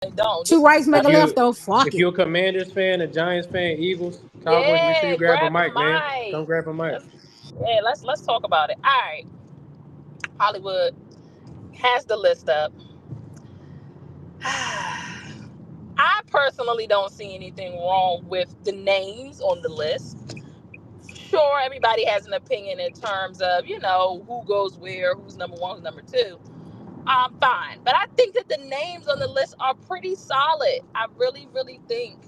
They don't. Two This is rights If make a better. left you though. Fuck if it. you're a Commanders fan, a Giants fan, Eagles, Cowboys, make sure you Yeah, grab a grab a mic, man. Come mic. grab a mic. Let's talk about it. All right, Hollywood has the list up. I personally don't see anything wrong with the names on the list. Sure, everybody has an opinion in terms of, who goes where, who's number one, who's number two. Fine. But I think that the names on the list are pretty solid. I really, really think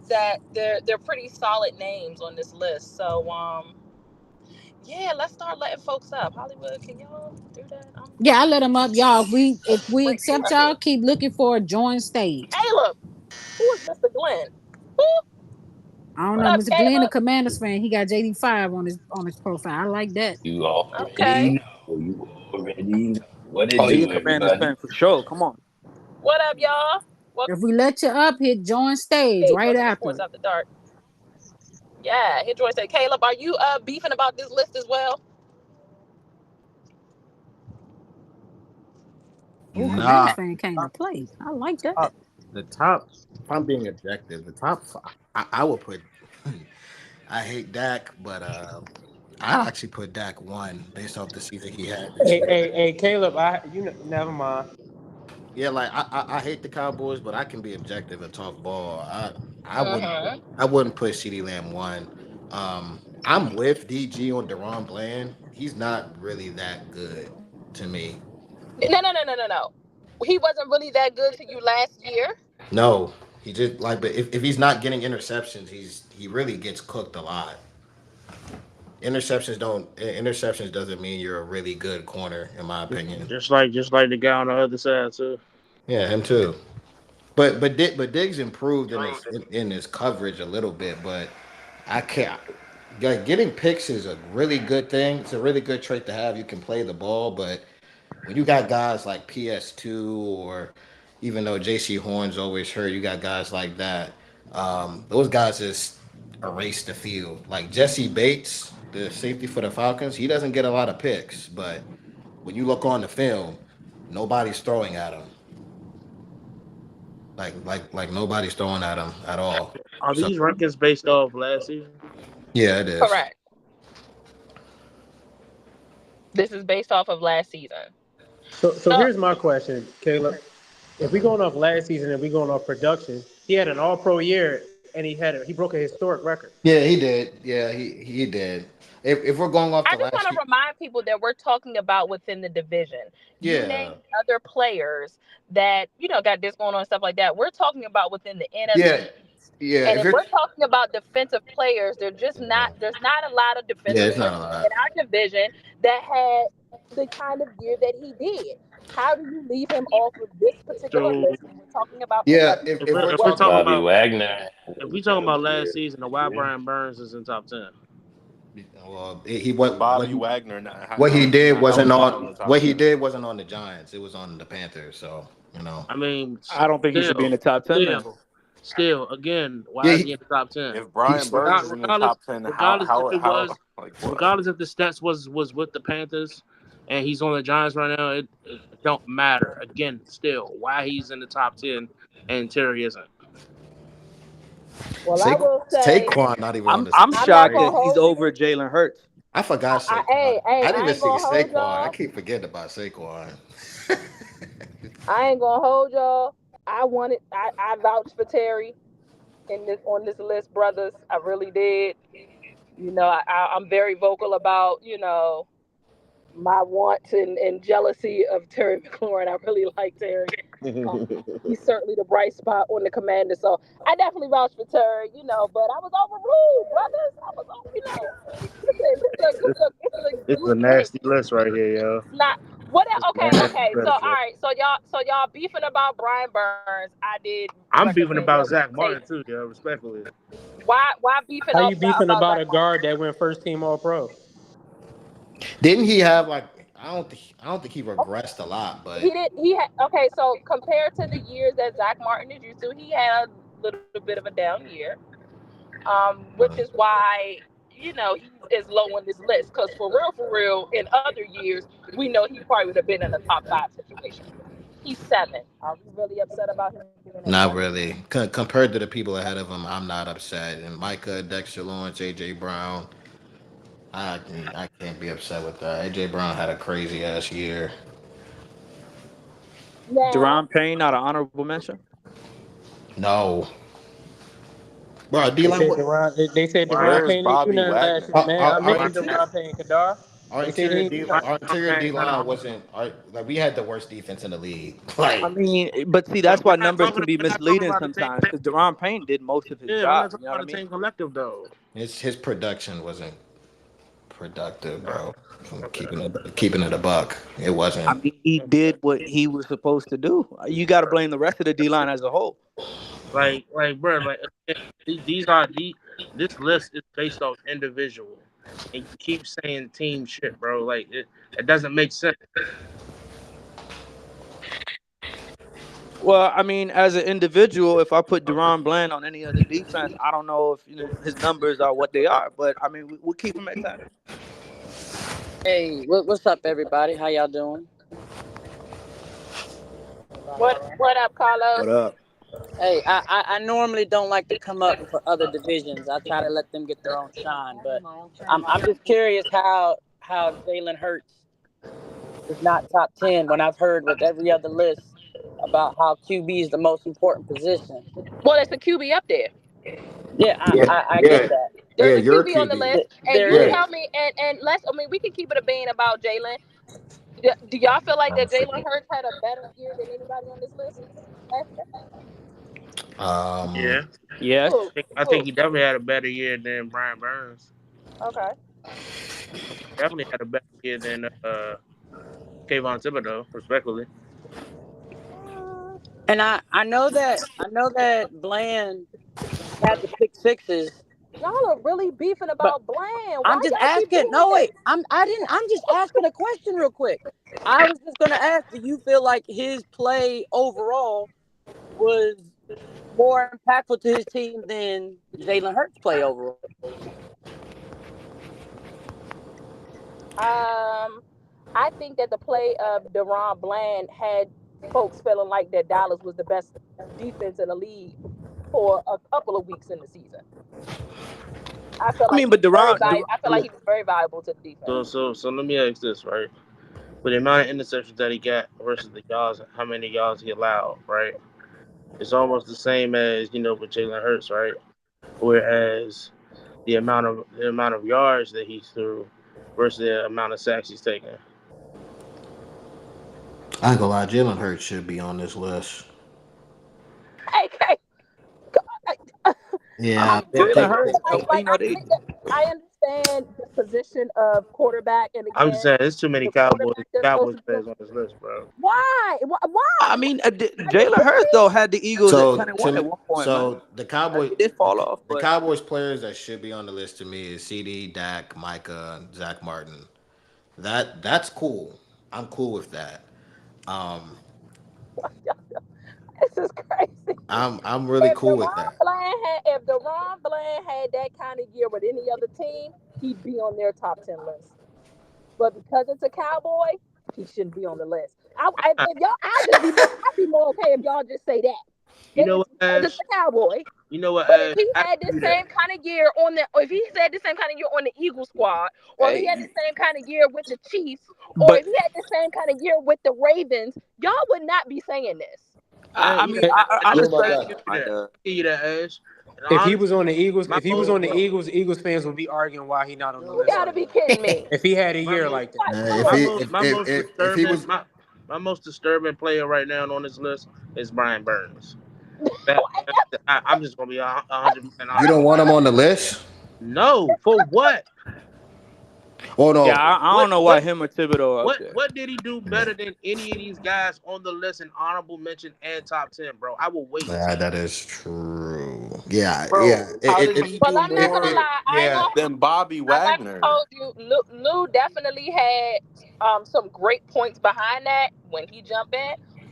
that they're pretty solid names on this list. So yeah, let's start letting folks up. Hollywood, can y'all do that? Yeah, I let them up, y'all. If we Wait, who accept I y'all, hear? keep looking for a join stage. Caleb. Who is Mr. Glenn? Who? I don't What know, up, Mr. Glenn, a Caleb? Commanders fan. He got JD5 on his profile. I like that. You already Okay. know. You already know. What Oh, it he a do, Commanders everybody? fan for sure. Come on. What up, y'all? Welcome If we let you up, hit join stage to right Welcome to after Sports it. After Dark. Yeah, here Joy said, Caleb, are you beefing about this list as well? Oh, Nah, Commanders fan came to play. I like that. the top. If I'm being objective, the top. I would put. I hate Dak, but I actually put Dak one based off the season he had this Hey, year. hey, hey, Caleb, never mind. Yeah, like I hate the Cowboys, but I can be objective and talk ball. I wouldn't Mm-hmm. I wouldn't put CeeDee Lamb one. I'm with DG on Deron Bland. He's not really that good to me. No, no, no, no, no, no. He wasn't really that good to you last year. No, he just like, but if he's not getting interceptions, he really gets cooked a lot. Interceptions doesn't mean you're a really good corner, in my opinion. Just like the guy on the other side too. Yeah, him too. But Diggs improved in his coverage a little bit, but I can't. Like getting picks is a really good thing. It's a really good trait to have. You can play the ball, but when you got guys like PS2 or even though JC Horn's always hurt, you got guys like that. Those guys just erase the field. Like Jesse Bates, the safety for the Falcons, he doesn't get a lot of picks, but when you look on the film, nobody's throwing at him. Like nobody's throwing at him at all. Are So these rankings based off last season? yeah, it is. Correct. This is based off of last season. So Uh, here's my question, Caleb. If we going off last season and we going off production, he had an All Pro year and he broke a historic record. Yeah, he did. Yeah, he did. If we're going off I the just want last to year, remind people that we're talking about within the division. You yeah, named other players that got this going on and stuff like that. We're talking about within the yeah, NFC East. yeah. And If if you're, we're talking about defensive players, they're just not. There's not a lot of yeah, defensive it's not players a in lot. our division that had the kind of year that he did. How do you leave him off of this particular So list when we're talking about Yeah, production? if if we're, we're if we're Well, talking talking, Bobby about Wagner had if an we talking about incredible last year. season, then why Brian Burns is in top 10? well, he what Bobby he Wagner what he did wasn't not on on the top what he 10. did wasn't on the Giants. It was on the Panthers. So I mean, I don't think he should be in still, the top 10 then. still, again, yeah, why is he in the top 10? If Brian he's Burns is in the Regardless, top 10, regardless if it was, like what? regardless if the stats was with the Panthers and he's on the Giants right now, it don't matter. Again, still, why he's in the top 10 and Terry isn't. well, I will say Saquon not even on I'm this. I'm I'm not shocked Crazy. that gonna he's hold you. over Jalen Hurts. I forgot Hey, Saquon. hey, I didn't I even ain't see gonna hold Saquon. I y'all. keep forgetting about Saquon. I ain't gonna hold y'all. I vouched for Terry in this on this list, brothers. I really did. I'm very vocal about my wants and jealousy of Terry McLaurin. I really like Terry. Um, he's certainly the bright spot on the Commander. So I definitely vouch for Terry. But I was overruled, brothers. I was, listen, this is a This is a group thing. nasty list right here, yo. It's not. What? This is a Okay, nasty okay. So all list, yo. right. So y'all beefing about Brian Burns. I did I'm beefing recommend about that we Zach take. Martin too, yo, respectfully. Why beefing How up you beefing about about Zach a Martin? guard that went first team All Pro? Didn't he have like I don't think he Okay, regressed a lot, he but did. He had okay. So compared to the years that Zach Martin is used to, he had a little bit of a down year. Which is why he is low on this list. Because for real, in other years, we know he probably would have been in a top five situation. He's 7. Are we really upset about him being at Not 7? really. Compared to the people ahead of him, I'm not upset. And Micah, Dexter Lawrence, AJ Brown, I can't be upset with that. AJ Brown had a crazy ass year. Now, Deron Payne, not an honorable mention. No, bro. D They line. said Deron Where's Payne didn't do Bobby nothing last Wagner? year, man. I Brian, mentioned Deron Payne, Kadar. They said he didn't do nothing. Our interior Payne, D line wasn't like we had the worst defense in the league. Like I mean, but see, but that's why we're not numbers talking. can be We're not talking misleading about the team. sometimes. Because Deron Payne did most of his Yeah, we're not job. You talking know what about I the mean? team collective though. his production wasn't productive, Uh, bro. From okay. keeping it a buck, it I wasn't. mean, he did what he was supposed to do. You got to blame the rest of the D line as a whole. Bro, these are this list is based off individual, and you keep saying team shit, bro. Like it doesn't make sense. Well, I mean, as an individual, if I put Deron Bland on any other defense, I don't know if his numbers are what they are. But I mean, we'll keep him at 10. Hey, what's up, everybody? How y'all doing? what up, Carlos? What up? Hey, I normally don't like to come up for other divisions. I try to let them get their own shine, but I'm just curious how Jalen Hurts is not top 10 when I've heard with every other list about how QB is the most important position. Well, it's a QB up there. Yeah, Yeah, I yeah, get that. yeah. There's a You're a QB on the QB. list, and There you is. tell me, and let's. I mean, we can keep it a bean about Jalen. Do y'all feel like that Jalen Hurts had a better year than anybody on this list last year? Yeah, Yes. Who? I think he definitely had a better year than Brian Burns. Okay. Definitely had a better year than Kayvon Thibodeau, respectfully. And I know that Bland had the pick sixes. Y'all are really beefing about Bland. Why I'm just y'all keep asking. doing No, that? wait. I'm just asking a question real quick. I was just gonna ask, do you feel like his play overall was more impactful to his team than Jalen Hurts' play overall? I think that the play of Deron Bland had folks feeling like that Dallas was the best defense in the league for a couple of weeks in the season. I feel I like mean, but Deron, I feel like he was very valuable to the defense. So let me ask this, right? With the amount of interceptions that he got versus the yards, how many yards he allowed, right? It's almost the same as with Jalen Hurts, right? Whereas the amount of yards that he threw versus the amount of sacks he's taken. I ain't gonna lie, Jalen Hurts should be on this list. Okay. Yeah, Jalen Hurts, I understand the position of quarterback, and I'm again, just saying, there's too many the Cowboys quarterback that's supposed to players on this list, bro. Why? I mean, Jalen Hurts though had the Eagles So at 10-1 at one point, man. the Cowboys It did fall off, the but Cowboys players that should be on the list to me is CD, Dak, Micah, and Zach Martin. That's cool. I'm cool with that. Um, This is crazy. I'm really cool with that. If Deron Bland had that kind of year with any other team, he'd be on their top 10 list. But because it's a Cowboy, he shouldn't be on the list. I'd be more okay if y'all just say that. You know what, Because it's a Cowboy. You know what? But if he had the same kind of year on the Eagles squad, or if he had the same kind of year with the Chiefs, or if he had the same kind of year with the Ravens, y'all would not be saying this. I mean, I respect you that, Ash. If he was on the Eagles, Eagles fans would be arguing why he not on the list. You gotta be kidding me. If he had a year like That. If he was my most disturbing player right now on this list is Brian Burns. I'm just gonna be 100%. You don't want him on the list? No, for what? Oh no. Yeah, I don't know why him or Thibodeau up there. What did he do better than any of these guys on the list in honorable mention and top 10, bro? I will wait. Yeah, that is true. Yeah, Bro, yeah. how did he But do I'm not gonna more lie. than Bobby Like Wagner? I told you, Lou definitely had some great points behind that when he jumped in.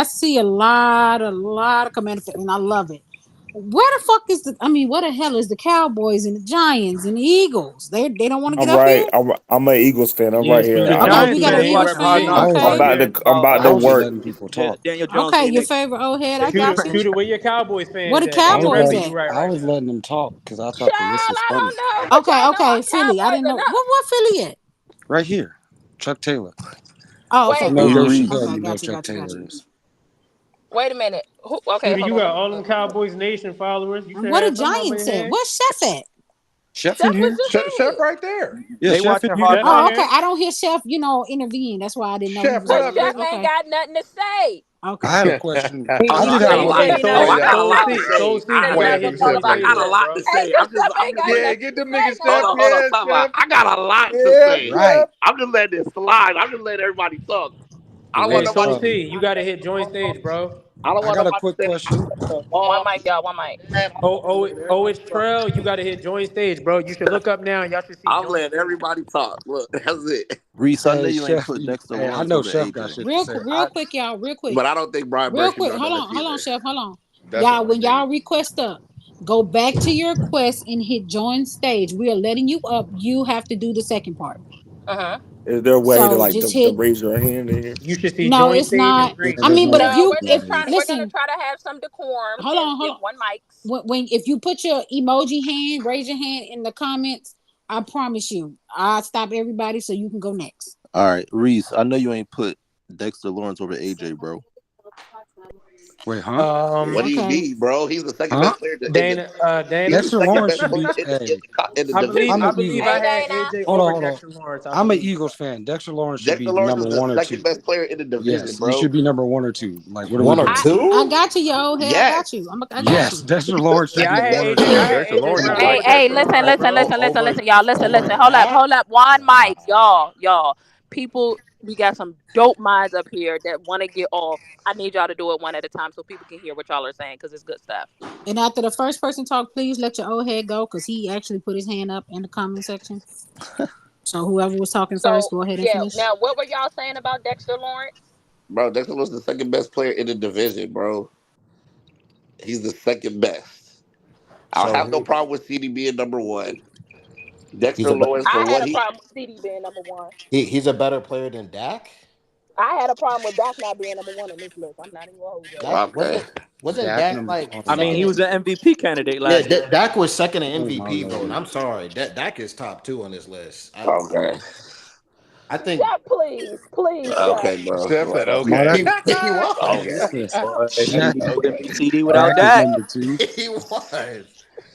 I see a lot of Commander, and I love it. Where the fuck is where the hell is the Cowboys and the Giants and the Eagles? They don't want to I'm get up right. here. I'm an Eagles fan. I'm right Yes, because here. the Okay, we Giants got an fans, That's he why Eagles them hard fan. representing knocks you I'm Okay, out out about here. there. to I'm about I to was just work. letting people Yeah, talk. Daniel Jones okay, your remix. favorite old head. I got you. Shooter, where your Cowboys Where fans the at? Because I he was Cowboys repping letting at? you right I right was now. letting them talk because I thought the list Child, was I funny. don't know, but Okay, y'all know okay, our Philly. I Cowboys didn't know enough. what Philly at. Right here, Chuck Taylor. Oh, Wait, okay, You know cool. Drew Dave Brees. Chappelle. Okay, You know got you, Chuck got you, got Taylor you. is. wait a minute. Okay, Shooter, hold you on, got hold on, all hold them on. Cowboys Nation followers. You And should what the have some of them in Giants your at? head. Where's Chef at? Chef in Chef was here? just Chef, in Chef here. right there. yeah, They Chef in watching here. Hard Chef in Oh, Knocks. okay. here. I don't hear Chef, intervene. That's why I didn't know he Chef, was what Cause on up, here. Chef nigga? ain't Okay, got nothing to say. okay. I had a question. He, I he did said have a he He lot. said said he not know Hey, I got a Soul lot enough. to C, Soul say. C, He you I gotta said, Wait, hit he Joint said I what? Stage got a though, lot bro. to hey, say. cause Chef ain't got Yeah, nothing get to them say, niggas, man. Chef. Hold on, Yeah, time out. Chef. I got a lot to Yeah, say. Right. Chef. I'm just letting it slide. I'm just letting everybody talk. The I don't want Hey, list nobody Soul to funny. C, get you behind gotta that. hit Joint Stage, bro. I don't I want got a nobody quick to say question. One mic, y'all. One mic. It's Trail. You got to hit join stage, bro. You should look up now and y'all should see I'm join letting stage. everybody talk. Look, that's it. Reese, I know Hey, you ain't Chef. put Dexter Hey, I Lawrence know over Chef got AJ. shit to say. Real quick, y'all. Real quick. But I don't think Brian Real Burns should be quick. on Hold that on. list Hold on, either. Chef. Hold on. That's Y'all, what I when mean. y'all request up, go back to your quest and hit join stage. We are letting you up. You have to do the second part. Is there a way to So like just to hit. raise your hand in here? You should see No, join it's stage in not. Yeah, green. I there's mean, but if no. No, you we're if just trying. We're gonna listen, try to have some decorum hold and on, hold give on. one mics. When if you put your emoji hand, raise your hand in the comments. I promise you, I'll stop everybody so you can go next. All right, Reese, I know you ain't put Dexter Lawrence over AJ, bro. Wait, huh? What do you Okay. mean, bro? He's the second Huh? best player Dana, he's the Dana. Dexter second Lawrence best should player be. Hey, in the I believe I'm division. an I believe Eagle. I Hey, had Dana. AJ Hold on, over hold on. Dexter Lawrence. I I'm an believe. Eagles fan. Dexter Lawrence should Dexter be Lawrence number is the one or second two. best player in the division, Yes, he bro. should be number one or two. Like, what are we One or doing? I two? got you, old head. I got you. Yes. I got Yes, you. Dexter Lawrence should Yeah, be I had one or AJ. I two. had Dexter AJ Lawrence is Brown Hey, over dominant, hey, Dexter bro. listen, Lawrence, listen, bro. listen, listen, Over listen, y'all. Listen, over listen. Hold up, Dak? hold up. One Nah. mic, y'all. People, we got some dope minds up here that want to get off. I need y'all to do it one at a time so people can hear what y'all are saying because it's good stuff. And after the first person talk, please let your old head go because he actually put his hand up in the comment section. So whoever was talking first, So go ahead and yeah. finish. Now, what were y'all saying about Dexter Lawrence? Bro, Dexter Lawrence is the second best player in the division, bro. He's the second best. I don't So have no problem with CD being number one. he's Dexter a Lawrence for I had what a he problem with CD being number one. he's a better player than Dak? I had a problem with Dak not being number one on this list. I'm not even gonna hold y'all. Dak okay. wasn't Dak Dak number. like Oh I my mean, second he in was god. an MVP candidate yeah, last year. Dak was second in Oh my MVP vote. lord. I'm sorry. Dak is top two on this list. Okay. I think Chef, please, Chef. Okay, bro. Chef said Whatever. Smart okay. ass. he Okay. was. Yes. Boy, Shaq. CD Okay. wouldn't be CD without Dak is that. number two. He was.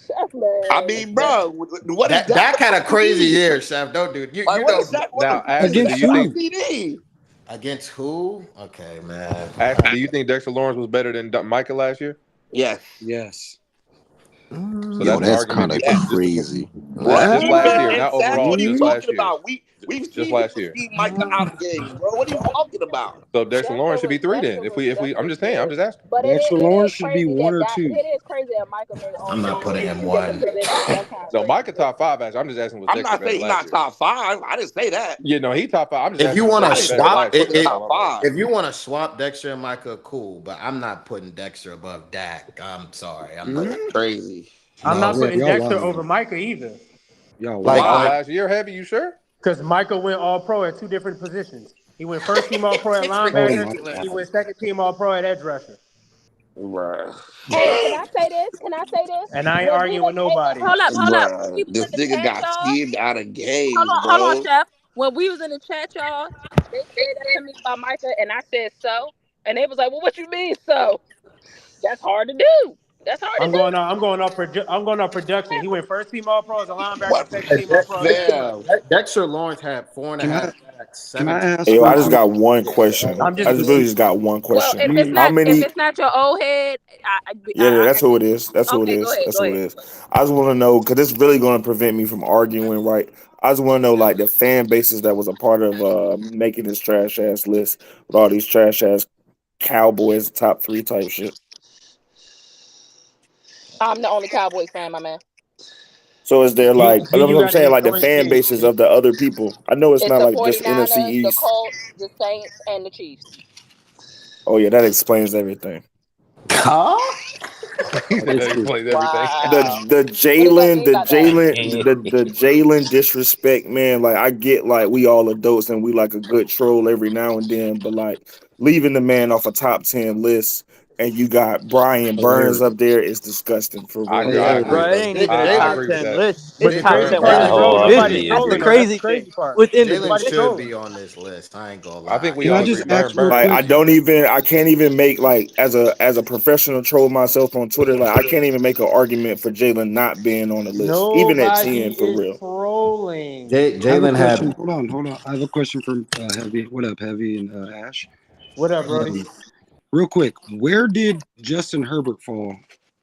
Chef, I man. mean, bro, what is Dak Dak had a without crazy CD? year, Chef. Don't do you Like, you what know is Dak? What the Now, fuck is Ashley, do Dak Against you without think who? CD? against who? Okay, man. Ashley, do you think Dexter Lawrence was better than Micah last year? Yes. Yes. So Yo, that's an that's argument kind of Yes. just to put crazy. What just defense last year, and not sacks? overall, What are you just talking last year. about? We've Just seen last niggas year. scheme Micah out of games, bro. What are you talking about? So Dexter Dexter Lawrence should was be three then. Dexter If was we I'm Dexter just saying, I'm did, just asking. but Dexter it Lawrence is should be crazy one that or two. it is crazy that Michael made all I'm not pros putting in him two different one. positions. That's kind of No, crazy. Micah top five, actually. I'm just asking was I'm Dexter not better saying he's last not year? top five. I didn't say that. Yeah, no, he top five. I'm just If you asking was want I to Dexter didn't say better swap Micah last year. was That's it, all top I'm asking. five. if you want to swap Dexter and Micah, cool. But I'm not putting Dexter above Dak. I'm sorry. I'm not. That's crazy. I'm not No. Yeah, putting y'all Dexter lying. over Micah either. Y'all Like Wow, lying. Why? like last year heavy, you sure? Because Michael went all pro at two different positions. He went first team all pro at It's Oh linebacker, my ridiculous. and he god. went second team all pro at edge rusher. Bruh. Hey, can I say this? Can I say this? And I ain't When we arguing was with nobody. hold up. When Bruh. we was This in the nigga chat, got y'all. schemed out of games, Hold on, bro. Chef. When we was in the chat, y'all, they said that to me about Micah, and I said so, and they was like, "Well, what you mean so?" That's hard to do. That's hard to do. I'm going off production. He went first team all pro as a linebacker, What? second team all pro as a corner. Fam. Dexter Lawrence had four and a Can I half sacks, can I 17 ask Hey, yo, I real just quick? got one yeah, question. I'm I just just really just got one Well, question. Me. How if many? it's not your old head, Yeah, I that's who it actually is. That's who it okay. Go is. ahead, That's go who it ahead. is. I just want to know because it's really going to prevent me from arguing, right? I just want to know like the fan bases that was a part of making this trash ass list with all these trash ass Cowboys top three type shit. I'm the only Cowboys fan, my man. So is there G, like G, that's you what I'm got to saying, hit like the joint fan stage, bases G. of the other people? I know it's It's not the like just NFC 49ers, the East. Colts, the Saints, and the Chiefs. Oh yeah, that explains everything. Huh? He said It's that true. explains everything. the Wow. the What does that Jalen mean the about that? Jalen the Jalen disrespect, man. Like I get like we all adults and we like a good troll every now and then, but like leaving the man off a top 10 list and you got Brian Burns Hilarious. up there is disgusting for I real. agree. I Hilarious. agree, Bro, it brother. ain't even a Jalen, top I agree with 10 that. list. But It's the top crazy 10 part within is, the bro, nobody's division. That's the trolling though. That's the crazy thing. crazy part. Within the Jalen should division. be on this list. I ain't gonna I think lie. we Can I all just agree. ask Byron real Burns Like should quick? be. I can't even make like as a professional troll myself on Twitter, like I can't even make an argument for Jalen not being on the list, even at Nobody 10 for is real. trolling. I have a Jalen question. had Hold on. I have a question from Heavy. What up, Heavy and Ash? What up, Brody? Real quick, where did Justin Herbert fall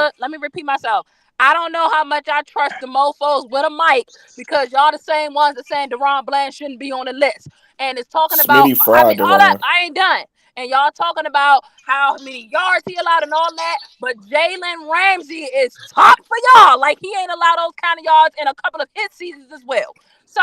Look, let me repeat myself. I don't know how much I trust the mofos with a mic because y'all the same ones that saying Deron Bland shouldn't be on the list. And it's talking about, Smitty fried all that. Deron. I ain't done. And y'all talking about how many yards he allowed and all that. But Jalen Ramsey is top for y'all. Like, he ain't allowed those kind of yards in a couple of his seasons as well. So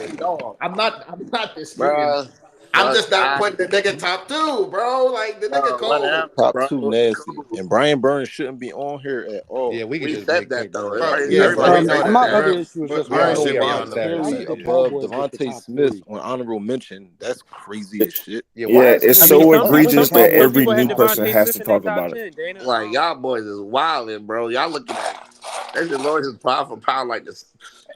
fuck you dog. I'm not disputing. Bro. I'm But just not putting the nigga top 2, bro. Like the nigga cold. whatever, Top bro. 2 It's nasty. cool. And Brian Burns shouldn't be on here at all. Yeah, we could We just said make that though. Burns Bro, Everybody, yeah, Yeah, bro. everybody Like said my listen, that. other Burns, issue is just why Burns don't should the be Brian on Burns there. how clearly did the above Cowboys get the Devontae top Smith 3? on honorable mention. That's crazy as shit. Yeah, why Yeah, is it's he I mean, so even some up some egregious there? that some every people had new person Devontae has Smith to in their talk top about it. 10. Dana, Like y'all boys is wilding, bro. Y'all looking at Dexter Lawrence is pound for pound like this.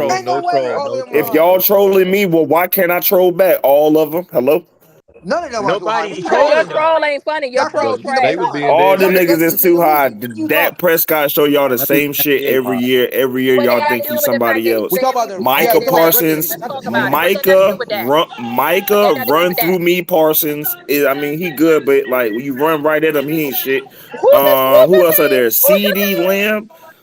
troll, them. Ain't no no way troll, all of no them If troll. y'all are. trolling me, well, why can't I troll back? All of them. Hello. None of them are too high. Nobody's What you Cause your trolling trolling them. though? troll ain't funny. Your Y'all troll trolling But because y'all they trash. were suck. being All dead them Y'all serious. niggas suck is because y'all too high. losing. What you Dak suck? Prescott show y'all the I think same Dak shit is every high. year. Every year What they y'all got to think do he's with the fact somebody that he We else. talk said about he the he said Micah this ain't regular real? season, Parsons, Let's not the talk about it. playoffs. What that got to do Micah with that? What that Micah got to do run with that? through me Parsons. I mean, he good, but like when you run right at him, he ain't shit. Who just Who else are there? CD Lamb.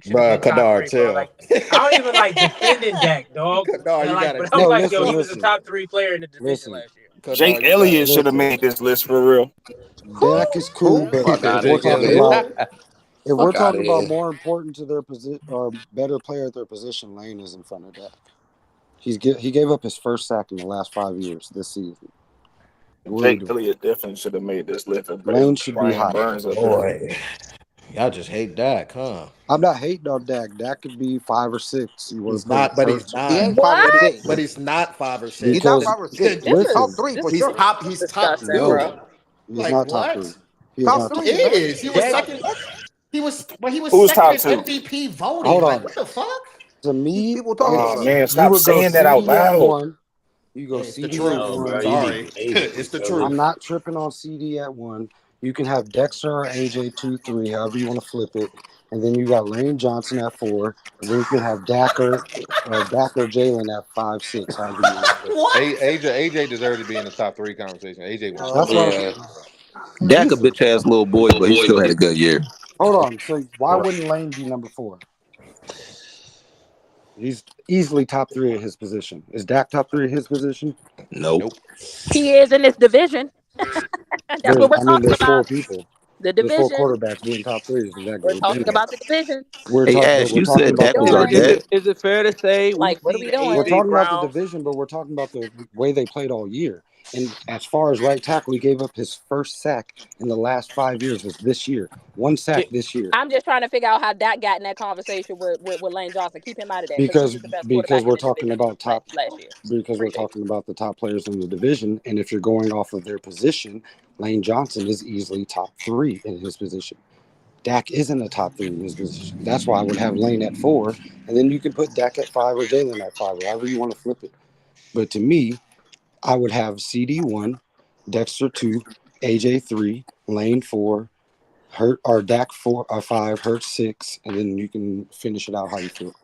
Dak should have Bruh, been top Kadar, 3, bro. chill. Like I don't even like defending Dak, dog. Kadar, you gotta But I'm No, chill. like, yo, listen, he was a listen, top 3 player in the division listen, last year. Jake Kadar, you gotta Elliott should have chill. made this list for real. Dak is cool, Who? but Fuck if out we're of Jake talking here. Elliott. about if we're Fuck out talking of about here. more important to their position or better player at their position, Lane is in front of Dak. He gave up his first sack in the last 5 years this season. What are we Jake doing? Elliott definitely should have made this list and put Lane should be Brian higher. Burns up there. Boy, y'all just hate Dak, huh? I'm not hating on Dak. Dak could be 5 or 6. You want He's to put not, it but he's first? He not. ain't 5 or 6. But he's not 5 or 6. He's not Because 5 or 6. This Top is listen, three this for is He's sure. top. He's top disgusting, bro. 2. he's Like not top 3. what? He is Top not top He 3, 3. man. is. He was Dak, second. He was. But he was Who's second top in two? MVP voting. hold Like on. what the fuck? To me, People talking Oh about him. man, you stop would go saying that out CD at loud. 1. You Yeah, go it's the CD at truth. No, bro, 1. you be Sorry, hating for it's the some reason. I'm truth. not tripping on CD at 1. You can have Dexter or AJ 2-3, however you want to flip it. And then you got Lane Johnson at 4. And then you can have Dak or Jalen at 5-6, however you want to flip it. What? AJ deserved to be in the top 3 conversation. AJ was That's trash. what Yeah. Dak a listen. bitch ass little boy, but he still had a good year. Hold on. So why wouldn't Lane be number 4? He's easily top 3 at his position. Is Dak top 3 at his position? Nope. Nope. He is in this division. That's what we're talking There's 4 about. people. The There's 4 division. quarterbacks being top 3s, and that We're goes in talking there. about the division. Hey Ash, We're you talking said about What Dak we the was doing? our Is division. it dad. is it fair to say we've Like, what are seen we the doing? We're AJ talking about the Brown? division, but we're talking about the way they played all year. And as far as right tackle, he gave up his first sack in the last 5 years was this year. 1 sack this year. I'm just trying to figure out how Dak got in that conversation with Lane Johnson. Keep him out of that because he Because was the best because quarterback in we're the talking division about top last year. because we're Appreciate talking about the top players in the division. And if you're going off of their position, Lane Johnson is easily top 3 in his position. Dak isn't a top 3 in his position. That's why I would have Lane at 4, and then you can put Dak at 5 or Jalen at 5, or however you want to flip it. But to me, I would have CD 1, Dexter 2, AJ 3, Lane 4, Hurt or Dak 4 or 5, Hurt 6, and then you can finish it out how you feel.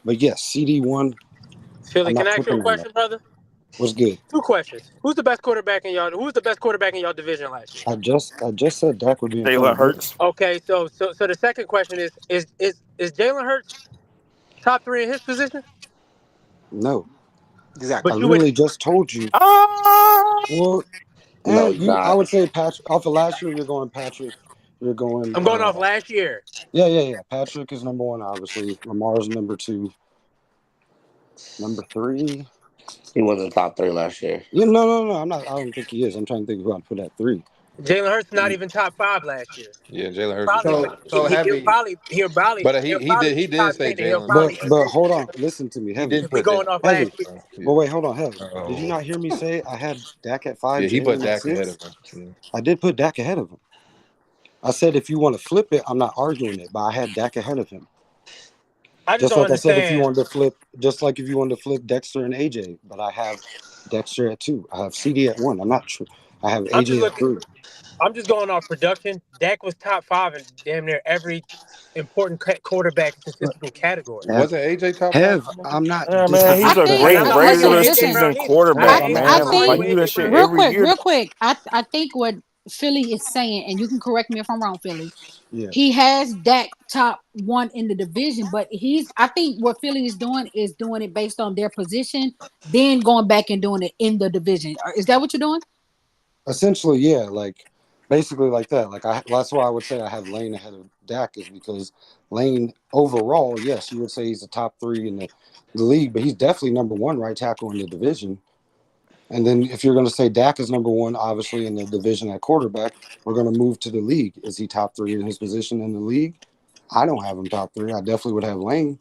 But yes, CD 1. Philly, I'm can not I ask you a flipping on that. question, brother? What's good? 2 questions. Who's the best quarterback in y'all division last year? I just said Dak would be in front Jalen of Dak. Hurts. Okay, so the second question is Jalen Hurts top 3 in his position? No, I But Exactly. you would literally just told you. Ah, Well, No, and he's you, I not. would say Patrick. Off of last year, you're going Patrick. You're going. I'm going off last year. Yeah. Patrick is number 1, obviously. Lamar's number 2. Number 3. He wasn't top 3 last year. Yeah, no. I'm not. I don't think he is. I'm trying to think who I'd put at 3. Jalen Hurts not even top 5 last year. Yeah, Jalen Hurts was Probably, trash. but So heavy. But he'll he probably did be he did top say 10 and he'll Jalen probably though. be But 6 hold on. Listen to me, He heavy. did if we put going Jalen off Hurts. last Heavy. year. Yeah. But wait, hold on, heavy. Did you Oh. not hear me say I had Dak at 5, Yeah, he put Jalen at Dak ahead 6? of him. Yeah. I did put Dak ahead of him. I said if you want to flip it, I'm not arguing it, but I had Dak ahead of him. I just Just don't like I said, if you understand. wanted to flip, just like if you wanted to flip Dexter and AJ, but I have Dexter at 2. I have CD at 1. I'm not true. I have I'm just AJ at looking. 3. I'm just going off production. Dak was top 5 in damn near every important quarterback statistical category. Have, Wasn't AJ top 5? I'm not yeah, man, I he's a think And great I'm I not arguing listen, regular with AJ listen. season Brown either. quarterback, I I'm I not man. arguing Like think you do with that AJ shit Brown. every year. real quick. I think what Philly is saying, and you can correct me if I'm wrong, Philly. yeah. He has Dak top 1 in the division, but I think what Philly is doing it based on their position, then going back and doing it in the division. Is that what you're doing? Essentially, yeah, like basically like that. That's why I would say I have Lane ahead of Dak is because Lane overall, yes, you would say he's the top 3 in the league, but he's definitely number 1 right tackle in the division. And then if you're going to say Dak is number 1, obviously in the division at quarterback, we're going to move to the league. Is he top 3 in his position in the league? I don't have him top 3. I definitely would have Lane.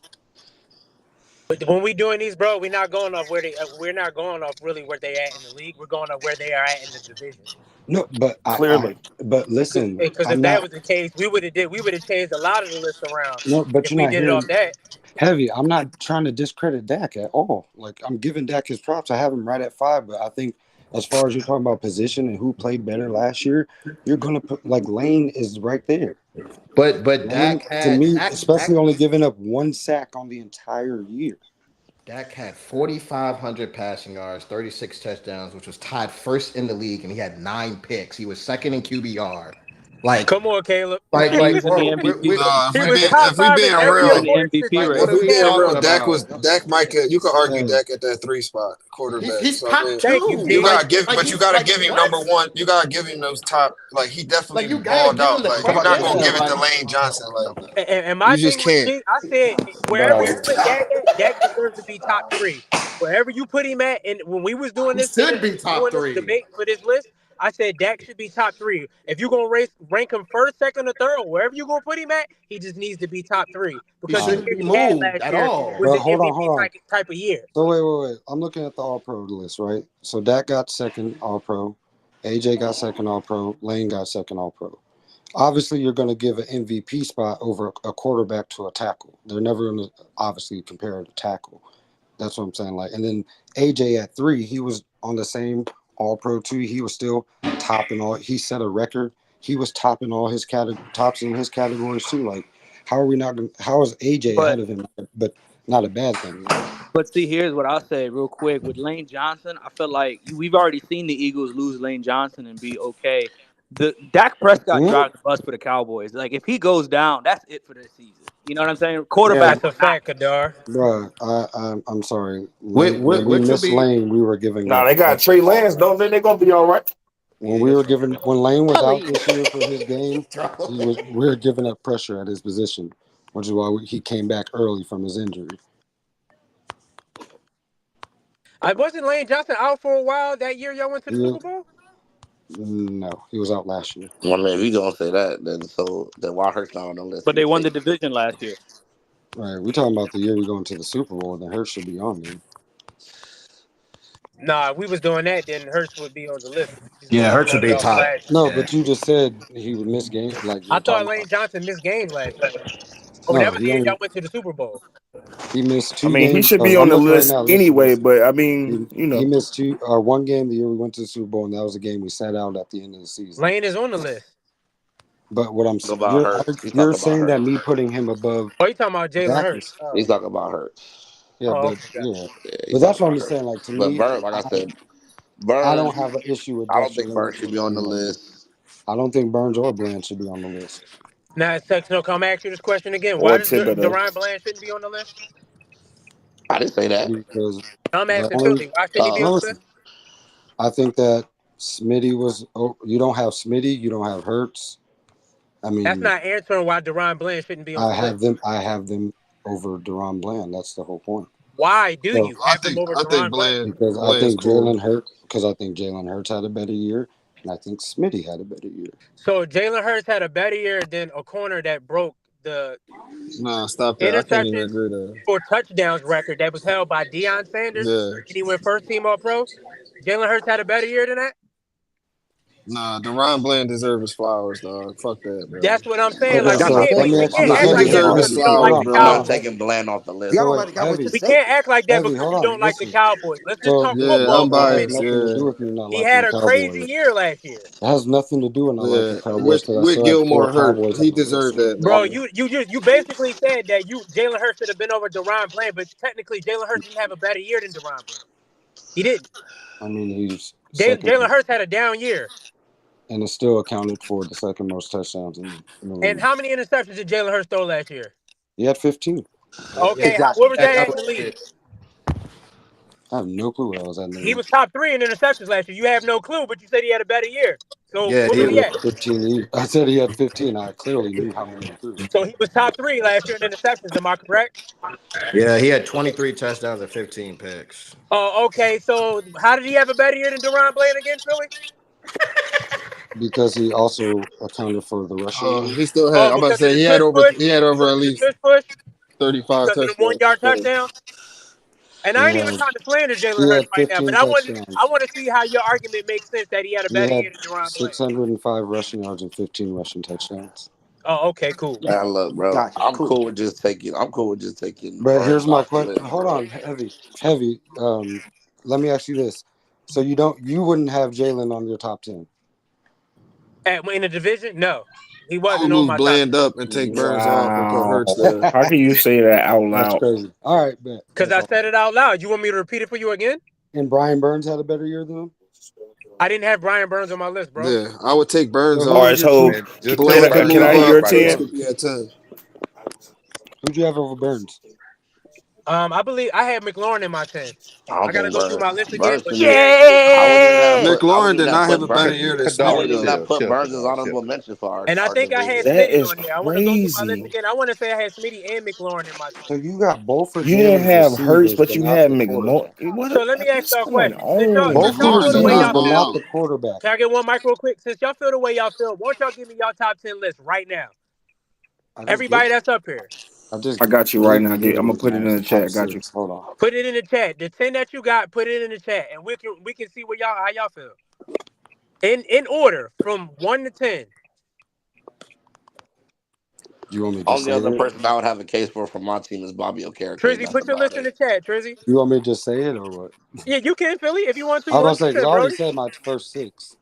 But when we doing these, bro, we're not going off we're not going off really where they at in the league. We're going off where they are at in the division. No, Clearly, but listen, Because I'm if that not. was the case, we would have changed a lot of the list around No, but if you're we not did it off hearing that. heavy. I'm not trying to discredit Dak at all. Like I'm giving Dak his props. I have him right at 5, but I think as far as you're talking about position and who played better last year, you're gonna put like Lane is right there. But Lane to me, especially only giving up 1 sack on the entire year. Dak had 4,500 passing yards, 36 touchdowns, which was tied first in the league, and he had 9 picks. He was second in QBR. Like, Come on, Caleb. He was in the bro, MVP race. He was top If we 5 in being every He was in real, the important MVP like, race. what if are we we being talking real, about? Dak might could you could argue Hey, Dak at that 3 spot quarterback. He's So I top mean, Thank you, 2. you G. gotta give, Like but you he's gotta like give him what? number 1. You gotta give him those top. Like he Like definitely you gotta balled give him out. the Like you're credit. not gonna Yeah, give it to like Lane Johnson. Like And my you thing just was, can't. G, I said wherever you bro. put Dak at, Dak deserves to be top 3. Wherever you put him at, and when we was doing He this should be top doing this 3. debate for this list, I said Dak should be top 3. If you're gonna rank him first, second, or third, wherever you're gonna put him at, he just needs to be top 3 He because all the right. shouldn't year be he had moved last at year all. was But an MVP hold on. type of year. So wait. I'm looking at the All Pro list, right? So Dak got second All Pro, AJ got second All Pro, Lane got second All Pro. Obviously, you're going to give an MVP spot over a quarterback to a tackle. They're never going to obviously compare it to tackle. That's what I'm saying. Like, and then AJ at 3, he was on the same All Pro too. He was still topping all. He set a record. He was topping all his tops in his categories too. Like, how are we not? How is AJ But ahead of him? But not a bad thing. But see, here's what I'll say real quick. With Lane Johnson, I feel like we've already seen the Eagles lose Lane Johnson and be okay. The Dak Prescott Mm-hmm. drives the bus for the Cowboys. Like if he goes down, that's it for this season. You know what I'm saying? Yeah, Quarterbacks That's are a not. fact, Kadar. bro. I'm sorry. When we Which will missed be Lane, we were giving Nah, up they got pressure. Trey Lance, don't they? They're gonna be all right. When we were giving when Lane was out please. this year for his game, we were giving up pressure at his position, which is why he came back early from his injury. I wasn't Lane Johnson out for a while that year y'all went to the Yeah, Super Bowl? no, he was out last year. Well, man, if you gonna say that, then why Hurts not on the list? But Let me they won tell the you. division last year. Right, we talking about the year we going to the Super Bowl. Then Hurts should be on there. Nah, if we was doing that, then Hurts would be on the list. He's Yeah, going Hurts would be off of top. last year. No, Yeah. but you just said he would miss game. Like I you're thought talking Lane about. Johnson missed games last year. Or No, whatever he year only y'all went to the Super Bowl. he missed I two mean, he games. should be on I'm the looking right list now. Listen, anyway. listen. But I mean, He missed one game the year we went to the Super Bowl, and that was a game we sat out at the end of the season. Lane is on the list. But what I'm Talk about Hurts. He's you're talking about saying that Hurts. me putting him above Oh, you talking about Jalen Dak Hurts? is Oh, He's talking about Hurts. yeah, oh, but okay, got yeah, Yeah, but he's that's talking what I'm about just saying. Hurts. Like to But me, Burns, like I said, I don't Burns. have an issue with I don't think Dexter Burns should be on the being on there. list. I don't think Burns or Bland should be on the list Now, Sexton, come ask you this question again. or Why does Thibodeau. Deron Bland shouldn't be on the list? I didn't say that. because I'm the asking only Philly. Why shouldn't he be on Oh, the listen, list? I think that Smitty was. Oh, you don't have Smitty, you don't have Hurts. I That's mean, not answering why Deron Bland shouldn't be on the list. I have them over Deron Bland. That's the whole point. Why do So you have him over I think Deron Bland? because I Bland's think cool. Jalen Hurts had a better year, and I think Smitty had a better year. So Jalen Hurts had a better year than a corner that broke the Nah, stop that. I can't even interceptions agree there. for touchdowns record that was held by Deion Sanders, Yeah. and he went first team All Pro. Jalen Hurts had a better year than that. Nah, Deron Bland deserves his flowers, dog. Fuck that, bro. That's what I'm saying. Okay, Like I'm we not so can't let we, me taking. we ask I'm can't you, not act He like heavy, taking. that deserves because his we don't hold like flowers, the on, I'm hold bro. not on, Cowboys. heavy. taking Bland off the list. Y'all So don't wait, like the Cowboys, heavy, just We say can't it. act like that heavy, because hold we on, don't like the listen. Cowboys. Let's just So talk Yeah, football I'm listen, for a that has minute. biased. nothing to Yeah, do with me not He liking had the a crazy Cowboys. year last year. It has nothing to do with not liking yeah. the Cowboys because I With still have four Gilmore hurt, Cowboys on he the list. deserved that, Bro, man. you basically said that Jalen Hurts should have been over Deron Bland, but technically Jalen Hurts didn't have a better year than Deron Bland. He didn't. I mean, he's second, Jalen Hurts had a down year. and it still accounted for the second most touchdowns in the And league. how many interceptions did Jalen Hurts throw last year? He had 15. Okay, Exactly. what was that That's at in what the it league? is. I have no clue what I was at in the He league. was top 3 in interceptions last year. You have no clue, but you said he had a better year. So Yeah, what Said was he he he was. at? had 15. I said he had 15. I clearly knew how many he threw. So he was top 3 last year in interceptions. Am I correct? Yeah, he had 23 touchdowns and 15 picks. Oh, okay. So how did he have a better year than Deron Bland against Philly? Because he also accounted for the rushing He yards. still had. Oh, I'm about to because of say the he had tush over. push? He had over at Because of the least tush push? 35 Because of the touchdowns. 1 yard So, touchdown? And He I ain't even had trying to slander Jalen he Hurts had right now, but 15 I touchdowns. want to see how your argument makes sense that he had a He better had year than Deron Bland. 605 rushing yards and 15 rushing touchdowns. Oh, okay, cool. Man, look, bro. Gotcha. Cool. I'm cool with just taking But here's Burns my off the question. list, Hold bro. on, heavy. Let me ask you this: so you wouldn't have Jalen on your top 10? In the division? No. He I would wasn't on move my top 10. Bland up and take Burns off and put Wow. Hurts there. How can you say that out That's loud? crazy. All right, bet. Because That's I all. said it out loud. You want me to repeat it for you again? And Brian Burns had a better year than him. I didn't have Brian Burns on my list, bro. Yeah, I would take So Burns All who off. right, did you so choose? Man, just can take Bland I, could Burns can move I off hear up. your everybody Hurts 10? could else. be at 10. Who'd you have over Burns? I believe I had McLaurin in my 10. I I don't gotta think go through Burns. my list again, Burns but should be. yeah. I wouldn't even have Yeah. put. I McLaurin wouldn't did even have not have put a better Burns. year than I Kadar, Smitty, wouldn't even though. have put chill, Burns as Kadar, honorable chill. mention for And I our think I had division. That Smitty is on there. I want to go through my list crazy. again. I want to say I had Smitty and McLaurin in my 10. So you got both of You didn't Jalen's have Hurts, receivers, but but you not had the McLaurin. quarterback. So let me ask What's y'all a going question. Since y'all on? since Both y'all your McLaurin feel the did way not receivers, y'all but ball feel, not out. the quarterback. can I get one mic real quick? Since y'all feel the way y'all feel, won't y'all give me y'all top 10 list right now? I just Everybody gave that's up here. I just I got you right gave now. I'm you gonna put it in my the chat. top I got you. 6. Hold on. Put it in the chat. The 10 that you got, put it in the chat, and we can see how y'all feel. In order from 1 to 10. You want me to just Only say other it? person I would have a case for from my team is Bobby Okereke, and Trizzy, that's put your about list in it. the chat, Trizzy. You want me to just say it or what? Yeah, you can, Philly, if you want to. I was You gonna say because I 100%, already Brody. said my first six.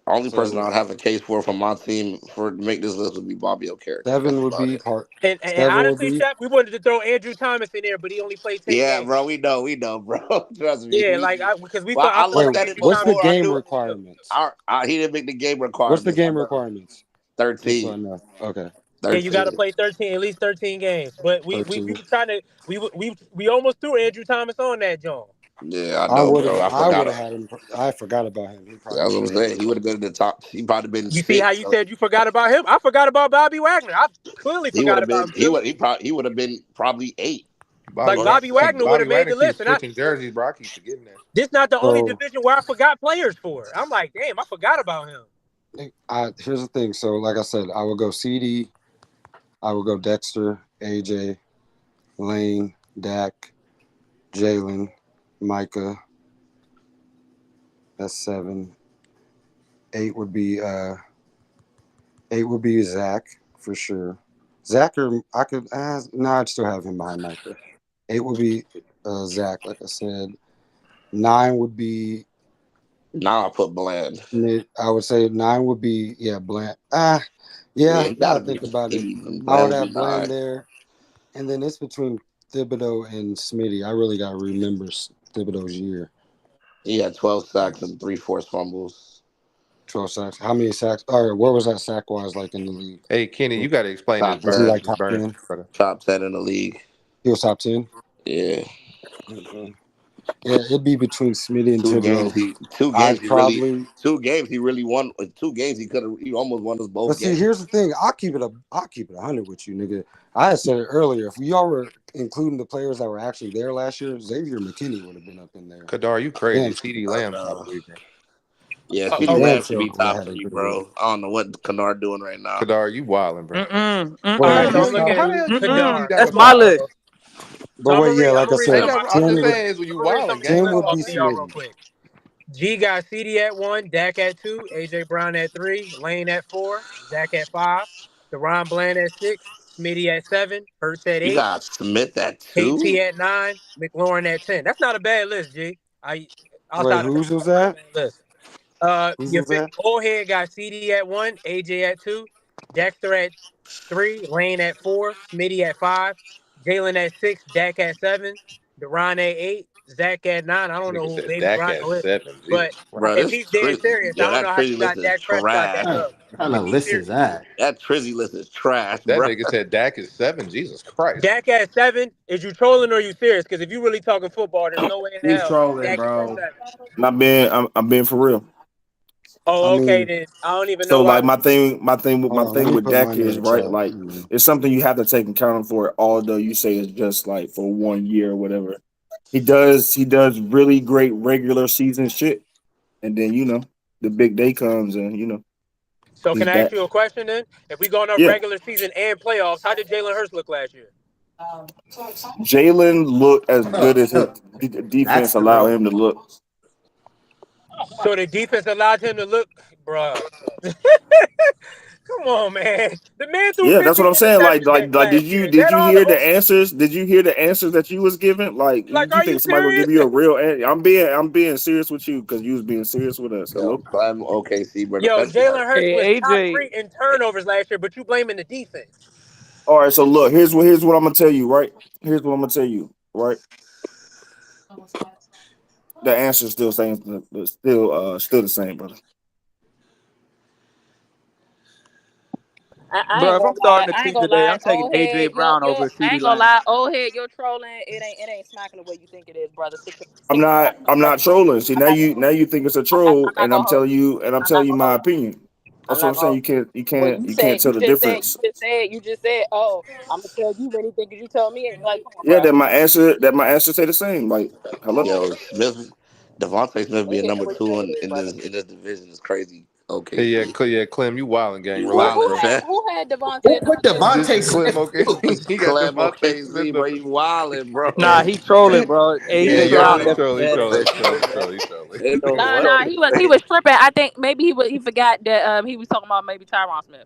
Only person I So would have a case for from my team for to make this list would be Bobby Okereke. That's seven would about be it. part. And Seven would honestly, be. Shep, we wanted to throw Andrew Thomas in there, but he only played 10 Yeah, games. bro, we know, bro. Trust me, Yeah, we like knew. because we Well, thought I I thought looked Wait, at it Andrew what's the Thomas before. I was game knew one and two. requirements? he didn't make the game What's the requirements. I game know. requirements? Just so I 13. know. Okay, Yeah, you got to 13. play 13, at least 13 games. But we 13. were trying to we almost threw Andrew Thomas on that John. Yeah, I I know, would have. bro. I I would forgot. have had him. I forgot about him. He probably That's would what have I'm been saying. there. He would have been in the top. He probably been You see how six. you said you forgot about him? I forgot about Bobby Wagner. I clearly He would forgot have about been. him, Philly. He would have been probably 8. Like Bobby, Or Bobby see, Wagner would Bobby have made Wagner the keeps list, and I switching jerseys, bro. I keep forgetting that. this not the only So division where I forgot players for. I'm like, damn, I forgot about him. here's the thing. So like I said, I would go CD. I would go Dexter, AJ, Lane, Dak, Jalen, Micah. That's 7. 8 would be 8 would be Zach for sure. Zach or I could no, I'd still have him behind Micah. 8 would be Zach, like I said. 9 would be now I put Bland. I would say 9 would be Bland. Yeah, Yeah. he Now gotta I be. think about it, I Bland would would be have Bland 9. there, and then it's between Thibodeau and Smitty. I really got to remember Thibodeau's year. He had 12 sacks and 3 forced fumbles. 12 sacks. How many sacks? Or where was that sack wise like in the league? Hey, Kenny, you got to explain this, Top Was he bro. like 10. This top burner, 10? brother. Top 10 in the league. He was top 10. Yeah. Okay. Yeah, it'd be between Smitty and Two games Thibodeau. he two games I'd he really probably. 2 games he really won. 2 games he almost won us But both see, games. here's the thing. I'll keep it 100 with you, nigga. I had said it earlier. If y'all were including the players that were actually there last year, Xavier McKinney would have been up in there. Kadar, you crazy. Damn, CD I Lamb top know. 3, bro. Yeah, Oh, CeeDee oh, damn Lamb should sure be would have top had a 3, good year. bro. I don't know what Kennard doing right now. Kadar, you wildin', bro. all Wait, right, so I'm he's looking top How at the 3. hell you gonna give Kadar. that That's much my love? list. But I'm wait, gonna yeah, read. I'm like I gonna read I some said, of got. my I'm 10 just list. would saying, is when you I'm gonna read some wildin', of my gang. 10 That's list would all off be I'm to saying. y'all real Smitty. quick. G got CD at 1, Dak at 2, AJ Brown at 3, Lane at 4, Zach at 5, Deron Bland at 6, Smitty at 7, Hurts at You 8, got Smith at KT 2. at 9, McLaurin at 10. That's not a bad list, G. Wait, Outside of that, whose was that's not a that? bad list. Whose Your was that? old head got CD at 1, AJ at 2, Dexter at 3, Lane at 4, Smitty at 5, Jalen at 6, Dak at 7, Deron at 8, Zach at 9. I don't know Nigga who said Baby Dak at Brondo is, 7. but Jesus Bro, if Christ. this he's dead serious, I don't that know how you Trizzy list got is Dak Prescott that trash. What low. kind If of he's list serious, is that? That Trizzy list is trash, That bro. nigga said Dak is 7. Jesus Christ. Dak at 7, is you trolling or you serious? Because if you really talking football, there's no way in He's hell trolling, Dak is at bro. 7. I'm being for real. I Oh, okay, mean, then I don't even know so why. like my Hold on, let thing me with put Dak mine in is the right. chat. Like it's something you have to take account for. Although you say it's just like for 1 year or whatever, he does really great regular season shit, and then the big day comes and So he's can I ask back. you a question then? If we going up Yeah, regular season and playoffs, how did Jalen Hurts look last year? Jalen looked as good as his That's defense the allowed real. him to look. So the defense allowed him to look, bruh. Come on, man. The man threw Yeah, that's 15 what I'm saying. Like, interceptions like, like, did last year. you Is did that you all? hear the answers? Did you hear the answers that you was given? Like, Like, you are you think somebody gonna serious? give you a real answer? I'm being serious with you because you was being serious with us. Yo, Hello. Clem OKC, bro. Yo, Defensive Jalen back. Hurts was Hey top AJ, 3 in turnovers last year, but you blaming the defense. All right, so look, here's what I'm gonna tell you. Right, here's what I'm gonna tell you. Right, the answer is still saying still the same, brother. I bro, ain't if gonna I'm lie. starting the I ain't team gonna today, lie. I'm taking Old head, AJ Brown over I CD ain't gonna Lamb. lie. Old head, your trolling, it ain't smacking the way you think it is, brother. I'm Stick to not facts, I'm brother. not trolling. See, now you think it's a troll, I'm not and I'm gonna hold telling you. you and I'm I'm telling not you gonna my hold you. opinion. I'm That's what not I'm gonna saying. hold You can't you you. Well, can't you can't tell the difference. you just said, oh, I'm gonna tell you anything because you told me. Like, come on, Yeah, bro. that my answer say the same. Like, hello. Yo, Devontae Smith Go being ahead number with 2 your in, head, in brother. this in this division is crazy. Hey, yeah, OKC, yeah, Clem, you wildin', gang. you Relax, wildin', bro. fam. Who had Who Devontae put number 2? Devontae Clem, Smith? okay. He got Clem Devontae Smith OKC, bro. number. You wildin', bro. Nah, he trolling, bro. Yeah, AJ you Brown already definitely trolling, he better. trolling, he trolling, he trolling, he trolling. Ain't no Nah, what? he was tripping. I think maybe he forgot that he was talking about maybe Tyron Smith.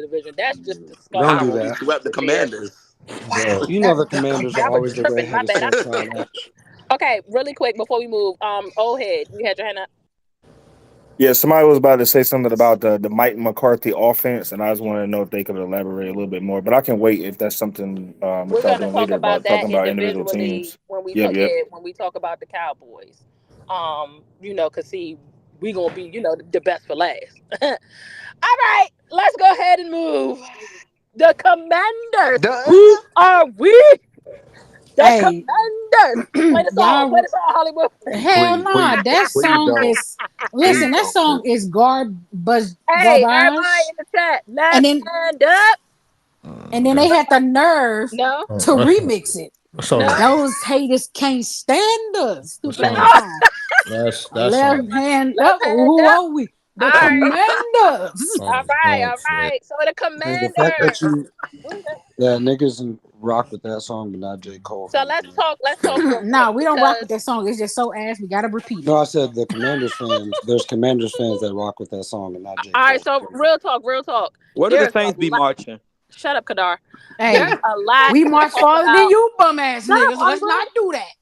the division. That's just Don't How do disgusting. we that. swept the Right there. Commanders. Bro, You know the Commanders are I was always the tripping. My redheaded bad. stepchild. Okay, really quick before we move. Old head, you had your hand up. Yeah, somebody was about to say something about the Mike McCarthy offense, and I just wanted to know if they could elaborate a little bit more. But I can wait if that's something We're that y'all gonna doing talk later about about that talking about individual individually teams. when we Yep, talk. yep. Yeah, when we talk about the Cowboys. Cause see, we gonna be, the best for last. All right, let's go ahead and move. The Commanders. Who Duh. are we? The Hey, Commanders. Play the song. Play y'all, the song, Hollywood. hell Please, no. please, That please song don't. is Please listen. That don't. song is Hey, everybody garbage. in the chat, And let's then stand up. they That's, had the nerve No, to remix it. what no. song? Those haters can't stand us. What Stupid song? ass song. That song. Left hand Left up. hand Who up. are we? All The right, Commanders. all right, all Oh shit. right. So the I mean, the fact that Commanders. you Okay. that niggas and rock with that song, but not J. Cole So fans, let's man. talk. Let's talk real quick Nah, we don't rock with because that song. It's just so ass. We gotta repeat it. No, I said the Commanders fans. There's Commanders fans that rock with that song, and not J. all right. Cole. So real talk, real talk. Where do the There's a Saints be lot. marching? Shut up, Kadar. There's Hey, a lot we to march talk farther than about. you bum ass Shut up, niggas. Let's Hollywood. not do that.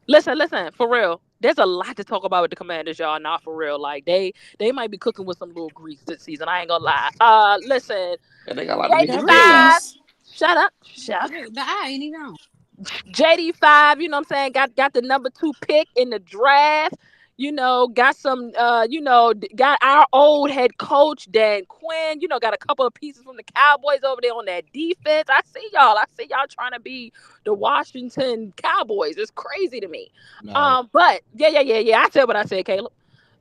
Listen, for real. There's a lot to talk about with the Commanders, y'all. Not for real. Like they might be cooking with some little grease this season. I ain't gonna lie. Listen, And they got a lot of JD niggas The dead now. five. grease. Shut up, shut. The eye ain't even on. JD5, you know what I'm saying, got the number 2 pick in the draft. Got some got our old head coach Dan Quinn, got a couple of pieces from the Cowboys over there on that defense. I see y'all trying to be the Washington Cowboys. It's crazy to me. No. But yeah. I said what I said, Caleb.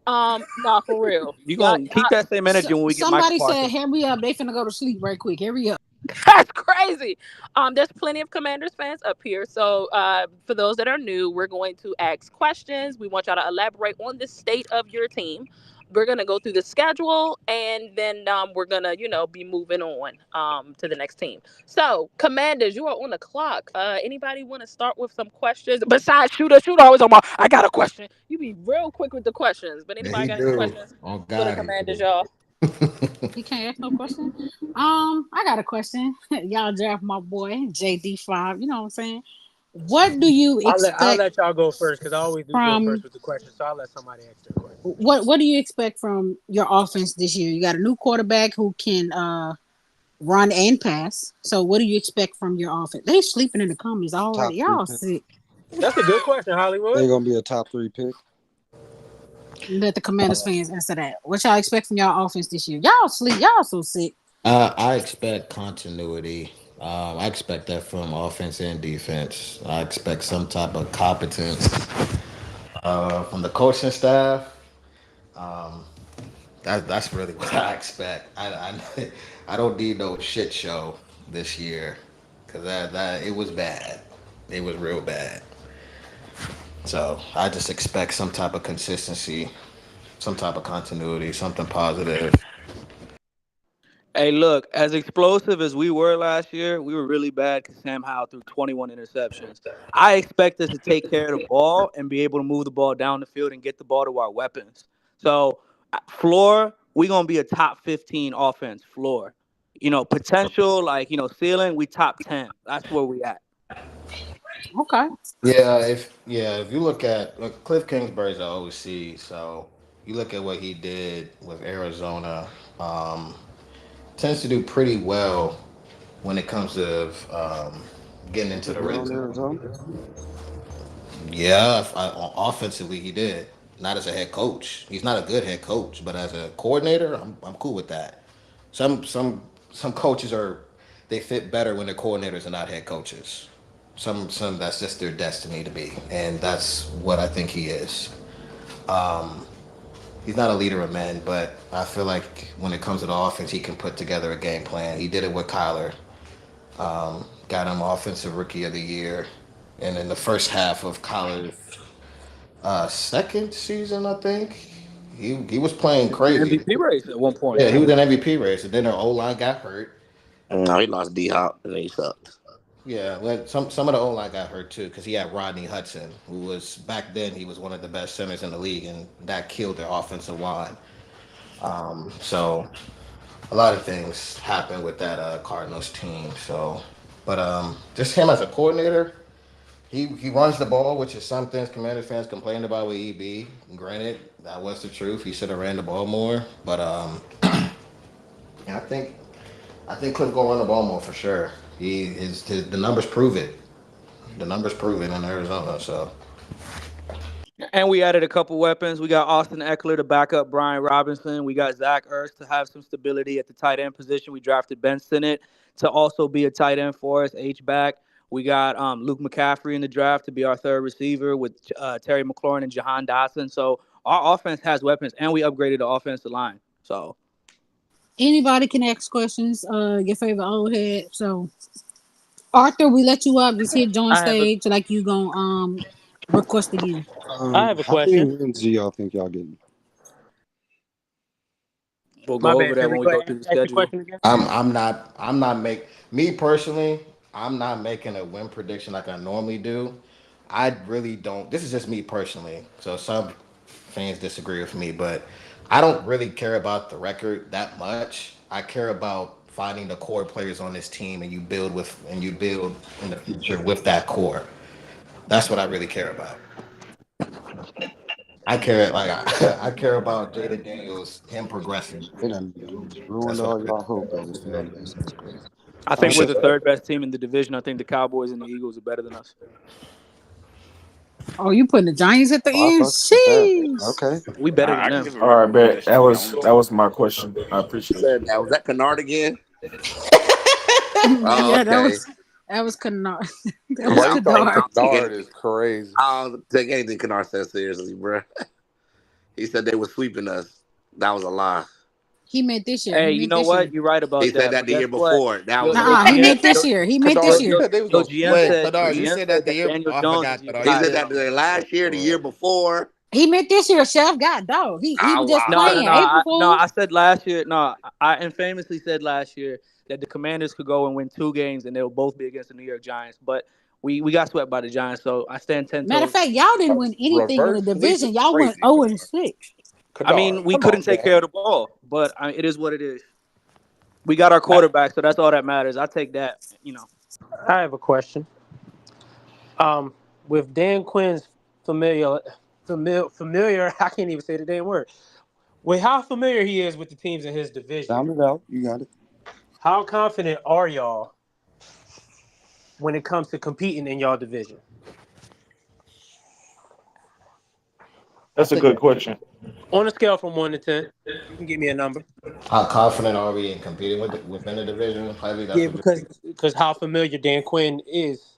No, for real. You Y'all, gonna keep that same energy when we get Michael Somebody said, Parsons? hurry up. They finna go to sleep right quick. Hurry up. that's crazy. There's plenty of Commanders fans up here. So, for those that are new, we're going to ask questions. We want y'all to elaborate on the state of your team. We're gonna go through the schedule, and then we're gonna, be moving on to the next team. So, Commanders, you are on the clock. Anybody want to start with some questions? Besides shooter always on my. I got a question. You be real quick with the questions. But Yeah, anybody he got any do. questions Oh for the God, he Commanders, do. y'all? He can't ask no question. I got a question. Y'all draft my boy JD5. You know what I'm saying? What do you I'll expect let y'all go first because I always do go first from with the question. So I'll let somebody ask their question. what do you expect from your offense this year? You got a new quarterback who can run and pass. So what do you expect from your offense? They sleeping in the comments already. Top three Y'all pick. sick. That's a good question, They're Hollywood. gonna be a top 3 pick. Let the Commanders fans answer that. What y'all expect from y'all offense this year? Y'all sleep. Y'all so sick. I expect continuity. I expect that from offense and defense. I expect some type of competence from the coaching staff. Um, that's really what I expect. I don't need no shit show this year because that it was bad. It was real bad. So I just expect some type of consistency, some type of continuity, something positive. Hey, look, as explosive as we were last year, we were really bad because Sam Howell threw 21 interceptions. I expect us to take care of the ball and be able to move the ball down the field and get the ball to our weapons. So, floor, we're going to be a top 15 offense, floor. Potential, ceiling, we top 10. That's where we at. Okay. Yeah, if you look, Cliff Kingsbury's an OC, so you look at what he did with Arizona, tends to do pretty well when it comes to getting into Put the him red on zone. Arizona. Yeah, offensively he did. Not as a head coach. He's not a good head coach, but as a coordinator, I'm cool with that. Some coaches they fit better when they're coordinators and not head coaches. Some that's just their destiny to be, and that's what I think he is. Um, he's not a leader of men, but I feel like when it comes to the offense, he can put together a game plan. He did it with Kyler. Got him offensive rookie of the year, and in the first half of Kyler's second season, I think he was playing crazy. MVP race at one point. Yeah, he was in MVP race, and then their O line got hurt. No, he lost D Hop and he sucked. Yeah, well, some of the O line got hurt too because he had Rodney Hudson, who was back then he was one of the best centers in the league, and that killed their offensive line. So a lot of things happened with that Cardinals team. So, but just him as a coordinator, he runs the ball, which is something Commanders fans complained about with EB. Granted, that was the truth. He should have ran the ball more, but yeah, I think Cliff gonna run the ball more for sure. His the numbers prove it. The numbers prove it in Arizona. So And we added a couple weapons. We got Austin Eckler to back up Brian Robinson. We got Zach Ertz to have some stability at the tight end position. We drafted Ben Sinnott to also be a tight end for us, H back. We got Luke McCaffrey in the draft to be our third receiver with Terry McLaurin and Jahan Dotson. So our offense has weapons, and we upgraded the offensive line. So Anybody can ask questions. Your favorite old head. So Arthur, we let you up. Just hit join I have a stage like you gonna request again. I have a How many question. wins do y'all think y'all getting? we'll My go over bad, that Philly. when we Go go ahead. through the Ask your schedule. question again. I'm not make me personally. I'm not making a win prediction like I normally do. I really don't. This is just me personally. So some fans disagree with me, but I don't really care about the record that much. I care about finding the core players on this team, and you build in the future with that core. That's what I really care about. I care like I care about Jaden Daniels, him progressing. They done ruined That's what I all really y'all hope care as a fan base. That's crazy. I about. think we're the third best team in the division. I think the Cowboys and the Eagles are better than us. Oh, you putting the Giants at the Oh, I end? fuck with that. Sheesh. Okay. We better than I can them. give a All right, bet that recommendation. was Don't that was my question. I appreciate it. Said that was that Kennard again. Oh, Yeah, okay. that was Kennard. That Yeah, was Why I you don't take, calling I Kadar. don't take Kennard anything. is crazy. I don't take anything Kennard said seriously, bro. He said they were sweeping us. That was a lie. He meant this year. Hey, He you meant know this year. what? You're right He about said that. that But the guess year what? before. That Yo, was a yo, Nah, he lie. GM, meant this yo, year. He meant yo, this Kadar, you year. yo, said they was yo, gonna GM sweep Wait, us. said Kadar, you GM said said that the that year. Daniel Oh, I Jones is forgot, your Kadar. He You tight said said end. that the last year, the year before. He meant this year. Chef got dog. He Ah, was just No, wow. no, playing no. April No, Fools. I said last year. No, I infamously said last year that the Commanders could go and win 2 games and they'll both be against the New York Giants. But we got swept by the Giants, so I stand 10 Matter of toes. fact, y'all didn't win anything in the Reverse sweep division. is Y'all went crazy, 0-6. I Kadar. mean, we Come couldn't on, take man. care of the ball, but it is what it is. We got our quarterback, so that's all that matters. I take that. I have a question. Um, with Dan Quinn's familiar, I can't even say the damn word. With how familiar he is with the teams in his division, Sound it out. You got it. how confident are y'all when it comes to competing in y'all division? That's a good question. On a scale from 1 to 10, you can give me a number. how confident are we in competing within the division? Highly, that's Yeah, what you're. because how familiar Dan Quinn is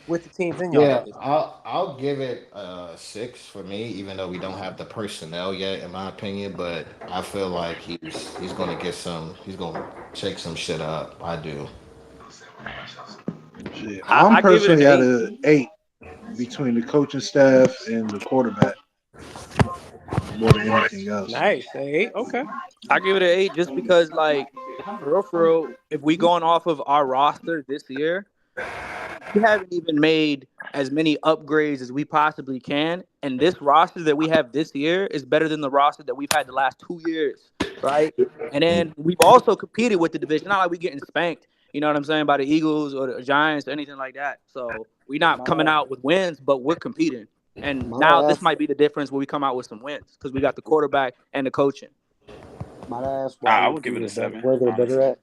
with the teams in y'all Yeah, division. I'll give it a 6 for me, even though we don't have the personnel yet, in my opinion. But I feel like he's gonna get some. He's gonna shake some shit up. I do. Shit, I, I'm I give it an personally at 8. a 8 between the coaching staff and the quarterback more than anything else. Nice. Hey, okay. I give it an 8 just because, like, for real, if we going off of our roster this year, we haven't even made as many upgrades as we possibly can. And this roster that we have this year is better than the roster that we've had the last 2 years, right? And then we've also competed with the division. Not like we getting spanked, you know what I'm saying, by the Eagles or the Giants or anything like that. So we're not Might coming I, out with wins, but we're competing. And might now I this ask? might be the difference where we come out with some wins because we got the quarterback and the coaching. Might I ask why I you would give think it a they're better? 7, Where they're better honestly. at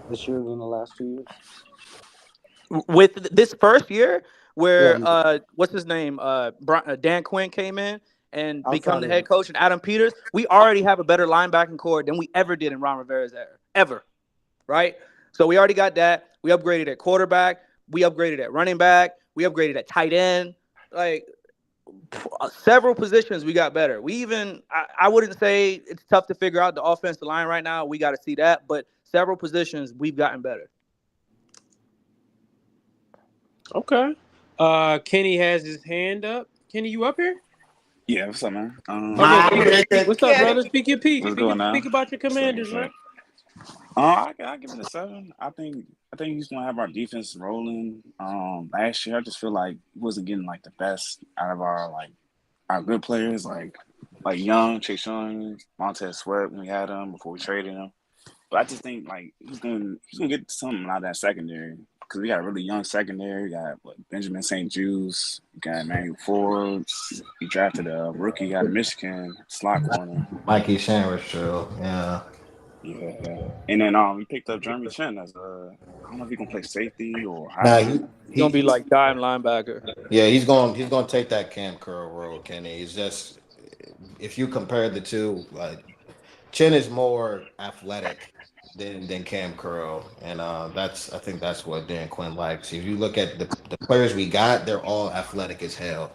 this year than the last 2 years? With this first year Yeah, where what's his name Dan Quinn came in and become outside the of head coach and Adam Peters, we already have a better linebacking core than we ever did in Ron Rivera's era, ever, right? So we already got that. We upgraded at quarterback, we upgraded at running back, we upgraded at tight end, like several positions we got better. We even I wouldn't say it's tough to figure out the offensive line right now, we got to see that, but several positions we've gotten better. Okay. Kenny has his hand up. Kenny, you up here? Yeah, what's up, man? Okay, My nigga what's up, brother? Kenny. Speak your piece. What's going Speak on? about your What's up? commanders, What's man. up? I give it a 7. I think he's gonna have our defense rolling. Last year I just feel like he wasn't getting like the best out of our good players, like Young, Chase Young, Montez Sweat when we had him before we traded him. But I just think like he's gonna get something out of that secondary. because we got a really young secondary. We got Benjamin St. Juice. We got Emmanuel Forbes. He drafted a rookie out of Michigan, slot corner. Mikey Sandwich, too. Yeah. Yeah. And then we picked up Jeremy Chin as I don't know if he gonna play safety or Nah, hybrid. He's gonna be like dime linebacker. yeah, he's going to take that Cam Curl role, Kenny. He's just, if you compare the two, like Chin is more athletic than Cam Curl, and I think that's what Dan Quinn likes. If you look at the players we got, they're all athletic as hell.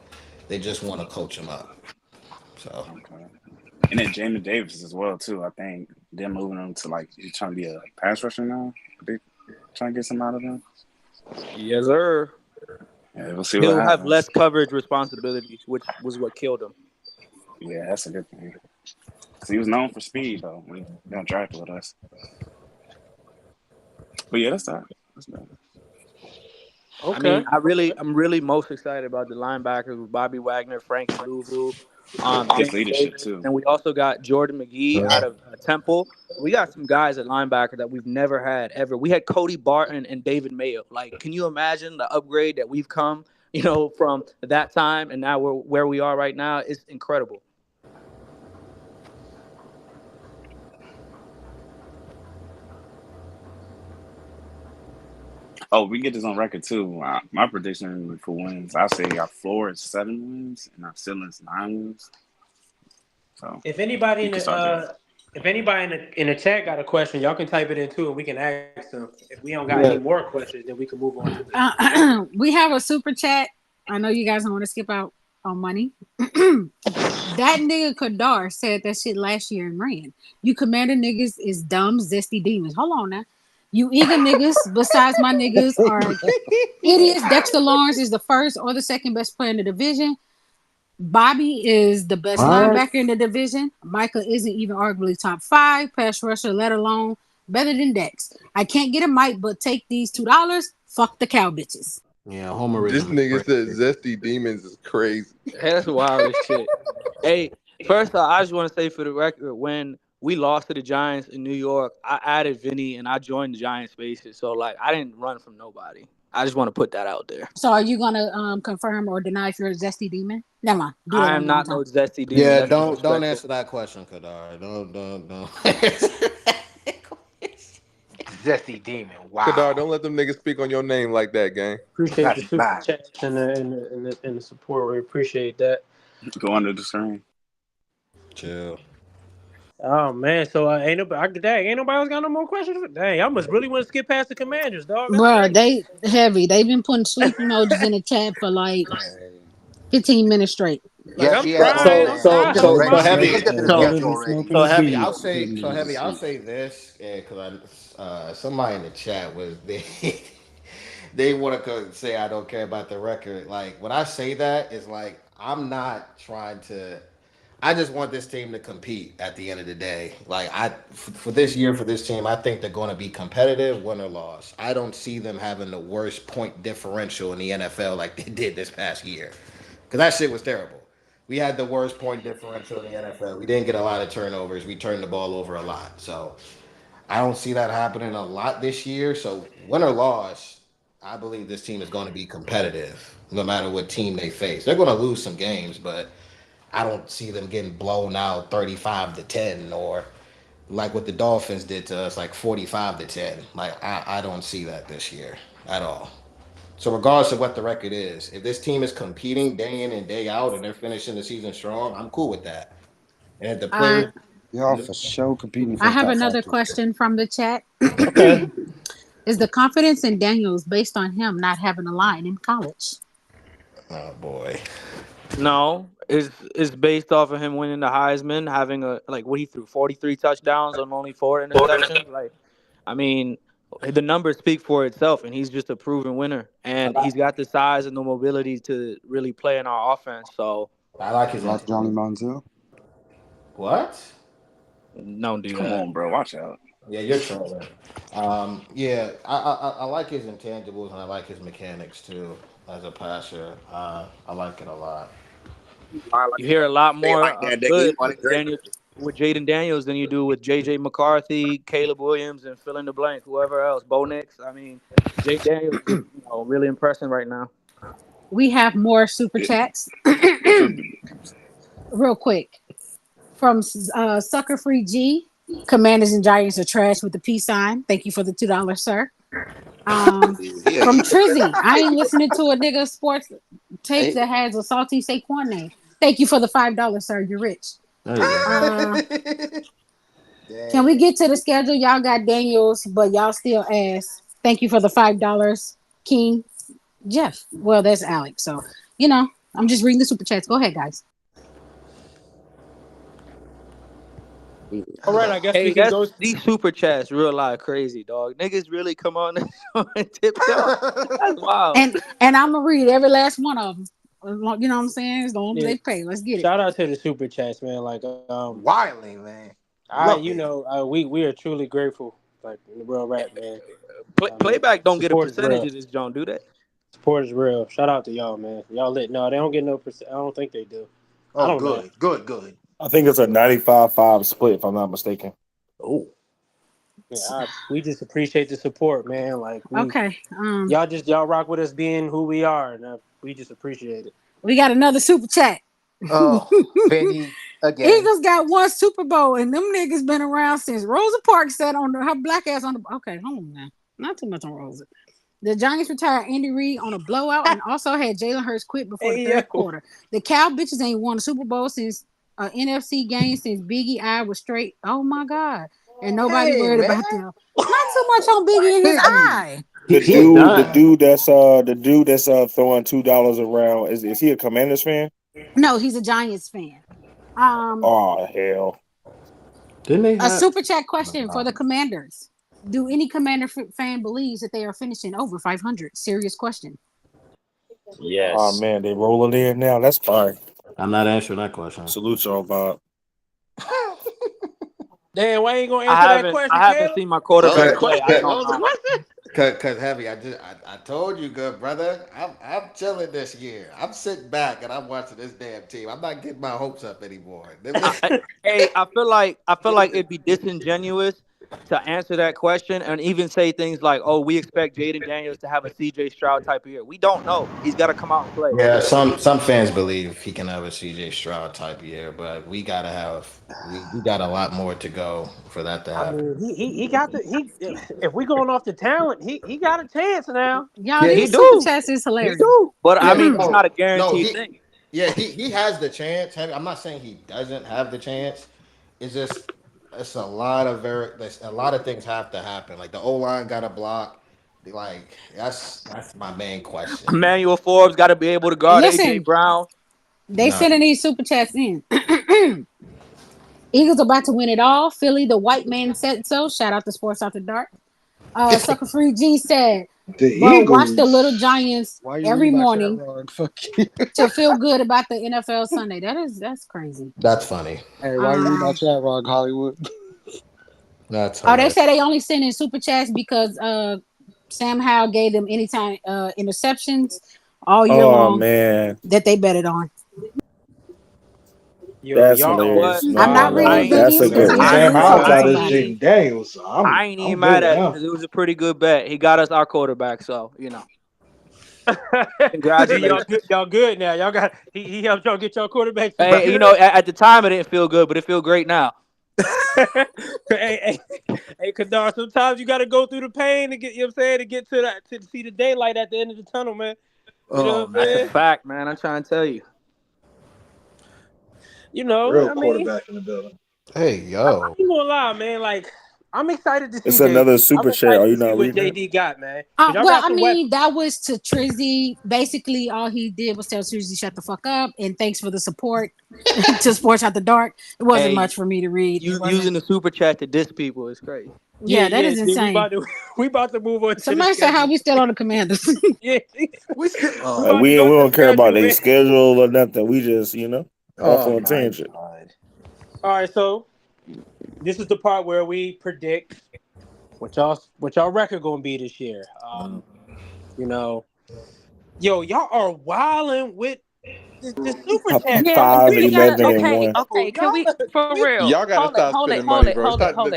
They just want to coach them up. So Okay. And then Jamin Davis as well too. I think they're moving him to he's trying to be a pass rusher now. They trying to get some out of him. Yes, sir. Yeah, we'll see what He'll have happens. less coverage responsibilities, which was what killed him. Yeah, that's a good thing. So he was known for speed though when he got drafted with us. But yeah, that's that. That's that. I mean, I'm really most excited about the linebackers with Bobby Wagner, Frankie Louvu, His James leadership Davis, too. and we also got Jordan McGee out of Temple. We got some guys at linebacker that we've never had ever. We had Cody Barton and David Mayo. Like, can you imagine the upgrade that we've come, from that time and now we're where we are right now? It's incredible. Oh, we can get this on record too. My prediction for wins, I say our floor is 7 wins and our ceiling is 9 wins. So If anybody we in can start there. in the chat got a question, y'all can type it in too, and we can ask them. If we don't got Yeah. any more questions, then we can move on to the. We have a super chat. I know you guys don't want to skip out on money. That nigga Kadar said that shit last year and ran. You commander niggas is dumb, zesty demons. Hold on now. You eager niggas, besides my niggas, are idiots. Dexter Lawrence is the first or the second best player in the division. Bobby is the best What? linebacker in the division. Michael isn't even arguably top 5 pass rusher, let alone better than Dex. I can't get a mic, but take these $2. Fuck the cow bitches. yeah, This homerism. nigga said zesty demons is crazy. Hey, that's wild as shit. Hey, first off, I just want to say for the record, when we lost to the Giants in New York, I added Vinny and I joined the Giants Spaces. So, I didn't run from nobody. I just want to put that out there. So are you gonna confirm or deny if you're a zesty demon? Never mind. Do that I on am your own not time. no zesty demon. Yeah, That's don't disrespectful. answer that question, Kadar. Don't. Zesty demon. Wow. Kadar, don't let them niggas speak on your name like that, gang. Appreciate That's the super mad. chat and the support. We appreciate that. Go under the screen. Chill. Oh man, so ain't nobody else got no more questions? Dang, I must really want to skip past the Commanders, dog. That's Bro, crazy. they heavy. They've been putting sleep emojis in the chat for 15 minutes straight. Like Yes, I'm he has. trying, So I'm so trying to so move so my heavy. Let's get to the shit. schedule already. So heavy. I'll say this because somebody in the chat was they want to say I don't care about the record. Like when I say that, it's like I'm not trying to. I just want this team to compete at the end of the day. Like for this year, for this team, I think they're going to be competitive, win or loss. I don't see them having the worst point differential in the NFL like they did this past year, because that shit was terrible. We had the worst point differential in the NFL. We didn't get a lot of turnovers. We turned the ball over a lot. So I don't see that happening a lot this year. So win or loss, I believe this team is going to be competitive no matter what team they face. They're going to lose some games, but I don't see them getting blown out 35-10 or like what the Dolphins did to us, like 45-10. Like I don't see that this year at all. So regardless of what the record is, if this team is competing day in and day out and they're finishing the season strong, I'm cool with that. And if the I players, Y'all for sure competing for I the have top 5 another too. question from the chat. Okay. Is the confidence in Daniels based on him not having a line in college? oh boy, No, it's based off of him winning the Heisman, having what he threw 43 touchdowns on only 4 interceptions. I mean, the numbers speak for itself, and he's just a proven winner. And he's got the size and the mobility to really play in our offense. So I like his Like Johnny intangible. Manziel. What? don't do Come that. on, bro. Watch out. Yeah, you're trolling. Yeah, I like his intangibles and I like his mechanics too as a passer. I like it a lot. You hear a lot They more like that nigga. He good want with to drink. Daniel, with Jaden Daniels than you do with J.J. McCarthy, Caleb Williams, and fill in the blank, whoever else, Bo Nix. I mean, Jay Daniels just really impressing right now. We have more super chats. Real quick. From Sucker Free G. Commanders and Giants are trash with the peace sign. Thank you for the $2, sir. From Trizzy. I ain't listening to a nigga sports takes that has a salty Saquon name. Thank you for the $5, sir. You're rich. There you go. Can we get to the schedule? Y'all got Daniels, but y'all still ass. Thank you for the $5, King Jeff. Well, that's Alex. So, I'm just reading the super chats. Go ahead, guys. All right, I guess we Hey, can go. these super chats real live crazy, dog. Niggas really come on the show and tiptoe. That's wild. And I'm gonna read every last one of them. You know what I'm saying? As long as they pay, let's get it. Shout out to the super chats, man. Like wilding, man. We are truly grateful. Like the real rap, man. Playback don't get a percentage of this, John. Do that? Support is real. Shout out to y'all, man. Y'all lit. No, they don't get no percent. I don't think they do. I don't know. Good. I think it's a 95-5 split, if I'm not mistaken. Oh. Yeah, we just appreciate the support, man. Like, y'all rock with us being who we are, and we just appreciate it. We got another super chat. Oh, Benny again. Eagles got one Super Bowl, and them niggas been around since Rosa Parks sat on her black ass on the. Okay, hold on now. Not too much on Rosa. The Giants retired Andy Reid on a blowout and also had Jalen Hurts quit before the third quarter. The Cow bitches ain't won a Super Bowl since NFC game since Biggie I was straight. Oh my God. And nobody worried about them. Not too much on Biggie and his eye. The dude that's throwing $2 around is he a Commanders fan? No, he's a Giants fan. Oh hell. Didn't they a super chat question for the Commanders? Do any Commander fan believes that they are finishing over 500? Serious question. Yes. Oh man, they rolling in now. That's fine. I'm not answering that question. Salute y'all, Bob. Damn, why ain't gonna answer that question? I haven't seen my quarterback play. I don't know. Cause Heavy, I told you, good brother. I'm chilling this year. I'm sitting back and I'm watching this damn team. I'm not getting my hopes up anymore. I feel like it'd be disingenuous to answer that question and even say things like, "Oh, we expect Jaden Daniels to have a CJ Stroud type of year." We don't know. He's got to come out and play. Yeah, some fans believe he can have a CJ Stroud type year, but we got a lot more to go for that to happen. I mean, he got if we going off the talent, he got a chance now. Y'all, these super chats is hilarious. He do. But I mean, it's not a guaranteed thing. Yeah, he has the chance. I'm not saying he doesn't have the chance. It's just a lot of things have to happen. Like the O-line got to block. Like that's my main question. Emmanuel Forbes got to be able to guard AJ Brown. They sending these super chats in. Eagles about to win it all. Philly, the white man said so. Shout out to Sports After Dark. Sucker Free G said, "Bro, watch the Little Giants every morning to feel good about the NFL Sunday." That's crazy. That's funny. Hey, why you not chat wrong, Hollywood? That's they say they only send in super chats because Sam Howell gave them anytime interceptions all year long. Man, that they betted on. That's hilarious. I'm not reading that's a good one. Sam Howell got his Jaden Daniels. So I ain't even mad at it because it was a pretty good bet. He got us our quarterback, so congratulations. y'all good now. Y'all got he helped y'all get y'all quarterback. Hey, at the time it didn't feel good, but it feels great now. hey, Kadar, sometimes you got to go through the pain to get, to get to see the daylight at the end of the tunnel, man. That's a fact, man. I'm trying to tell you. Real quarterback in the building. Hey, yo. I ain't gonna lie, man. Like, I'm excited to see. It's another super chat. Are you not reading what JD got, man? That was to Trizzy. Basically, all he did was tell Trizzy, "Shut the fuck up," and thanks for the support to Sports After Dark. It wasn't much for me to read. Using the super chat to diss people is crazy. Yeah, that is insane. We about to move on. Somebody said how we still on the Commanders. Yeah, we don't care about their schedule or nothing. We just off on a tangent. All right, so this is the part where we predict what y'all record gonna be this year. Y'all are wilding with The super chat Yeah, talk Five, we gotta. 11, and Okay, one. okay. Can we for real? Y'all gotta stop spending money, bro. Stop. Hold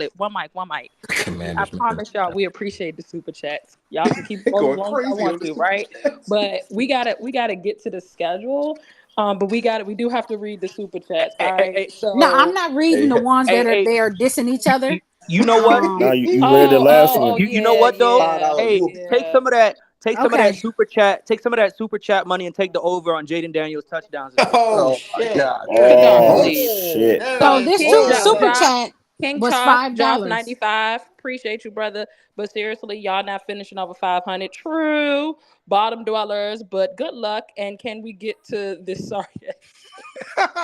it. One mic, one mic. I Commanders making promise y'all, we appreciate the super chats. Y'all can keep They rolling as going long as y'all crazy want on the to, super right? chats. But we gotta get to the schedule. But we do have to read the super chats. All Hey, right. hey, So no, I'm not reading the ones hey, that hey. they are dissing each other. You know what? Now you read the Oh, last oh, oh, one. You know yeah, what though? yeah, Hey, take yeah. some of that. Take some of that Okay. super chat. Take some of that super chat money and take the over on Jaden Daniels touchdowns this week. Oh Oh my shit! god, Kadar, Oh please. Oh, shit! that So is this super cold. chat King was Chalk, Josh $5. 95. Appreciate you, brother. But seriously, y'all not finishing over 500. True. Bottom dwellers, but good luck. And can we get to this? Sorry.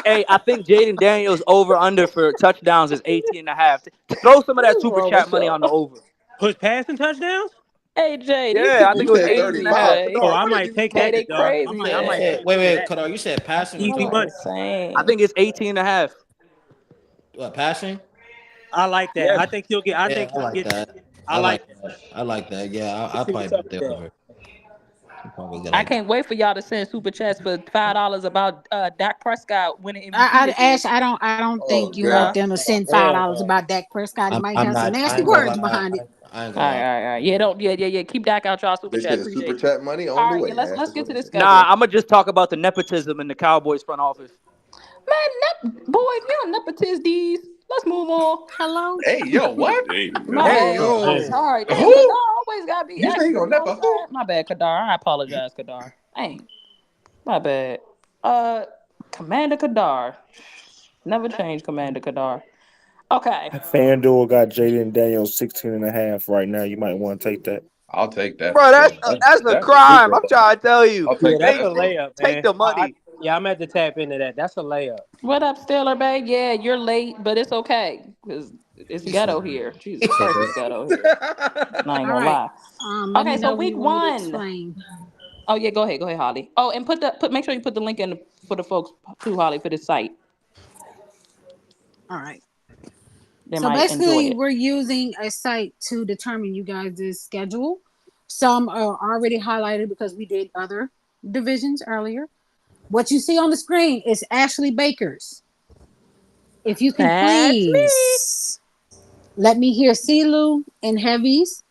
Hey, I think Jaden Daniels over under for touchdowns is 18 and a half. Throw some of What that is super wrong chat with money y'all? on the over. Push passing touchdowns. Hey, Jay, these Yeah, I people think you it was said crazy, 18 and a 35. half. Jay. Oh, Kadar, I what did might you take Hey, that, they Kadar. I crazy, might, I Wait, might man. take wait, some of wait, that. Kadar, you said That's passing easy Y'all what? money. I insane. think it's 18 and a half. What passing? I like that. Yes. I think he'll get. I Yeah, think I he'll like get that. that. I I like like that. that. I like that. Yeah, Let's I'll see probably what's up bet with the that. over. I'll probably get I like. can't wait for y'all to send super chats for $5 about Dak Prescott winning MVP I this year. Ash, I don't Oh think you want Huh? god. them to send Hell $5 no. about Dak Prescott. He might I'm have some not. I nasty ain't gonna words lie. behind it. I ain't All gonna right, lie. all right, all right. Yeah, don't. Yeah. Keep Dak out y'all super They chat. said super Appreciate you. chat money on All the right, yeah. way. Let's Ash let's is get what to they the said. Nah, schedule. I'm gonna just talk about the nepotism in the Cowboys front office. Man, boy, if you don't nepotize these, let's move on. Hello? Hey, yo, what? Hey, My yo. Hey bad. I'm yo. Oh, sorry. Damn, Kadar Who? always gotta be You say he extra. gonna You know nap a what I'm who? saying? My bad, Kadar. I apologize, Kadar. Dang, my bad. Commander Kadar. Never change, Commander Kadar. Okay. FanDuel got Jaden Daniels 16 and a half right now. You might want to take that. I'll take that for Bro, sure. that's a That's crime. super. I'm trying to tell you. I'll Yeah, take that. that's a Take That's low. layup, take man. the money. Yeah, I'm at to tap into that. That's a layup. What up, Steeler Bay? Yeah, you're late, but it's okay because it's he said. ghetto here. He Jesus said Christ, it's that. ghetto here. I ain't All gonna right. lie. Let me Okay, so know when week you want me to one. explain. Oh yeah, go ahead, Holly. Oh, and make sure you put the link in for the folks too, Holly, for this site. All right. They So might enjoy basically, it. we're using a site to determine you guys' schedule. Some are already highlighted because we did other divisions earlier. What you see on the screen is Ashley Baker's. If you can That's me. please let me hear CeeLo and Heavy's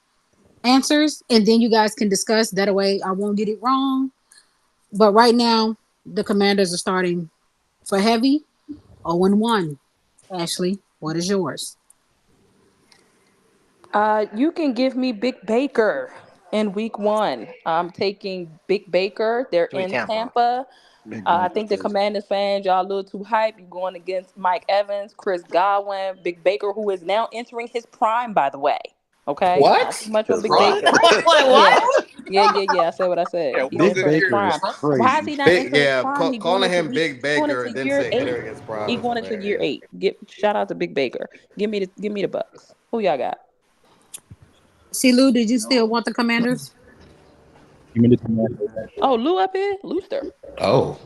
answers, and then you guys can discuss. That way, I won't get it wrong. But right now, the Commanders are starting for Heavy 0-1. Ashley, what is yours? You can give me Big Baker in week one. I'm taking Big Baker. They're Give me in Tampa. Tampa. Big I Mike think the says. Commanders fans, y'all a little too hype. You're going against Mike Evans, Chris Godwin, Big Baker, who is now entering his prime, by the way. Okay? Not too What? much on His Big prime? What? Baker. Wait, Yeah. what? Yeah. I said what I Yeah, said. He's what's Big entering this his year? Baker is prime. Why is crazy. he not Big, entering his yeah, prime? calling him Big Going Baker into and then year say eight. entering his prime He is going into year hilarious. 8. Shout out to Big Baker. Give me the Bucks. Who y'all got? CeeLo, did you still want the Commanders? Give me the Commanders. Oh, Lou up here? Looster. Oh,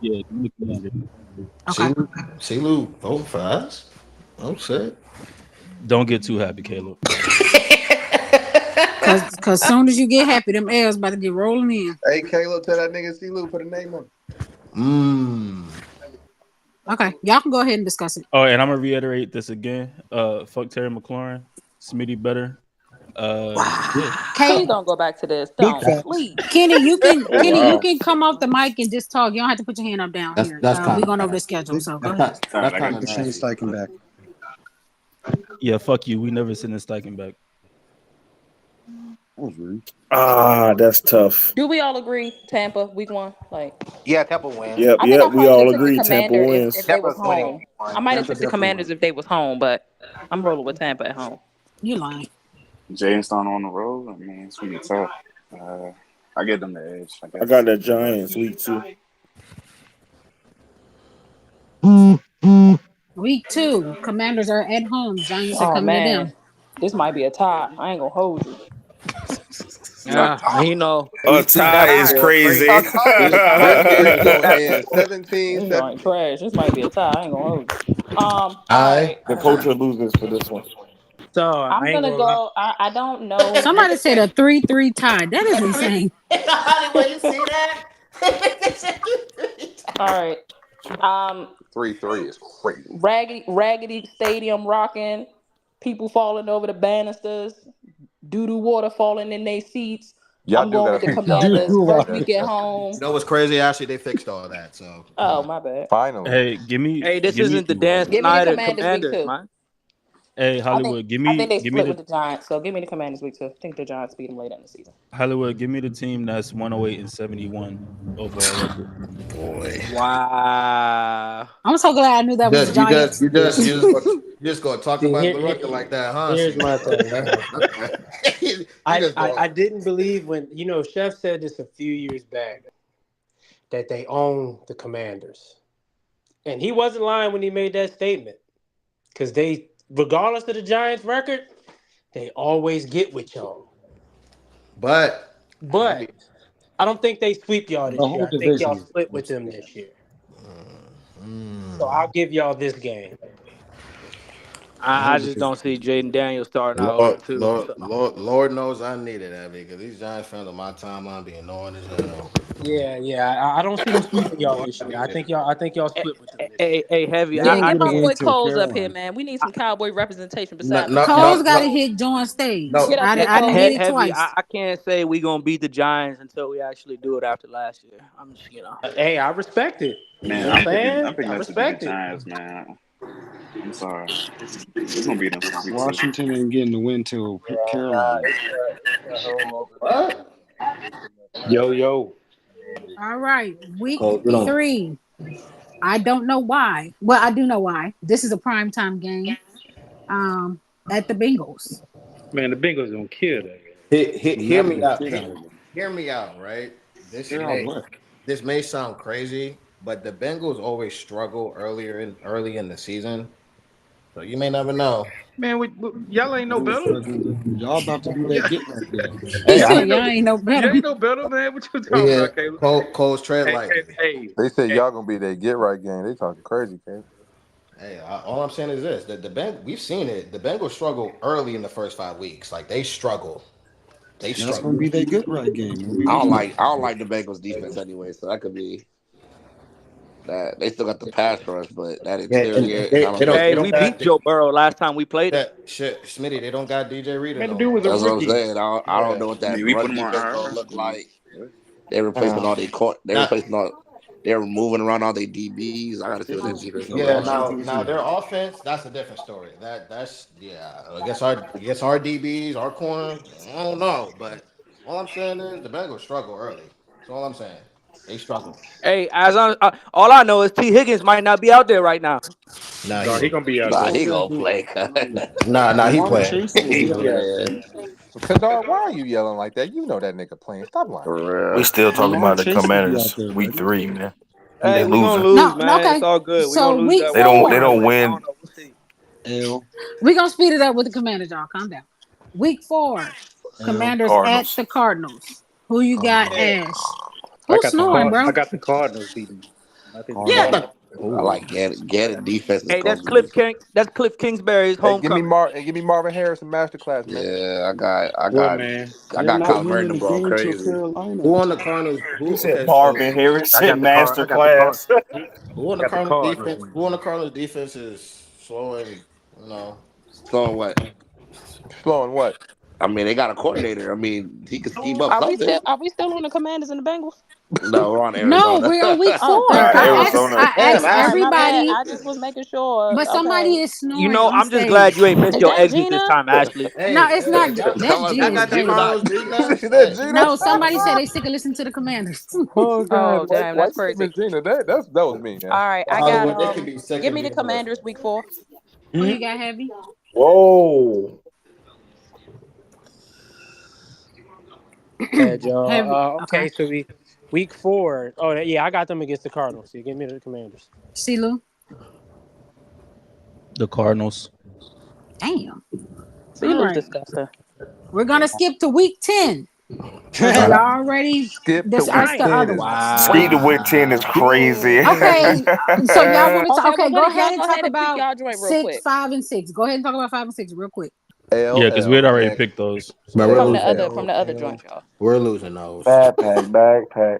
Yeah, give me the Commanders. Okay. see, Lou, vote for us. Oh shit. Don't get too happy, Caleb. Cause soon as you get happy, them L's about to get rolling in. Hey, Caleb, tell that nigga C. Lou put a name on. Mmm. Okay, y'all can go ahead and discuss it. Oh, and I'm gonna reiterate this again. Fuck Terry McLaurin. Smitty better. Yeah. Please Okay, don't go back to this. Big Don't. facts. Please. Oh Kenny, you wow. can come off the mic and just talk. You don't have to put your hand up down here. That's We're kind of going over the nasty. schedule, Big so go ahead. All right, That's I kind got of you. Shane nasty. Steichen back. Yeah, fuck you. We never send a Steichen back. That was rude. That's tough. Do we all agree Tampa week one? Like, Yeah, Tampa wins. Yep, I think yep. I We probably should all have took the agree Tampa Commander if wins. they was Tampa's winning home. week I one. might have Tampa took the definitely Commanders won. if they was home, but I'm rolling with Tampa at home. You lying. Jamestown on the road. I mean, it's gonna be tough. I get them the edge, I I guess. got the Giants week 2. Week 2, Commanders are at home. Giants are Oh coming to man, them. this might be a tie. I ain't gonna hold you. Nah. Yeah, you know, A we keep tie that is score crazy. crazy. A tie is This shit is crazy. gonna end This 17-17. joint trash. This might be a tie. I ain't gonna hold you. All I right. The poacher loses for this one. So I'm I ain't gonna gonna lie. go. I don't know what Somebody said a 3-3 tie. That is insane. Hollywood, you see that? All right. 3-3 is crazy. Raggedy stadium rocking, people falling over the banisters, doo-doo water falling in their seats. Y'all I'm do going gotta with the fix y'all Commanders. stadium. First That's week at that's home. You know what's crazy? Actually, they fixed all that. So Oh, my bad. finally. Hey, give me Hey, this give me isn't the Dan Give me the Snyder Commanders week Commanders, 2. man. hey I think Hollywood, I think they give me split with the the Giants, so give me the Commanders week 2. I think the Giants beat them later in the season. Hollywood, give me the team that's 108-71 overall record. boy, Wow. I'm so glad I knew that was you just Giants. you just you just you just gonna talk See, about the record like that, huh? here's See, my thing. you I, just I going. I didn't believe when Chef said this a few years back that they own the Commanders, and he wasn't lying when he made that statement because they, regardless of the Giants' record, they always get with y'all. But But I don't think they sweep y'all The this year. whole I think division y'all is split with them this year. So I'll give y'all this game. the whole I just division. don't see Jaden Daniels starting out Lord, 0-2. Lord, So Lord, Lord knows I needed that because these Giants fans on my timeline be annoying as hell. Yeah. I don't see them sweeping y'all this year. I think y'all split with them this year. hey, heavy. They're Hey, gonna I get get a my can't. win boy till Coles up here, Carolina. man. We need some Cowboy representation No, beside no, Mr. Cole's no, got Hollywood. to no, hit John stage. no. Get up here, I didn't hit Coles. it Heavy. twice. I can't say we gonna beat the Giants until we actually do it after last year. I'm just Hey, I respect it. You Man, know what I'm I'm saying? picking I us to beat the respect it. Giants, man. I'm sorry. We're gonna beat them week 2. Washington ain't getting the win till Nah, Carolina. it's a home opener. What? Yo. All right, week Cole, you don't. 3. I don't know why. Well, I do know why. This is a primetime game. Um, at the Bengals. Man, the Bengals gonna kill that. Hear Smack me the out. shit out of them. Hear me out. Right. They're out west. This may sound crazy, but the Bengals always struggle early in the season. So you may never know. Man, y'all ain't no They was better. struggling. Y'all about to be that Yeah, get right game. He Hey, y'all said, I'm ain't no, "Y'all ain't no you better." ain't no better, man. What you talking yeah. about, Caleb? Cole's tread Hey, lightly. They said hey, y'all gonna be their get right game. They talking crazy, King. Hey, all I'm saying is this: we've seen it. The Bengals struggle early in the first 5 weeks. Like they struggle. They That's gonna struggle. be their good right game. When we I don't win like it. I don't like the Bengals defense anyway, so that could be that. They still got the pass rush, but that Yeah, and interior is I they don't don't think they Hey, don't we got beat Joe Burrow last time we played him. that shit, Smitty. They don't got DJ Reader Man, the no dude more. was a that's what I'm rookie. saying. I don't Yeah. know what I that mean, we put run them on defense gonna IR. look I mean, like. They're replacing all their court. They're Now, replacing all. They're moving around all their DBs. I gotta see what their Who's defense look yeah. like. Now their offense. That's a different story. That's yeah. I guess our DBs, our corner. I don't know, but all I'm saying is the Bengals struggle early. That's all I'm saying. They struggle. Hey, all I know is T Higgins might not be out there right now. Nah, No, he he gonna be out Nah, there. he that gonna dude? play. nah. He Jamar playing. Chase will He be He'll out be out playing there. Kadar, why are you yelling like that? You know that nigga playing. Stop lying. for We real. still talking Jamar about the Chase will be out Commanders there, week buddy. 3, man. They Hey, we gonna losing. lose, No, man. It's okay. all good. We So gonna lose week that They week don't. one. They I 4, don't think. I win. don't know. We'll see. L we're gonna speed it up with the Commanders, y'all. Calm down. Week 4, L Commanders at Cardinals. the Cardinals. Who you got, Cardinals. Yeah. Ash? I Who's got the snoring, card. I bro? got the Cardinals beating. I think the Yeah, Cardinals. Cardinals. but I ooh. like Gannon defense is Hey, gonna be. That's Cliff Kingsbury's Hey, give me homecoming. Marvin Harrison masterclass, man. Yeah, I What, got man? I They're got not Kyler Murray winning them the going game till crazy. Carolina. Who on the Cardinals? He Who? said Okay, so Marvin I Harrison got the card. I got the card. masterclass. who I on the got the Cardinals Cardinals defense? winning. Who on the Cardinals defense is slowing? You know, So what? Flowing what? I mean, they got a coordinator. I mean, he could scheme up Are we something. still are we still on the Commanders and the Bengals? No, we're on No, Arizona. we're on week Oh, 4. thank God. Arizona. I I'm asked Damn, sorry, my bad. everybody, I just was making sure. but Okay. somebody is You snoring know, on I'm just glad stage. you ain't missed Is your that exit this Gina? time, Ashley. No, hey, it's not. Tell That's my y'all Gina. baby got the Hey, Cardinals relax. beat them. Is that Hey, Gina? no, somebody said they sick of listening to the Commanders. Oh God, Oh, damn, why that's you say crazy. Miss Gina? That was me, man. All right, I got Hollywood, they can be sick give of me the me, but Commanders week 4. Who you got, Heavy? Whoa. bad, Heavy. y'all. Okay. Okay, so week 4. Oh, yeah, I got them against the Cardinals. So give me the Commanders. CeeLo. The Cardinals. Damn. All Celo's right. disgusting. We're gonna skip to week 10. Wow. Y'all ready? Skip to This week us the Giants. 10 other is ones. Speed to week 10 is Wow. crazy. Okay. So y'all want to talk? Okay, well, Okay, go ahead y'all and go talk ahead and pick about y'all joint real 6, quick 5, and 6. Go ahead and talk about 5 and 6 real quick. Yeah, because we had LL already and picked those. but So we're from the losing. other L. joint, y'all. We're losing those. Backpack.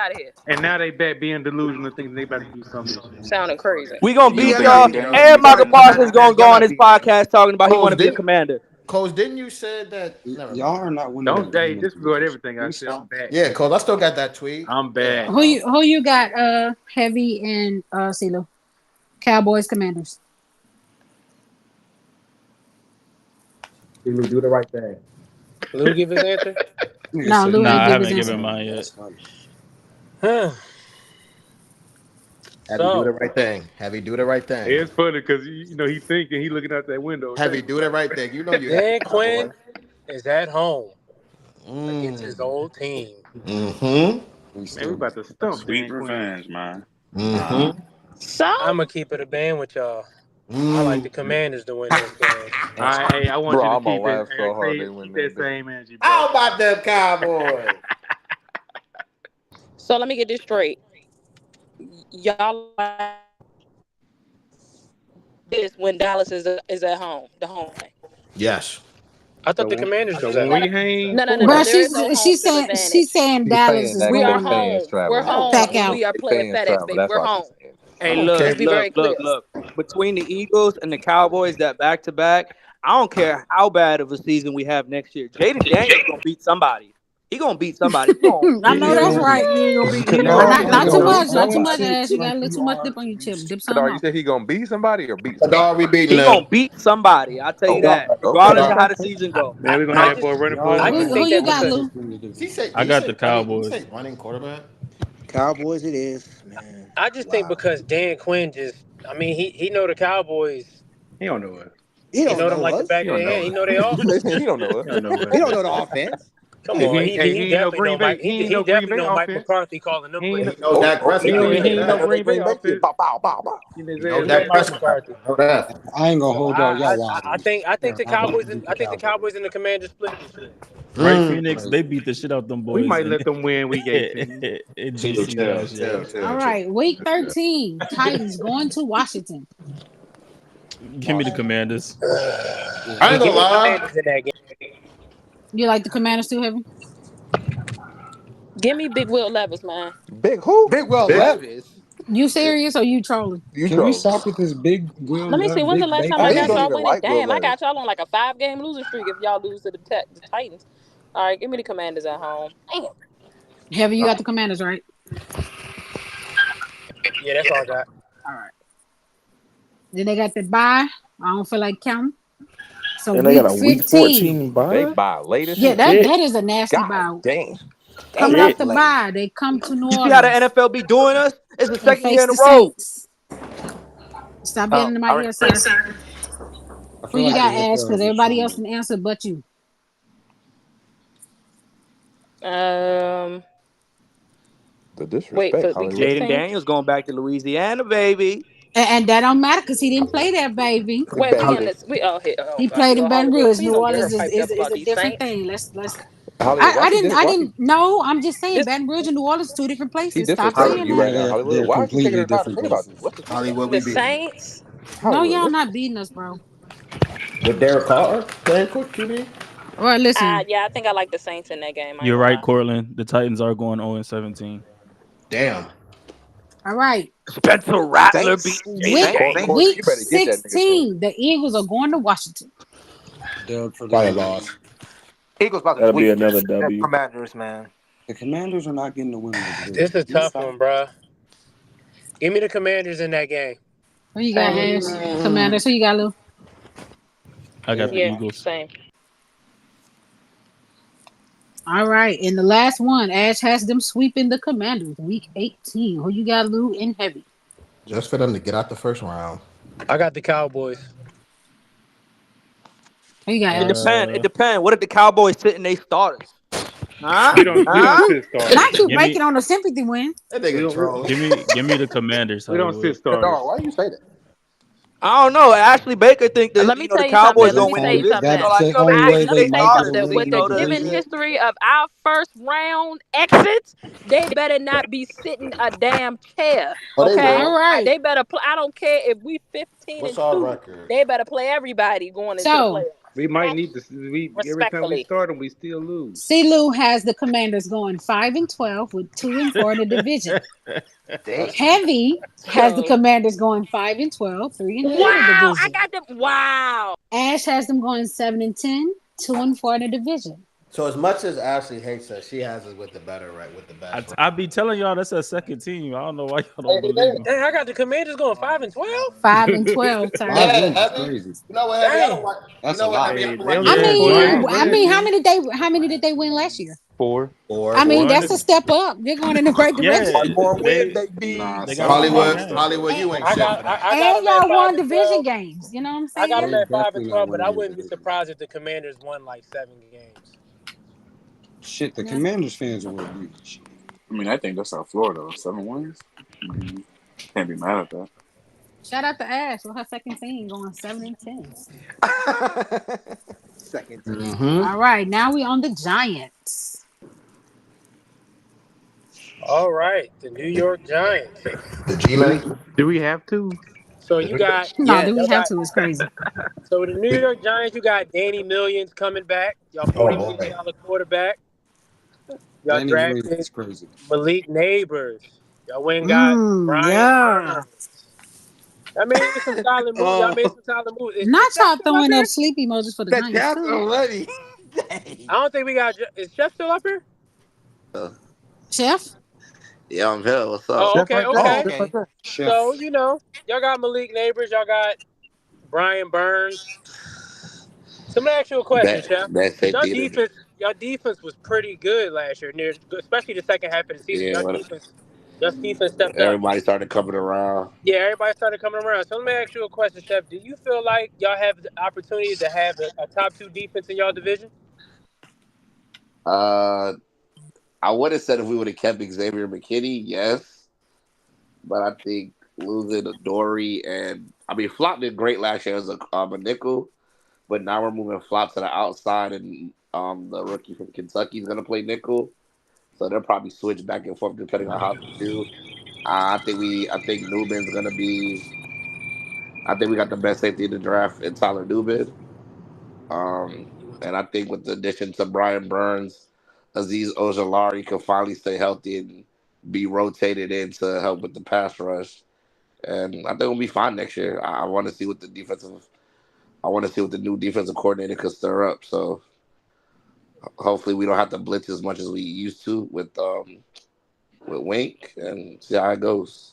out of here. And now they back being delusional, thinking they about to do something this year. Sounding crazy. We gonna You beat think y'all. they down? And Michael Parsons gonna go Y'all on not his beating us. podcast talking about he want Coach, to be a didn't commander. Coach, didn't you say that? Never Y'all mind. are not winning the Don't they game. disregard everything I You said. I'm stop. back. Yeah, Coach, I still got that tweet. I'm Yeah, back. I Who know. you got? Heavy and CeeLo. Cowboys, Commanders. He do the right thing. Lou give his answer. Nigga No, said Lou he ain't Nah, I do give the his haven't right answer. given thing. mine yet. That's funny. Huh. Heavy do the So right thing. Heavy do the right thing. It's funny because he thinking he looking out that window. Heavy Thank you, do the brother. right thing. You know you have Dan Cowboy. Quinn is at home against his old team. Mm-hmm. Man, we about to stump Sweet Dan Quinn. revenge, man. Mm-hmm. So I'm gonna keep it a band with y'all. I like the Commanders to win this game. I want Bro, you to I'm gonna keep that. laugh so hard they Keep win that that day. same energy, bro. How about them Cowboys? So let me get this straight. Y'all this when Dallas is at home, the home game. Yes. I thought the So, Commanders so was when at No, we no, home. hang no. Bro, 40, There is no home she's field saying she's advantage. saying He's Dallas saying is that We because are they going fans home. We're traveling. That's to why. pack home. out. We are They playing fans FedEx, traveling. baby. That's We're why she's home. saying that. Hey, Okay. look. Between the Eagles and the Cowboys, that back to back, I don't care how bad of a season we have next year. Jaden Daniels gonna beat somebody. He gonna beat somebody. He gonna I beat know his that's ass. right. he ain't gonna beat Not shit too though. much, not too Don't much, sit Ash. You got a like little you too much are. dip on your chip. Dip some Kadar, you off. said he gonna beat somebody or beat somebody? Kadar, we beating He them. gonna beat somebody. I'll tell you Okay. that, Okay. regardless of Y'all, how the season go. Man, we're gonna I have that just boy running for his I y'all just life. Who think you that got, because Lou? in the Did he division. say? Did I he got say the running? Did he say Cowboys. running quarterback? Cowboys, it is, man. I just think Wow. because Dan Quinn just I mean he know the Cowboys. He don't know it. He He don't know them know like the us. back He of don't their know hand. He it. know their offense. He don't know us. He don't know He it. don't know the offense. Come Hey, on, he he ain't no definitely Green know Bay. Mike. He ain't He no Green definitely Bay know Mike offense. McCarthy calling them He ain't. He plays. know Dak He Prescott. ain't. I He know ain't I no that. know that Green Bay Green Bay kid. offense. Bow, bow, bow, bow. Getting his He know He ass know Dak beat. Mike Prescott. McCarthy. I know that. I ain't gonna So hold y'all. Y'all I wildin'. think Yeah, the I got to Cowboys beat the I think the Cowboys. Cowboys and the Commanders split this shit. Right, Mm. Phoenix, they beat the shit out them We boys might in let them win week 18. in Chill, DC chill, last year. chill, All chill, chill. right, week 13, Titans going to Washington. Give me the Commanders. Yeah. I Yeah, ain't give gonna me the lie. Commanders in that game. You like the Commanders too, Heavy? Give me Big Will Levis, man. Big who? Big Will Big. Levis. You serious or you trolling? You Can we trolling. stop with this big Will Let me see. When's the Big last time Baker I Niggas got don't nigga? y'all even winning? like Will Damn, I Levis. got y'all on like a 5-game losing streak if y'all lose to the Titans. All right, give me the Commanders at home. Damn. Heavy, you got the Commanders, right? Yeah, that's all I got. All right. Then they got the bye. I don't feel like counting. So And they got week a week 15. 14 They bye. buy late as Yeah, hell. that Shit. is a nasty God bye. damn. Coming Damn, off Shit. the late. bye, they come to New You see how the Orleans NFL be doing us? It's the and second year face in a the row. Saints. Stop Oh, yelling in my all right. ear, sir. I Who feel you like the got, Ash? NFL Because is a everybody else sham. can answer but you. Um, The wait disrespect, for week Hollywood. Jaden 16. Daniels going back to Louisiana, baby. And that don't matter because he didn't play there, baby. He Wait, bet we he in did. this. We oh here. Oh He God, here played in go Baton Hollywood. Rouge. Please New don't get her Orleans hyped up is about a these different Saints. thing. Let's. Hollywood, watch your I watch your, didn't. No, I'm just saying This Baton Rouge and New Orleans, two different he places. Stop disrespecting saying you that. right Yeah, now, Hollywood. they're Why is he taking completely the time to different think about this? places. What's the Hollywood, the we beating them. Saints. No, Hollywood? y'all What's not beating us, bro. With Derek Carr playing quick QB. All right, listen. Yeah, I think I like the Saints in that game. I ain't You're gonna right, lie. Cortland. The Titans are going 0-17. Damn. All right. Spencer Rattler beat Saints? Jaden Week Saints? Daniels. Courtney, week you better get that nigga soon. 16, the Eagles are going to Washington. Dub for the Probably Eagles. lost. Eagles about to That'll be sweep another the W. Commanders, man. The Commanders are not getting the win in the This division. is a Can we tough stop? one, bro. Give me the Commanders in that game. Who you got, Same. Ash? Commanders. Who you got, Lou? I got the Yeah, Eagles. same. All right. And the last one, Ash has them sweeping the Commanders. Week 18. Who you got, Lou, in heavy? Just for them to get out the first round. I got the Cowboys. Who you got, It Ash? depends. It depends. What if the Cowboys sitting they starters? Huh? We don't Huh? sit starters. Not you Give me banking on a sympathy win. That We nigga don't. trolling. give me the Commanders, We don't sit Hollywood. starters. Kadar, why you say that? I don't know. Ashley Baker think that Let me the tell you something. Cowboys Let gonna me win the tell you division. something. So That's like the they only way sitting Let they me they tell might you get a starters. something. win With in the the given division. history of our first round exits, they better not be sitting a damn chair. Oh, they Okay, All will. right. they better play. I don't care if we 15 What's and our two. record? They better play everybody going into the So, We playoffs. might need to. We every time we Respectfully. start them, we still lose. C. Lou has the Commanders going 5-12 with 2-4 in the division. Damn. Heavy has the Yo. Commanders going 5-12, 3-3 in the Wow, I division. got them. Wow. Ash has them going 7-10, 2-4 in the division. So as much as Ashley hates us, she has us with the better, right? With the best, right? I be telling y'all that's a second team. I don't know why y'all don't believe me. Dang, I got the Commanders going 5-12. 5-12, Ty. 5 Yeah, wins is heavy. crazy. You know what, heavy? I don't Dang. like. You That's a know what, lot. heavy? I Hey, don't they like only your I won Yeah, whole four mean, line. games I last mean, year. how many did they win last year? 4. I mean, Four that's under. a step up. You're going in the right Yeah, direction. One more win, they baby. they got one more Hollywood, game. Hollywood, you ain't I shit got for that. I got And them at y'all five won and division twelve. games. You know what I'm I got them They're saying? at five and definitely not 12, but winning I your wouldn't be division. surprised if the Commanders won like 7 games. Shit, the Yeah. Commanders fans will agree. Shit. I mean, I think that's our floor though. 7 wins. I mean, can't be mad at that. Shout out to Ash with her second team going 7-10. Second team. Mm-hmm. All right, now we on the Giants. All right, the New York Giants. The Do we, G-Man. do we have to? So you got No, do y'all we have got to? It's crazy. so the New York Giants. You got Danny Millions coming back. Y'all Oh $40 million boy. quarterback. Y'all Danny Williams drafted is crazy. Malik Neighbors. Y'all went and got Brian Yeah. Burns. Y'all made some solid moves. Y'all Oh, made some solid moves. Is Not Chef y'all still up throwing here? up sleep emojis for the that Giants tapped too. already. Dang. I don't think we got. Is Chef still up here? Uh, Chef? yeah, I'm here. What's up? Oh, Chef okay, right there. Oh, okay. Chef right okay. there. So Chef. y'all got Malik Neighbors. Y'all got Brian Burns. So let me ask you a question, Chef. That Y'all safety energy. defense, y'all defense was pretty good last year, near especially the second half of the season. Yeah, but Y'all defense stepped up. everybody started coming around. Yeah, everybody started coming around. So let me ask you a question, Chef. Do you feel like y'all have the opportunity to have a top two defense in y'all division? Uh, I would have said if we would have kept Xavier McKinney, yes, but I think losing Dory and I mean Flop did great last year as a nickel, but now we're moving Flop to the outside and the rookie from Kentucky is gonna play nickel, so they'll probably switch back and forth depending on how they do. I think Newman's gonna be. I think we got the best safety in the draft in Tyler Newman. And I think with the addition to Brian Burns, Aziz Ojolari can finally stay healthy and be rotated in to help with the pass rush. And I think we'll be fine next year. I want to see what the defensive. I want to see what the new defensive coordinator could stir up. So hopefully we don't have to blitz as much as we used to with Wink and see how it goes.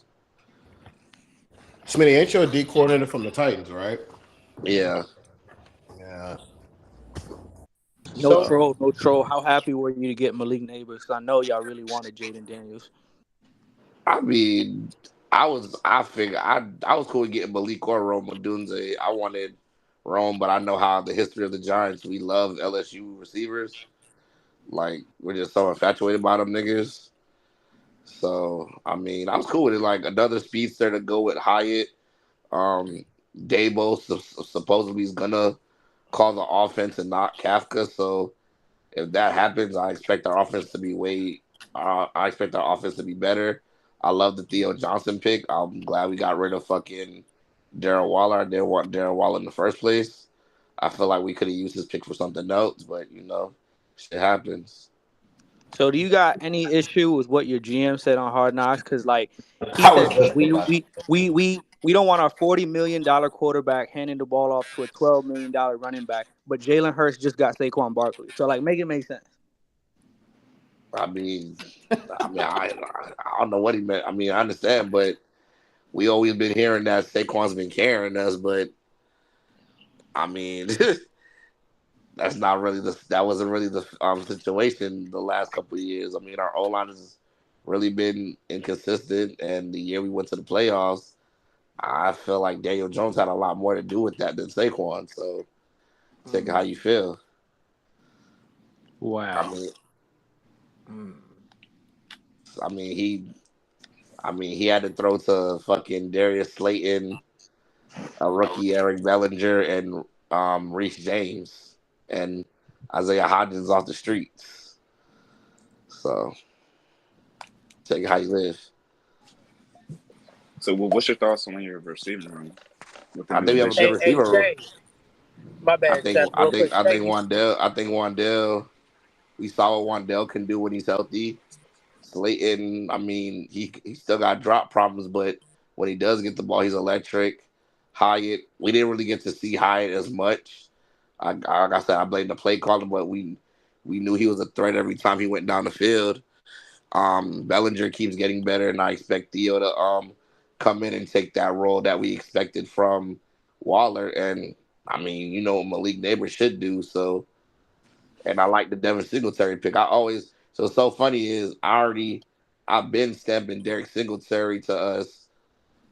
Smitty, ain't you a D coordinator from the Titans, right? Yeah. Yeah. No So troll, no troll. How happy were you to get Malik Neighbors? 'Cause I know y'all really wanted Jaden Daniels. I mean, I figured I was cool with getting Malik or Rome Odunze. I wanted Rome, but I know how the history of the Giants. We love LSU receivers. Like we're just so infatuated by them niggas. So I mean, I was cool with it. Like another speedster to go with Hyatt. Um, Dabo supposedly is gonna call the offense and not Kafka. So if that happens, I expect our offense to be way. I expect our offense to be better. I love the Theo Johnson pick. I'm glad we got rid of fucking Darren Waller. I didn't want Darren Waller in the first place. I feel like we could have used this pick for something else, but shit happens. So do you got any issue with what your GM said on Hard Knocks? Because like he I was said, just we about. we we we we don't want our $40 million quarterback handing the ball off to a $12 million running back, but Jalen Hurts just got Saquon Barkley. So like, make it make sense. I mean, I don't know what he meant. I mean, I understand, but we always been hearing that Saquon's been carrying us, but I mean, that wasn't really the situation the last couple of years. I mean, our O line has really been inconsistent, and the year we went to the playoffs, I feel like Daniel Jones had a lot more to do with that than Saquon. So, take it how you feel. I Wow. mean, Mm. I mean he had to throw to fucking Darius Slayton, a rookie Eric Bellinger, and Reese James, and Isaiah Hodgins off the streets. So, take it how you live. So, what's your thoughts on your receiving room with the I new think we have a good additions? hey receiver room. Shay, my bad, Chef. Real quick, Shay, I think Wandell. We saw what Wandell can do when he's healthy. Slayton, I mean, he still got drop problems, but when he does get the ball, he's electric. Hyatt, we didn't really get to see Hyatt as much. Like I said, I blame the play calling, but we knew he was a threat every time he went down the field. Bellinger keeps getting better, and I expect Theo to come in and take that role that we expected from Waller. And I mean, what Malik Neighbors should do. So, and I like the Devin Singletary pick. I always So it's so funny is I've been stamping Derek Singletary to us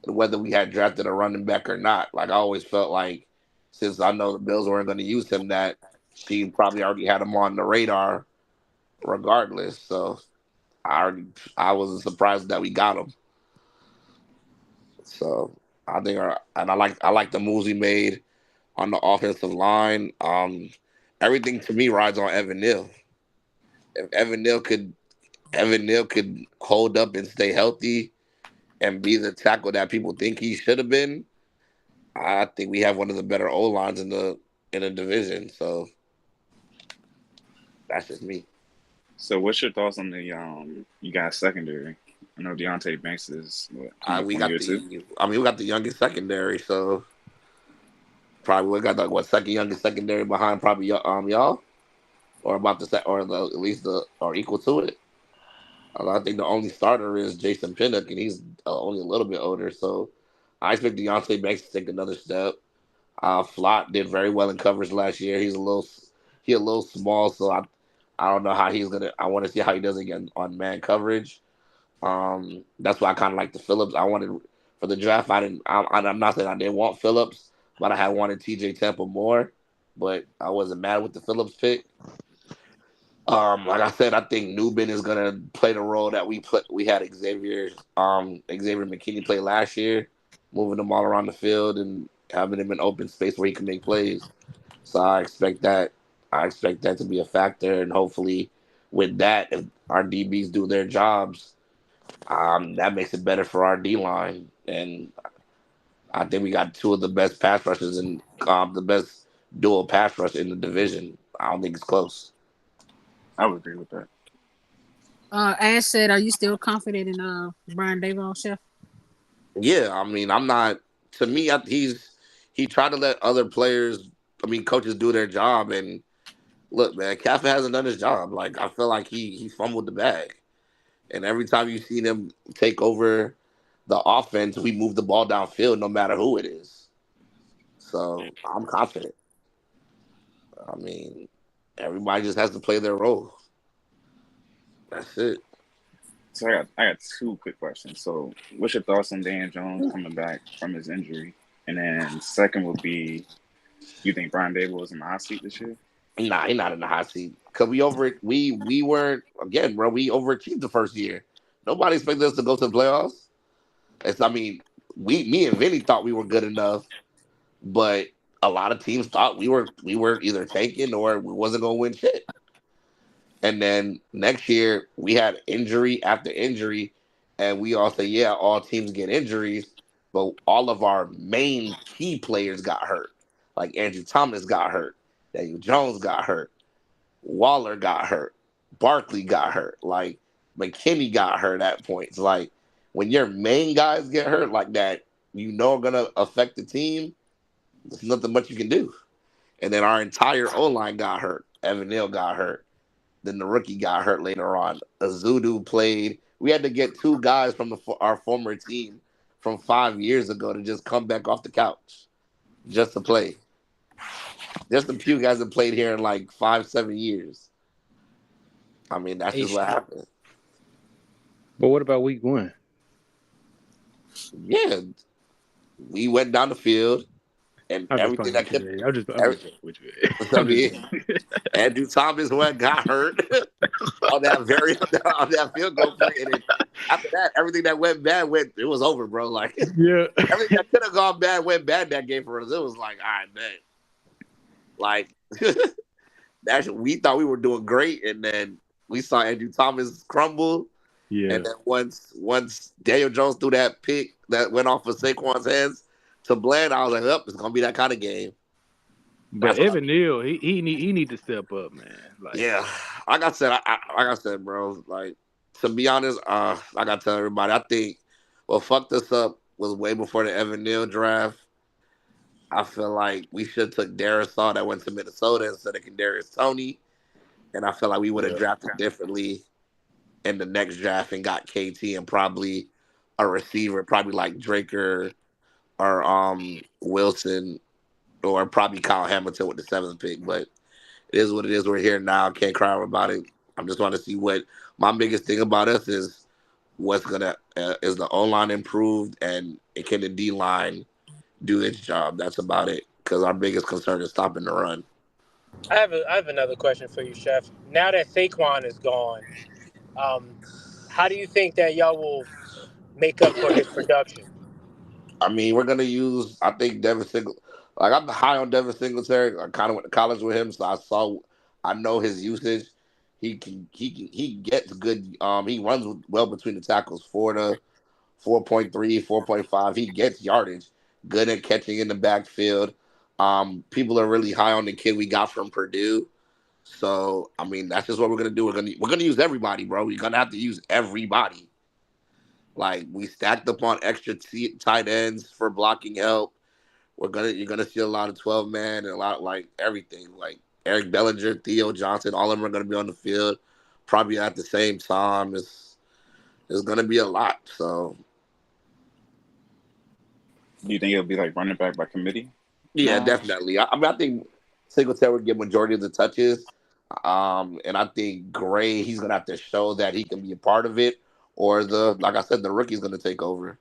whether we had drafted a running back or not. Like I always felt like since I know the Bills weren't going to use him, that she probably already had him on the radar regardless. So I wasn't surprised that we got him. So I think and I like the moves he made on the offensive line. Everything to me rides on Evan Neal. If Evan Neal could hold up and stay healthy and be the tackle that people think he should have been, I think we have one of the better O lines in the division. So that's just me. So, what's your thoughts on the you guys secondary? I know Deontay Banks is coming up We on got year two. we got the youngest secondary, so probably we got the second youngest secondary behind probably y'all, or about the set, or at least or equal to it. I think the only starter is Jason Pinnock, and he's only a little bit older. So I expect Deontay Banks to take another step. Flott did very well in coverage last year. He a little small, so I don't know how he's gonna. I want to see how he does again on man coverage. That's why I kind of like the Phillips. I wanted for the draft. I'm not saying I didn't want Phillips, but I had wanted T.J. Temple more. But I wasn't mad with the Phillips pick. Like I said, I think Newbin is gonna play the role that we had Xavier McKinney play last year, moving them all around the field and having him in open space where he can make plays. So I expect that. I expect that to be a factor, and hopefully, with that, if our DBs do their jobs, that makes it better for our D line. And I think we got two of the best pass rushers and the best dual pass rush in the division. I don't think it's close. I would agree with that. Ash said, "Are you still confident in Brian Daboll, Chef?" Yeah, I mean, I'm not. To me, he tried to let other players, coaches, do their job. And look, man, Kafka hasn't done his job. Like I feel like he fumbled the bag. And every time you see them take over the offense, we move the ball downfield, no matter who it is. So I'm confident. I mean, everybody just has to play their role. That's it. So I got two quick questions. So, what's your thoughts on Dan Jones coming back from his injury? And then second would be, you think Brian Dable is in the hot seat this year? Nah, he's not in the hot seat. Cause we weren't again, bro. We overachieved the first year. Nobody expected us to go to the playoffs. Me and Vinny thought we were good enough, but a lot of teams thought we were either tanking or we wasn't gonna win shit. And then next year we had injury after injury, and we all say, yeah, all teams get injuries, but all of our main key players got hurt. Like Andrew Thomas got hurt, Daniel Jones got hurt, Waller got hurt, Barkley got hurt, like McKinney got hurt at points. Like when your main guys get hurt like that, are gonna affect the team. There's nothing much you can do. And then our entire O line got hurt. Evan Neal got hurt. Then the rookie got hurt later on. Azudu played. We had to get two guys from our former team from 5 years ago to just come back off the couch just to play. Just a few guys that played here in like 5-7 years. I mean, that's just what happened. But what about week one? Yeah, we went down the field and everything that kept. I'm just with you. I mean, Andrew Thomas got hurt on that field goal play, and then after that, everything that went bad it was over, bro. Like yeah, everything that could have gone bad went bad that game for us. It was like, all right, man. Like we thought we were doing great, and then we saw Andrew Thomas crumble. Yeah. And then once Daniel Jones threw that pick that went off of Saquon's hands to Bland, I was like, "Up, it's gonna be that kind of game." But Evan Neal, he need to step up, man. Like, yeah, like I said, bro. Like to be honest, I gotta tell everybody, I think what fucked us up was way before the Evan Neal draft. I feel like we should have took Darisaw that went to Minnesota instead of Kadarius Toney, and I feel like we would have drafted differently in the next draft and got KT and probably a receiver, probably like Draker or Wilson or probably Kyle Hamilton with the 7th pick. But it is what it is. We're here now. Can't cry about it. I'm just want to see what my biggest thing about us is what's gonna is the O line improved and can the D line do its job. That's about it. Because our biggest concern is stopping the run. I have another question for you, Chef. Now that Saquon is gone, um, how do you think that y'all will make up for his production? I mean, we're gonna use. I think Devin Singletary. Like I'm high on Devin Singletary. I kind of went to college with him, so I know his usage. He gets good. He runs well between the tackles, 4.3, 4.5. He gets yardage. Good at catching in the backfield. People are really high on the kid we got from Purdue. So I mean, that's just what we're gonna do. We're gonna use everybody, bro. We're gonna have to use everybody. Like we stacked up on extra tight ends for blocking help. You're gonna see a lot of 12 man and a lot like everything. Like Eric Bellinger, Theo Johnson, all of them are gonna be on the field, probably at the same time. It's gonna be a lot. So Do you think it'll be like running back by committee yeah, now? definitely. I mean, I think Singletary would get majority of the touches. And I think Gray, he's gonna have to show that he can be a part of it, or like I said, the rookie's gonna take over.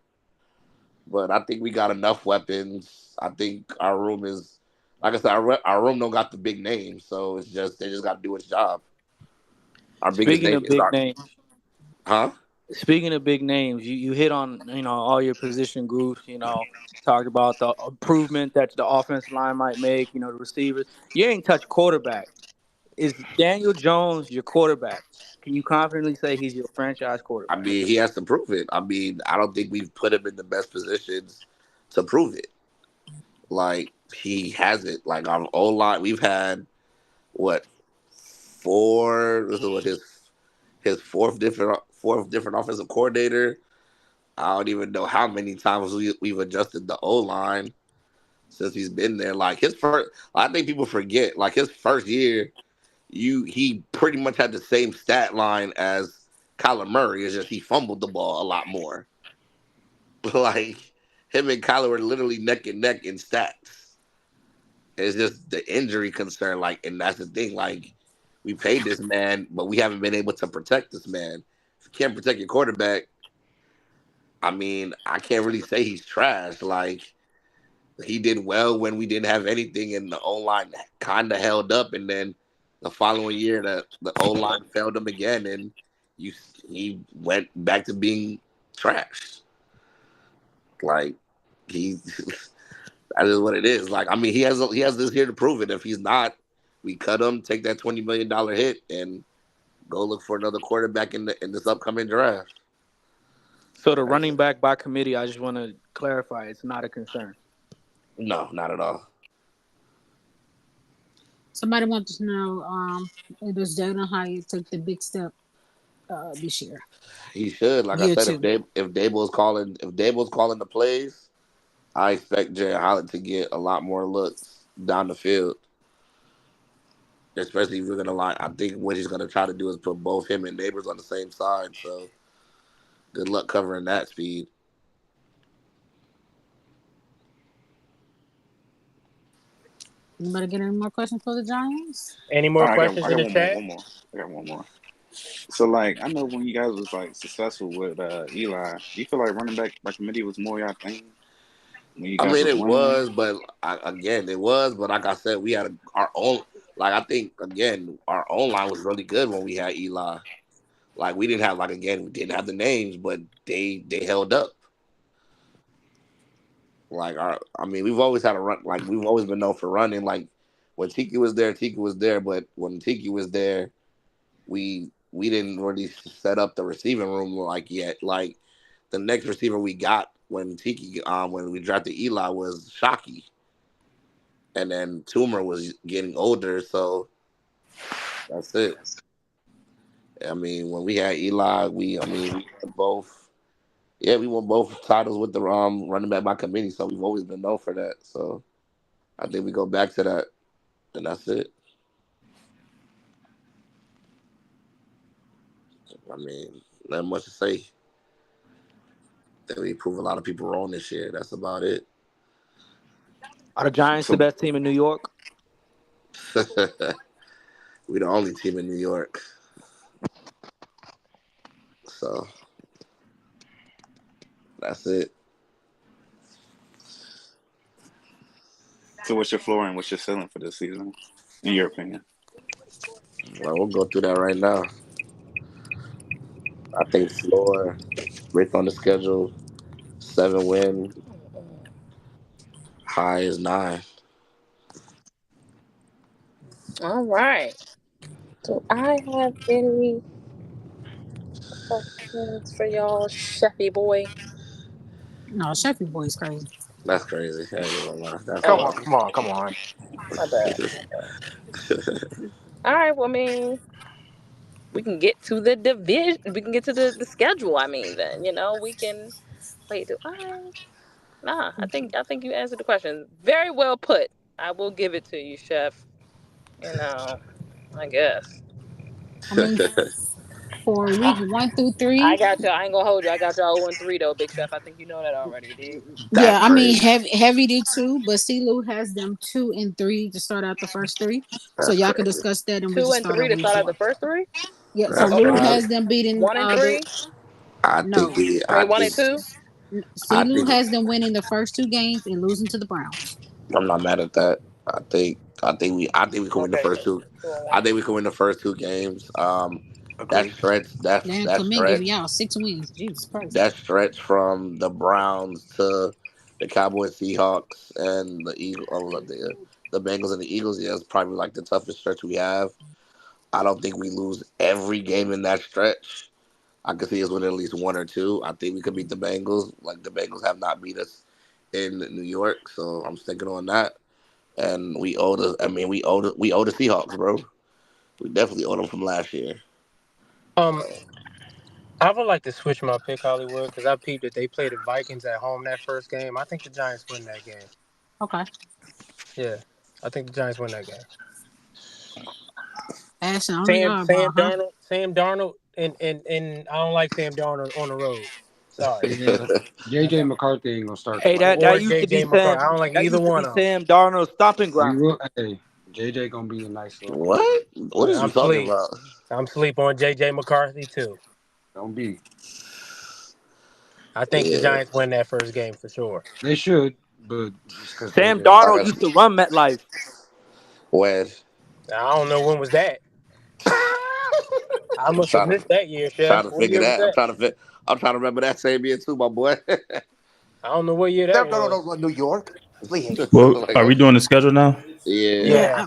But I think we got enough weapons. I think our room is, like I said, our room don't got the big names, so it's just they just got to do its job. Our biggest Speaking name of is big our, names, huh? speaking of big names, you hit on all your position groups. Talked about the improvement that the offensive line might make. The receivers. You ain't touch quarterback. Is Daniel Jones your quarterback? Can you confidently say he's your franchise I quarterback? mean, he has to prove it. I mean, I don't think we've put him in the best positions to prove it. Like he has it. Like our O line, we've had what four? This is what his fourth different offensive coordinator. I don't even know how many times we've adjusted the O line since he's been there. Like his first, I think people forget. Like his first year, he pretty much had the same stat line as Kyler Murray. It's just he fumbled the ball a lot more. Like him and Kyler were literally neck and neck in stats. It's just the injury concern. Like, and that's the thing. Like we paid this man, but we haven't been able to protect this man. If you can't protect your quarterback, I mean, I can't really say he's trash. Like he did well when we didn't have anything, and the O line kind of held up. And then the following year, the O line failed him again, and you he went back to being trash. Like he, that is what it is. Like I mean, he has this year to prove it. If he's not, we cut him, take that $20 million hit, and go look for another quarterback in this upcoming draft. So the That's running it. back by committee, I just want to clarify, it's not a concern. No, not at all. Somebody wants to know, does Jalen Hyatt take the big step this year? He should. Like I Year said, two. if Dable's calling the plays, I expect Jay Holland to get a lot more looks down the field. Especially if we're gonna line. I think what he's gonna try to do is put both him and Neighbors on the same side. So good luck covering that speed. Anybody get any more questions for the Giants? Any All more right, questions I in got the chat? I got one more. So like, I know when you guys was like successful with Eli, do you feel like running back by committee was more y'all thing when you I guys mean, was it winning? was, but again, it was. But like I said, we had our own. Like I think again, our own line was really good when we had Eli. Like we didn't have we didn't have the names, but they held up. I mean, we've always had a run. Like we've always been known for running. Like when Tiki was there, Tiki was there. But when Tiki was there, we didn't really set up the receiving room like yet. Like the next receiver we got when we drafted Eli was Shockey, and then Toomer was getting older. So that's it. I mean, when we had Eli, we won both. Yeah, we won both titles with the running back by committee. So we've always been known for that. So I think we go back to that, and that's it. I mean, not much to say. That we prove a lot of people wrong this year. That's about it. Are the Giants the So best team in New York? We the only team in New York. So that's it. So what's your floor and what's your ceiling for this season, in your opinion? Well, we'll go through that right now. I think floor, based on the schedule, 7 win, high is 9. All right. Do I have any questions for y'all, Chefy boy? No, Sheffy boy's crazy. That's crazy. I ain't gonna lie. That's Come Oh, on, wild. come on, come on. my bad. All right. Well, I mean, we can get to the division. We can get to the schedule. I mean, then we can. Wait, do I? Nah, I think you answered the question. Very well put. I will give it to you, Chef. I guess. I mean, for week 1 through 3, I got you. I ain't gonna hold you. I got y'all 0-3 though, Big Chef. I think you know that already, D. yeah, That's I mean, crazy. heavy did too, but CeeLo has them 2-3 to start out the first three. So That's y'all can crazy. discuss that, and we Two just and start three on to week start out the 4. first three. Yeah, so That's Lou Okay. has crazy. them beating 1 and 3. I think no. we. I mean 1 and 2. I CeeLo think. has them winning the first 2 games and losing to the Browns. I'm not mad at that. I think we can win the Okay, first so two. 2 and 1. I think we can win the first 2 games. That Agree. stretch. Damn, That Clement giving stretch. y'all 6 wins. Jesus Christ. That stretch from the Browns to the Cowboys, Seahawks, and the Bengals and the Eagles. Yeah, it's probably like the toughest stretch we have. I don't think we lose every game in that stretch. I could see us winning at least one or two. I think we could beat the Bengals. Like the Bengals have not beat us in New York, so I'm sticking on that. And we owe the. I mean, we owe the Seahawks, bro. We definitely owe them from last year. Um, I would like to switch my pick, Hollywood, because I peeped that they played the Vikings at home that first game. I think the Giants win that game. Okay. Yeah, I think the Giants win that game. Ashton, I don't know y'all Sam about, huh? Darnold, and I don't like Sam Darnold on the road. Sorry. Yeah, JJ McCarthy ain't gonna start Hey, tomorrow. that Or used to be JJ McCarthy. Sam. I don't like That either used to one be of them. Sam Darnold's stopping We ground. will. Hey, JJ gonna be a nice little player. What? What is you I'm talking sleep. about? I'm sleep on JJ McCarthy too. Don't be. I think the Yeah. Giants win that first game for sure. They should, but it's because Sam JJ Like Darnold I used said, to run MetLife. when I don't know when was that. I I'm must have trying to missed that year, trying Chef. to What figure year was that. that? I'm trying to remember that same year too, my boy. I don't know what year that Sam Darnold was. don't run New York. Please. Well, Like are we what? doing the schedule now? Yeah. Yeah, Yeah.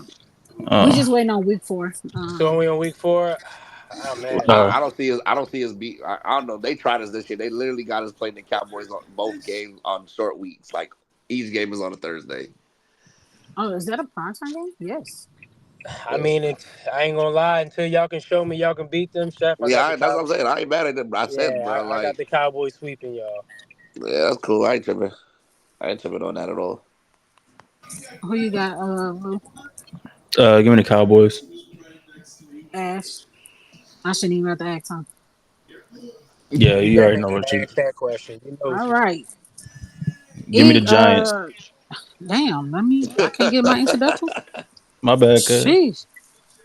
we Uh, just waiting on week 4. So we on week 4. Oh man. uh, I don't see us. I don't see us beat. I don't know. They tried us this year. They literally got us playing the Cowboys on both games on short weeks. Like each game is on a Thursday. Oh, is that a primetime game? Yes. I mean, I ain't gonna lie. Until y'all can show me y'all can beat them, Chef. I Yeah, got the that's what I'm Cowboys. saying. I ain't mad at them. I said, Yeah, bro, I got like, the Cowboys sweeping y'all. yeah, that's cool. I ain't tripping. I ain't tripping on that at all. Who you got? Lou? give me the Cowboys. Ash. I shouldn't even have to ask him. Yeah, You you better already know even what you. ask that question. You know what All you do. right. Give me the Giants. Damn. I can't get my introduction. My bad, cuz. Sheesh.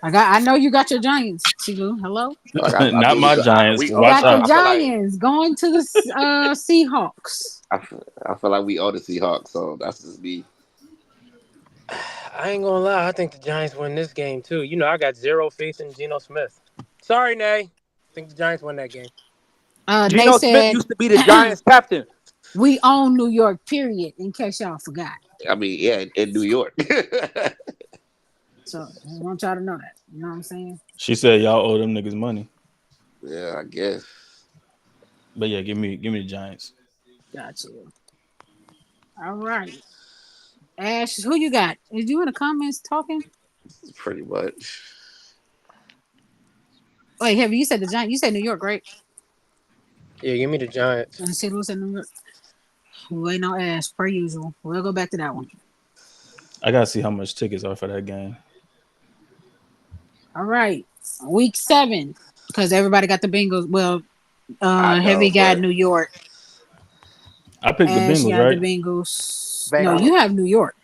I know you got your Giants, Sigu. Hello. Like I Not do. my Giants. We. You Watch got the I out. feel like. Giants going to the Seahawks. I feel like we owe the Seahawks, so that's just me. I ain't gonna lie. I think the Giants win this game too. You know, I got zero faith in Geno Smith. Sorry, Nay. I think the Giants win that game. They Geno Smith said used to be the Giants captain. we own New York, period, in case y'all forgot. I mean, yeah, in New York. So I want y'all to know that. You know what I'm saying? She said y'all owe them niggas money. Yeah, I guess. But yeah, give me the Giants. Got you. All right. Ash, who you got? Is you in the comments talking? Pretty much. Wait, have you said the Giants? You said New York, right? Yeah, give me the Giants. And St. Louis said New York. We waiting on Ash, per usual. We'll go back to that one. I gotta see how much tickets are for that game. All right. Week 7. Because everybody got the Bengals. Well, I Heavy know, got but New York. I picked the Ash Bengals, got the right? Bengals. No, Bengals. you have New York.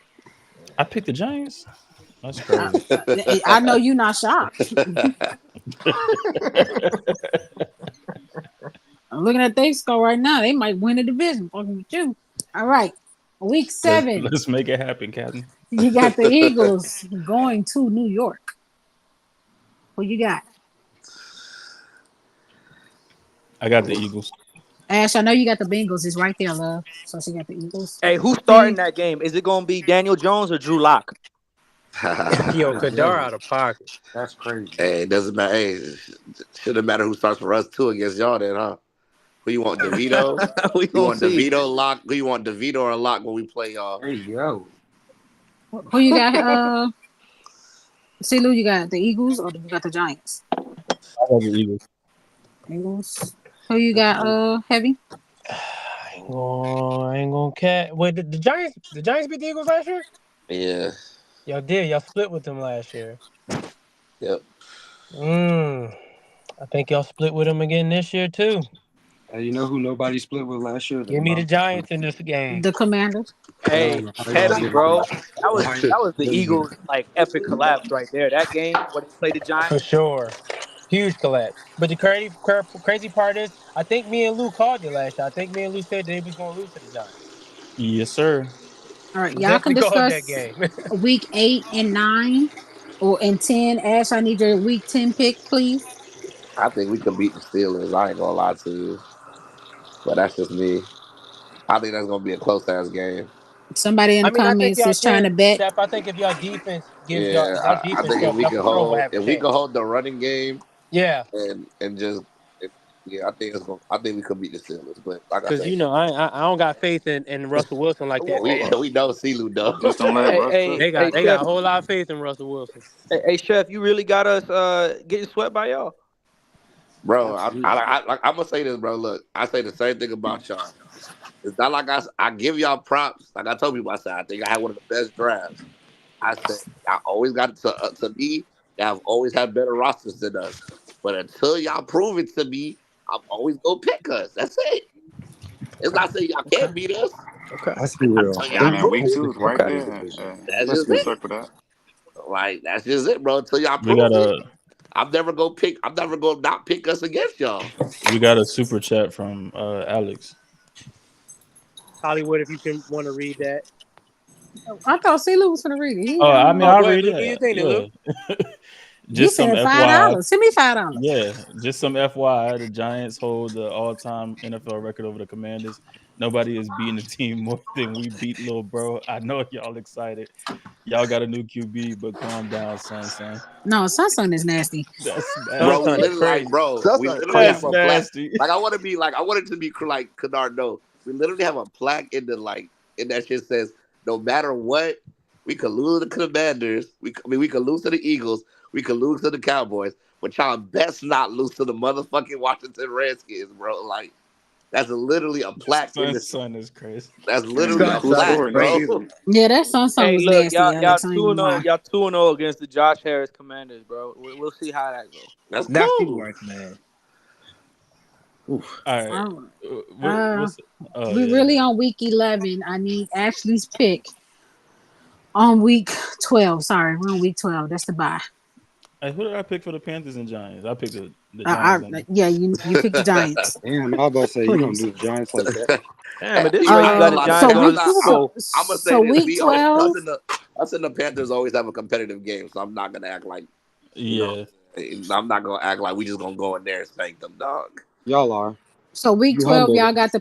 I picked the Giants. That's I, crazy. I know you're not shocked. looking at their score right now. They might win the division. Fucking with you. All right. Week 7. Let's make it happen, Captain. You got the Eagles going to New York. Who you got? I got the Eagles. Ash, I know you got the Bengals. It's right there, love. So she got the Eagles. Hey, who's starting that game? Is it gonna be Daniel Jones or Drew Lock? Yo, Kadar out of pocket. That's crazy. Hey, it doesn't matter. Hey, shouldn't matter who starts for us too against y'all then, huh? Who you want, DeVito? We You gonna want see. DeVito lock? Who you want, DeVito or lock when we play y'all? There you go. Who you got? See, Lou, you got the Eagles or you got the Giants? I got the Eagles. Eagles. Who you got? Heavy. I ain't gonna cat. Wait, the Giants beat the Eagles last year? Yeah. Y'all did. Y'all split with them last year. Yep. I think y'all split with them again this year too. Hey, you know who nobody split with last year? Give me the Giants in this game. The Commanders. Hey, heavy, bro. That was the Eagles like epic collapse right there. That game where they played the Giants. For sure. Huge collapse. But the crazy part is, I think me and Lou called it last year. I think me and Lou said they was going to lose to the Giants. Yes, sir. All right, We y'all can definitely called that discuss game. week 8 and 9 or in 10. Ash, I need your week 10 pick, please. I think we could beat the Steelers. I ain't gonna lie to you, but that's just me. I think that's gonna be a close ass game. Somebody in I the mean, I think comments y'all is trying can, to bet. Chef. I think if y'all defense gives y'all, Yeah, if y'all I defense think show if up, we y'all can for sure will hold have a chance. the running game Yeah. and just yeah, I think it's gonna. I think we could beat the Steelers. But like I Because, said, I don't got faith in Russell Wilson like that no we more. we know CeeLo though. Just don't let Hey, Russ cook. hey, hey, They got Chef. a whole lot of faith in Russell Wilson. Hey, Chef, you really got us getting swept by y'all. Bro, Absolutely. I'm gonna say this, bro. Look, I say the same thing about y'all. It's not like I give y'all props. Like I told people, I said I think I had one of the best drafts. I said I always got to me. Y'all have always had better rosters than us. But until y'all prove it to me, I'm always gonna pick us. That's it. It's not saying y'all can't beat us. Okay. Let's be real. Until I y'all mean, prove week it. 2 is right Okay. there. That's Let's just be We'll real. it. circle that. Like that's just it, bro. Until y'all We prove got it, a I'm never gonna pick. I'm never gonna not pick us against y'all. super chat from Alex. Hollywood, if you can want to read that. I thought CeeLo was gonna read it. Oh, I mean, Oh, I'll go ahead, read Lou. Do your it. thing then, Lou. Yeah. He Just some said FYI. $5. Send me $5. Yeah, just some FYI. The Giants hold the all-time NFL record over the Commanders. Nobody is beating the team more than we beat Lil Bro. I know y'all excited. Y'all got a new QB, but calm down, son. No, Samsung is nasty. That's Bro, we Son is nasty. literally crazy. we That's literally have That's crazy. a plaque. nasty. Like I want to be like I want it to be like Kennard. No, we literally have a plaque in the in that shit says no matter what, we could lose to the Commanders. We could lose to the Eagles. We could lose to the Cowboys, but y'all best not lose to the motherfucking Washington Redskins, bro. Like that's literally a plaque in the. Son is crazy. That's And literally y'all a keep Son is plaque, scoring this bro. crazy. season. Yeah, that Samsung Hey, was look, nasty, y'all Alex. I ain't two and gonna zero. lie. Y'all 2-0 against the Josh Harris Commanders, bro. We'll see how that goes. That's Nasty cool. boys, man. All right. All right. What's? Oh We yeah. really on week 11. I need Ashley's pick on week 12. Sorry, we're on week 12. That's the bye. Hey, who did I pick for the Panthers and Giants? I picked the Giants. Yeah, you pick the Giants. Damn, I was about to say you don't Please. do the Giants like that. Damn, but this See, way I you ain't got gonna the lie to you. Giants So going I'm to week the not. Super Bowl. I'm gonna say so this. week 12. Us and the Panthers always have a competitive game, so I'm not gonna act like you know. Yeah. I'm not gonna act like we just gonna go in there and spank them, dog. Y'all are. So week You 12, humble. y'all got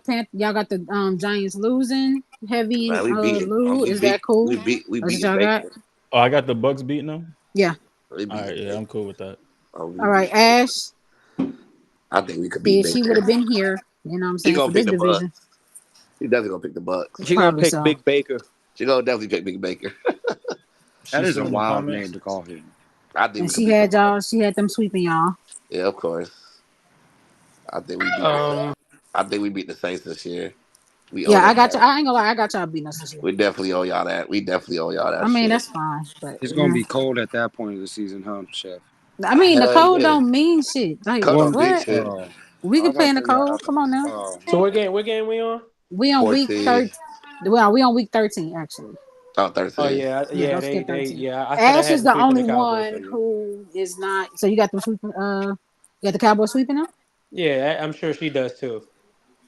the Giants losing. Heavy Man, and we beat it. Lou. We Is that beat. cool? We That's what beating y'all got? Baker. Oh, I got the Bucks beating them. Yeah. We All beating right. Yeah, Baker. I'm cool with that. Oh, we All right, beat. Ash. I think we could See beat if she would Baker. have been here, you know what I'm She saying, gonna for pick this the Bucks. division. She definitely gonna pick the Bucks. She gonna Probably pick so. Big Baker. She gonna definitely pick Big Baker. That She's is a still in the wild comments. name to call him. I think And we could beat the Bucks. she had them sweeping y'all. Yeah, of course. I think we beat the. I think we beat the Saints this year. We owe Yeah, them I got you. that. I ain't gonna lie, I got y'all beating us this year. We definitely owe y'all that. We definitely owe y'all I that mean, shit. that's fine. But It's gonna be cold at that point of the season, huh, Chef? I mean, the Hell cold yeah. don't mean shit. Like Cole Well, don't mean what? shit. We I was can play about in to the say y'all. cold. Come on now. So what game we on? We on week 14. 13. Well, we on week 13 actually. Oh, Oh 13. yeah, Yeah, don't they skip 13. I said I Ash had is them the sweeping only the Cowboys. So one yeah, who is not. So you got them sweeping. You got the Cowboys sweeping them. yeah, I'm sure she does too.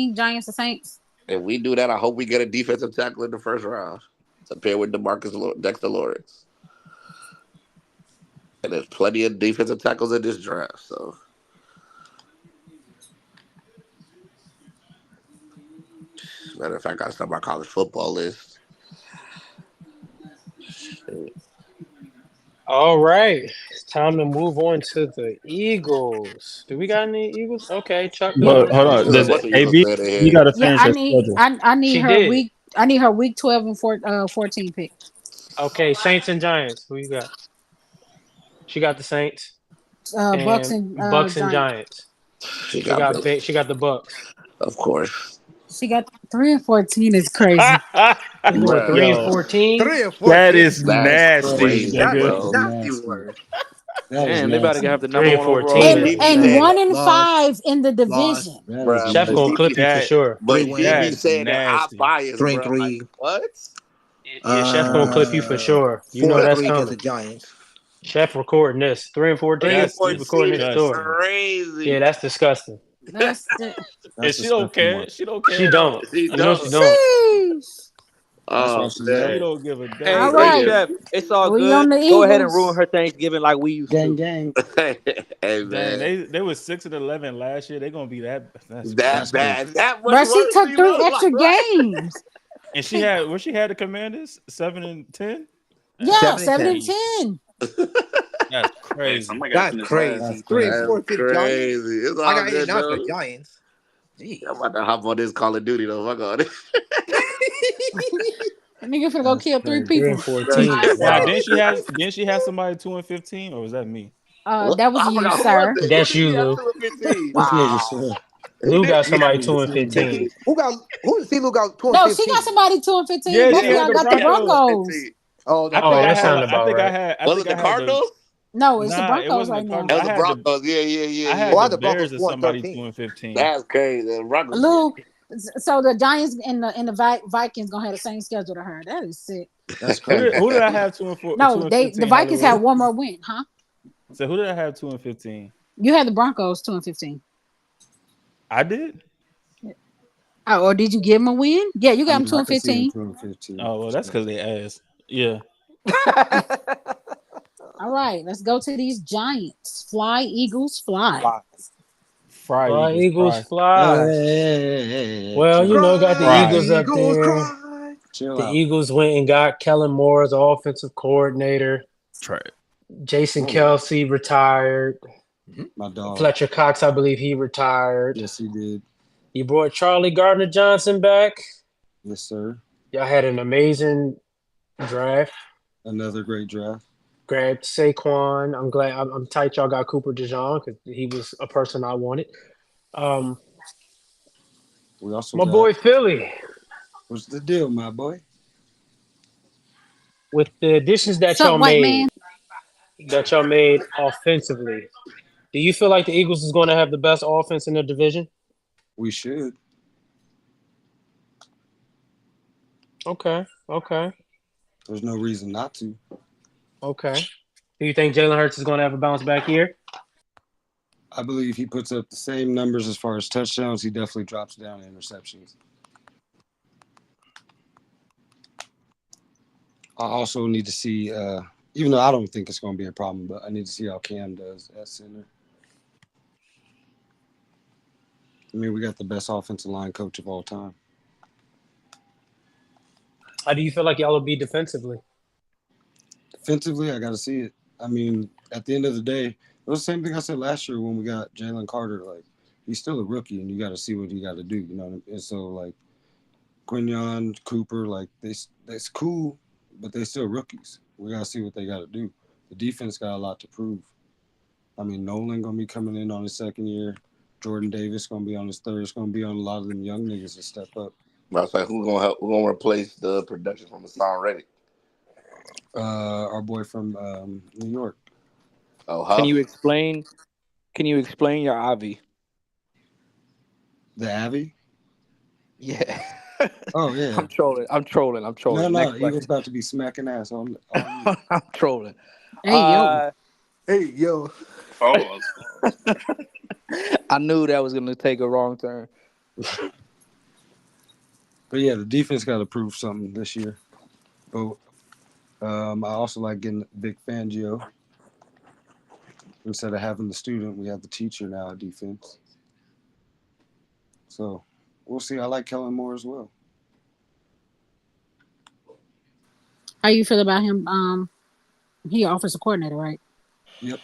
17, Giants or Saints? If we do that, I hope we get a defensive tackle in the first round to pair with Dexter Lawrence. And there's plenty of defensive tackles in this draft. So, matter of fact, I start my college football list. All right. It's time to move on to the Eagles. Do we got any Eagles? Okay, Chuck But knows. hold There's on, a does bunch of Eagles AB? fans in You here. got to Yeah, finish I your need schedule. I need She her did. week. I need her week 12 and 14 pick. Okay, Saints and Giants. Who you got? She got the Saints Bucks and and Bucks and Giants. Giants. She got Bills, She got the Bucks. of course. She got 3 and 14 is crazy. They go Bruh, 3 and Yo, 14. 3 and that 14. is that's nasty, crazy, That, nigga. bro. that's even Nasty. worse. That is Damn, they about to nasty. have the 3 number and one overall 14 But is And she pick. be and insane. saying, 1 and 5 in the Loss. division. That is bruh, Chef but gonna she nasty. clip be, you for That sure. Three but she be wins. that's saying that I'm nasty. biased, 3 and bro. Like 3. what? Yeah, Chef gonna clip you for sure. You 4 know and that's 3 against the coming. Giants. Chef recording this. 3 and Three 14. and That's He's recording 14 this is story. disgusting. Yeah, crazy. that's disgusting. That's the And That's she don't disgusting care. work. She don't She care at don't. all. She You know she don't. don't. sheesh. That's why Oh she She man, yelling. don't give a All Hey, damn. hey, right. nigga. Chef, it's all We on good. the Go ahead and ruin Eagles. her Thanksgiving like we used Gang, to. gang. Hey Dang, man, they was 6-11 last year. They gonna be that. That's that That's crazy. crazy. bad. That much But she worse, took 3 Lilo? Like extra what? games. And she had she had the Commanders 7-10. Yeah, 7 and 7 10. and 10. That's Hey, crazy. somebody got to That's finish That's last. crazy. 3 and crazy. 4 That's for the Giants. crazy. It's I all got good 89 for the though. Giants. Jeez. I'm about to hop on this Call of Duty though. Fuck on it. Nigga finna go That's kill 3 crazy. 3 and people. 14 is Nah, wild. didn't she have somebody 2-15, or was that me? What? That was I you, forgot who was sir. it. Who That's did you, she have Lou. 2 and 15? This nigga Wow. said. Who Lou did got she somebody have? 2 and 15. Who did Lou got 2 and No, she got 15? somebody 2 and 15. Yeah, Both she of Yeah, had y'all the who did got she the have 2 Broncos. and Broncos. 15? Oh, the I Oh, think I that Broncos. had sound like I about think I right. had I Was it think the I had the Cardinals? No, it's the nah. It Broncos wasn't the right now. That Cardinals. was the Broncos. Yeah, yeah, yeah, I yeah. Oh, had I the had the Broncos Bears as 4 and somebody 13. 2-15. That's crazy. The Broncos. Lou, so the Giants and the Vikings gonna have the same schedule to her. That is sick. That's Who crazy. did who did I have 2 and 4 2 No, and the 15 Vikings have Hollywood? one more win, huh? So who did I have 2-15? You had the Broncos 2 and 15. I did. Oh, or did you give them a win? Yeah, you got them Yeah, 2 I and can see him 15. 2 and 15. Oh well, that's because they asked. Yeah, All right, let's go to these Giants. Fly, Eagles, fly. Wow. fry Fly, Eagles, Eagles, fry, fly. Hey, Well, chill you out. know, got the Cry, Eagles up Eagles, there. cry. Chill The out. Eagles went and got Kellen Moore as offensive coordinator. try. Jason Whoa, Kelsey retired. my dog. Fletcher Cox, I believe he retired. Yes, he did. You brought Charlie Gardner Johnson back. Yes, sir. Y'all had an amazing draft. Another great draft. Grabbed Saquon. I'm glad. I'm tight. Y'all got Cooper DeJean because he was a person I wanted. Um, We also my got. boy Philly. What's the deal, my boy? With the additions What's up, white man? that y'all made offensively, do you feel like the Eagles is going to have the best offense in the division? We should. Okay. There's no reason not to. Do you think Jalen Hurts is going to have a bounce back year? I believe he puts up the same numbers as far as touchdowns. He definitely drops down in interceptions. I also need to see, even though I don't think it's going to be a problem, but I need to see how Cam does at center. I mean, we got the best offensive line coach of all time. How do you feel like y'all will be defensively? Defensively, I got to see it. I mean, at the end of the day, it was the same thing I said last year when we got Jalen Carter. Like, he's still a rookie, and you got to see what he got to do. You know, and so like Quinion, Cooper, like that's cool, but they're still rookies. We got to see what they got to do. The defense got a lot to prove. I mean, Nolan gonna be coming in on his second year. Jordan Davis gonna be on his third. It's gonna be on a lot of them young niggas to step up. I was like, who's gonna help? Who's gonna replace the production from Hassan Reddick? Our boy from New York. Oh, Can you Huff. explain? Can you explain your Avi? The Avi? Yeah. Oh yeah. I'm trolling. No, Next Eagles question. about to be smacking ass on you. I'm trolling. Hey, yo. Hey yo. Pause. I knew that was gonna take a wrong turn. But yeah, the defense got to prove something this year. But I also like getting Vic Fangio. Instead of having the student, we have the teacher now at defense. So we'll see. I like Kellen Moore as well. How you feel about him? He offensive coordinator, right? Yep.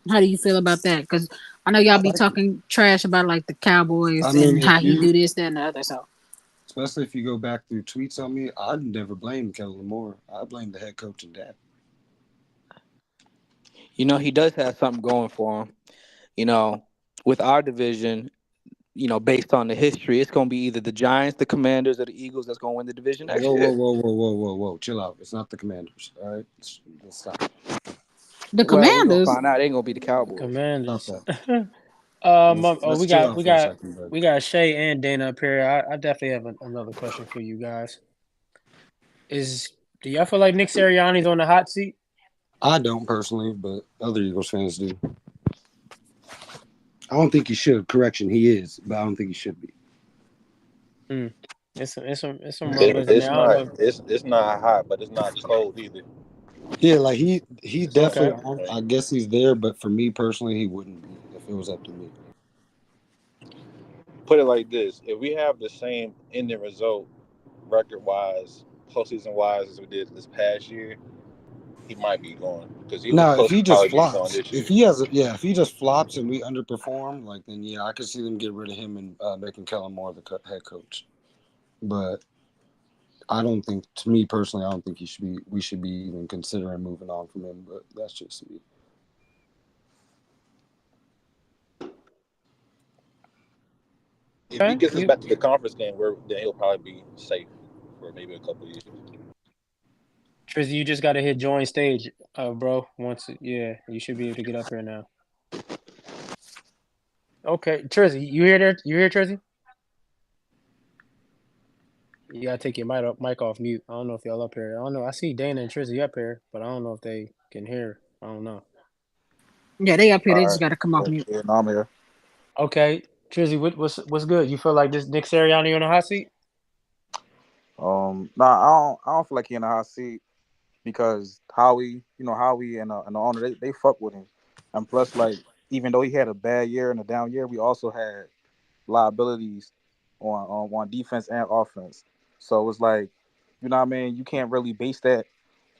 How do you feel about that? Because I know y'all I be like it. talking trash about like the I Cowboys mean, and if how he you, do this, that, and the other. So especially if you go back through tweets on me, I'd never blame Kellen Moore. I blame the head coach and dad. You know, he does have something going for him. You know, with our division, you know, based on the history, it's going to be either the Giants, the Commanders, or the Eagles that's going to win the division next Whoa, whoa, year. whoa, whoa, whoa, whoa, whoa! Chill out. It's not the Commanders. All right, let's stop. the Well, we're going to Commanders. find out. It ain't going to be the Cowboys. Stop Commanders. that. Let's We chill got out we for a got second, bud. we got Shay and Dana up here. I definitely have another question for you guys. Is Do y'all feel like Nick Sirianni's on the hot seat? I don't personally, but other Eagles fans do. I don't think he should. Correction, he is, but I don't think he should be. Hmm. It's some It, rumblings in it's there. I don't not know. it's not hot, but it's not cold either. Yeah, like he It's Okay. definitely. medium, right? I guess he's there, but for me personally, he wouldn't be if it was up to me. Put it like this: if we have the same ending result, record wise, postseason wise, as we did this past year, he might be going because he was Now, if close to he just probably being gone flops, this if year. he has, if he just flops and we underperform, like then yeah, I could see them get rid of him and making Kellen Moore the head coach. But I don't think, to me personally, I don't think he should be. We should be even considering moving on from him. But that's just me. If he Okay. gets us back to the conference game, then he'll probably be safe for maybe a couple of years. Trizzy, you just got to hit join stage, bro. Yeah, you should be able to get up here now. Okay, Trizzy, you hear there? You hear Trizzy? You gotta take your mic off mute. I don't know if y'all up here. I don't know. I see Dana and Trizzy up here, but I don't know if they can hear. I don't know. Yeah, they up here. They All just right. got to come off mute. Yeah, no, I'm here. Okay, Trizzy, what's good? You feel like this Nick Sirianni on the hot seat? Nah, I don't feel like he in the hot seat because Howie and the owner they fuck with him, and plus like even though he had a bad year and a down year, we also had liabilities on defense and offense. So it was like, you know what I mean, you can't really base that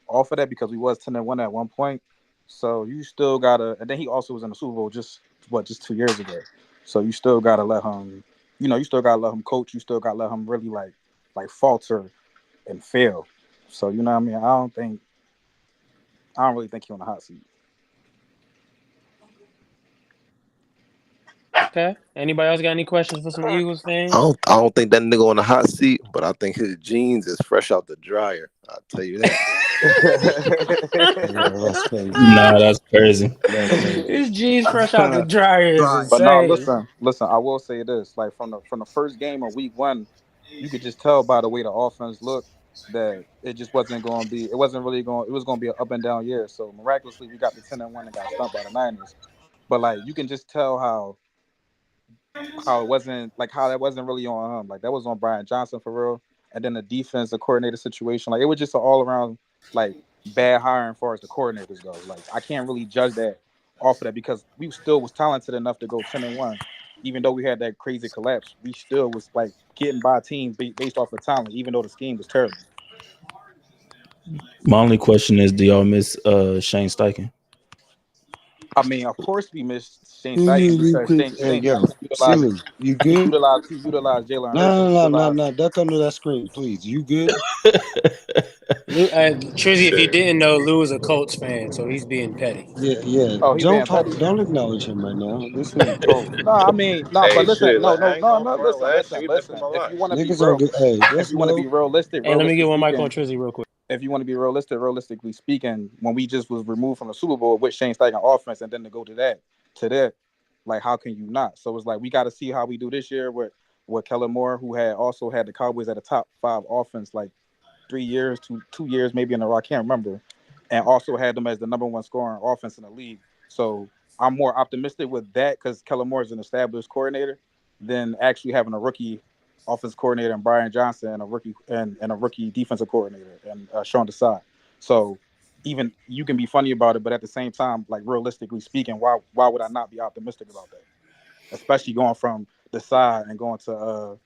off of that because we was 10-1 at one point. So you still gotta, and then he also was in the Super Bowl just 2 years ago. So you still gotta let him, you still gotta let him coach. You still gotta let him really like falter and fail. So you know what I mean. I don't really think he on the hot seat. Okay. Anybody else got any questions for some Eagles I fans? don't I don't think that nigga on the hot seat, but I think his jeans is fresh out the dryer. I'll tell you that. Yeah, that's crazy. Nah, that's crazy. That's crazy. His jeans fresh out the dryer is But no, insane. listen. I will say this: like from the first game of Week 1, you could just tell by the way the offense looked that it just wasn't going to be. It wasn't really going. It was going to be an up and down year. So miraculously, we got the 10-1 and got stumped by the Niners. But like you can just tell how it wasn't like how that wasn't really on him. Like that was on Brian Johnson for real. And then the defense, the coordinator situation, like it was just an all around like bad hiring as far as the coordinators go. Like I can't really judge that off of that because we still was talented enough to go 10-1. Even though we had that crazy collapse, we still was like getting by teams based off of talent, even though the scheme was terrible. My only question is, do y'all miss Shane Steichen? I mean, of course we missed Shane Steichen because Hey, Shane yo, Steichen utilized Silly, you good? he utilized Jalen Hurts No, and he no, no, no, utilized. no. Duck under that screen, please. You good? Trizzy, if you didn't know, Lou is a Colts fan, so he's being petty. Yeah, yeah. Oh, he Don't being talk. petty. Don't acknowledge him right now. This nigga cold. No, I mean, no, but Hey, listen, shit. no, I no, ain't no, going no. front. Listen, Last year, listen, he been through listen. my If you life. want to be Niggas don't real, get. Hey, if this you want to low. be realistic, Hey, let me realistically get one mic on speaking, Trizzy real quick. if you want to be realistic, realistically speaking, when we just was removed from the Super Bowl with Shane Steichen offense, and then to go to that, like how can you not? So it's like we got to see how we do this year with Kellen Moore, who had also had the Cowboys at a top 5 offense like 3 years, 2 years maybe in a row. I can't remember, and also had them as the number 1 scoring offense in the league. So I'm more optimistic with that because Kellen Moore is an established coordinator than actually having a rookie offensive coordinator, and Brian Johnson, and a rookie defensive coordinator, and Sean Desai. So even you can be funny about it, but at the same time, like realistically speaking, why would I not be optimistic about that? Especially going from Desai and going to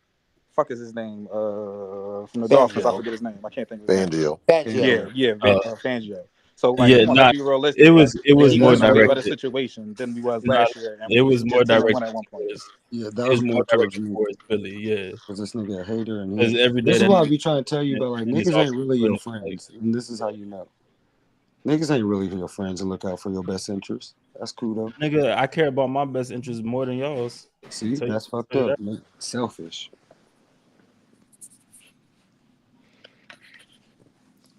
fuck is his name from the Dolphins. I Fangio. forget his name. I can't think of his name. Fangio. Fangio. Fangio. So like, Yeah, come on, let's not be realistic. Like it the was Yeah, more Eagles that's are in a what. better directed. situation than we was Not last year, and it we was more just didn't win directed at one point. towards Yeah, that it was was more more towards directed me towards Philly. Yeah, because this nigga a hater, and because every day this is that why I nigga be trying to tell you, but like and his niggas ain't offensive really your plan, like friends, and this is how you know. Niggas ain't really your friends and look out for your best interest. That's cool though. nigga, I care about my best interest more than y'all's. See, Tell you, that's fucked tell you up. that. Man. Selfish.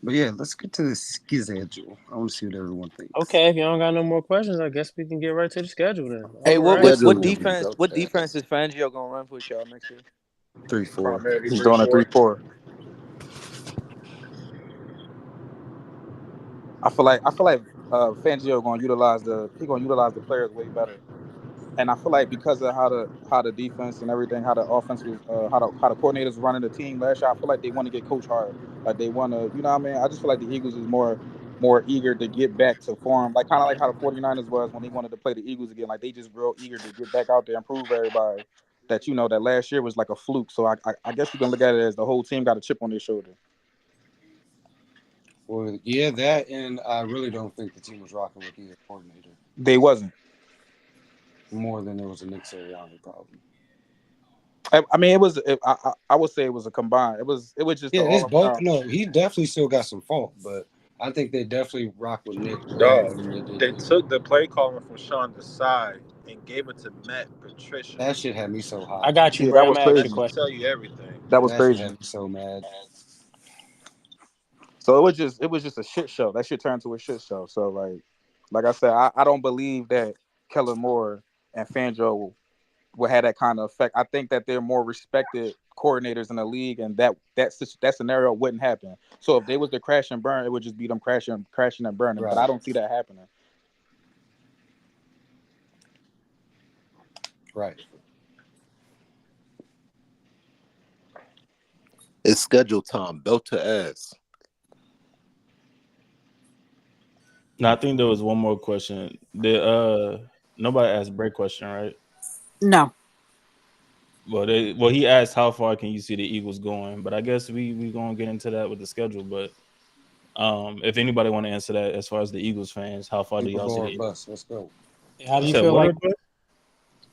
But yeah, let's get to the schedule. I want to see what everyone thinks. Okay, if y'all don't got no more questions, I guess we can get right to the schedule then. Hey, All what right. what Schedule what will be defense? dope, What man. defense is Fangio gonna run for y'all next year? 3-4. Primarily He's three doing a four. 3-4. I feel like Fangio gonna utilize the players way better. And I feel like because of how the defense and everything, how the offense was, how the coordinators were running the team last year, I feel like they want to get coached hard. Like they want to, you know what I mean? I just feel like the Eagles is more eager to get back to form, like kind of like how the 49ers was when they wanted to play the Eagles again. Like they just real eager to get back out there and prove everybody that that last year was like a fluke. So I guess you can look at it as the whole team got a chip on their shoulder. Well, yeah, that, and I really don't think the team was rocking with either coordinator They wasn't. more than it was a Nick Sirianni problem. I mean, I would say it was a combined. It was just Yeah, an it's all both. around. No, he definitely still got some fault, but I think they definitely rock with Nick more Dog. than they did They either. took the play calling from Sean Desai and gave it to Matt Patricia. That shit had me so I hot. got you, Yeah, bro. that I'm was gonna ask you That a crazy. should question. tell you everything. That was That shit crazy. had me so mad. So it was just a shit show. That shit turned to a shit show. So like I said, I don't believe that Kellen Moore and Fangio will have that kind of effect. I think that they're more respected coordinators in the league, and that scenario wouldn't happen. So if they was to crash and burn, it would just be them crashing and burning. But I Right, don't see that happening. right. It's schedule time. Belt to ass. No, I think there was one more question. Nobody asked break question, right? No. Well, he asked how far can you see the Eagles going, but I guess we gonna get into that with the schedule. But if anybody want to answer that, as far as the Eagles fans, how far do Super y'all see Bowl the or Eagles? bust. Let's go. How do You you said feel what? like?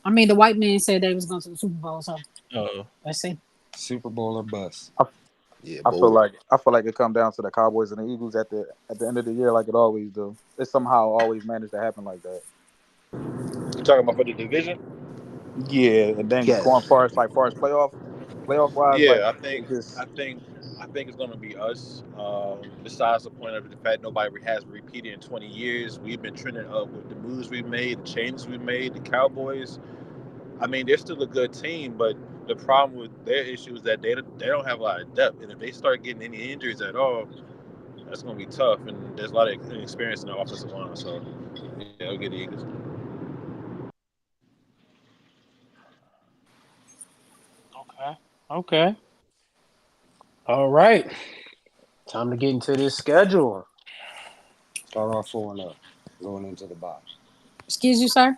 I mean, the white man said they was going to the Super Bowl, so Oh, let's see. Super Bowl or bust. Yeah, I feel bold. like it come down to the Cowboys and the Eagles at the end of the year, like it always do. It somehow always managed to happen like that. You talking about for the division? Yeah, and then going Yes. far as playoff wise, like Yeah, I it think just I think I think it's gonna be us. Besides the point of the fact nobody has repeated in 20 years, we've been trending up with the moves we've made, the changes we've made. The Cowboys, I mean, they're still a good team, but the problem with their issue is that they don't have a lot of depth, and if they start getting any injuries at all, that's gonna be tough. And there's a lot of inexperience in the offensive line, so yeah, I'll get the Eagles. Okay. Okay. All right. Time to get into this schedule. Start off 4-0, going into the bye. Excuse you, sir.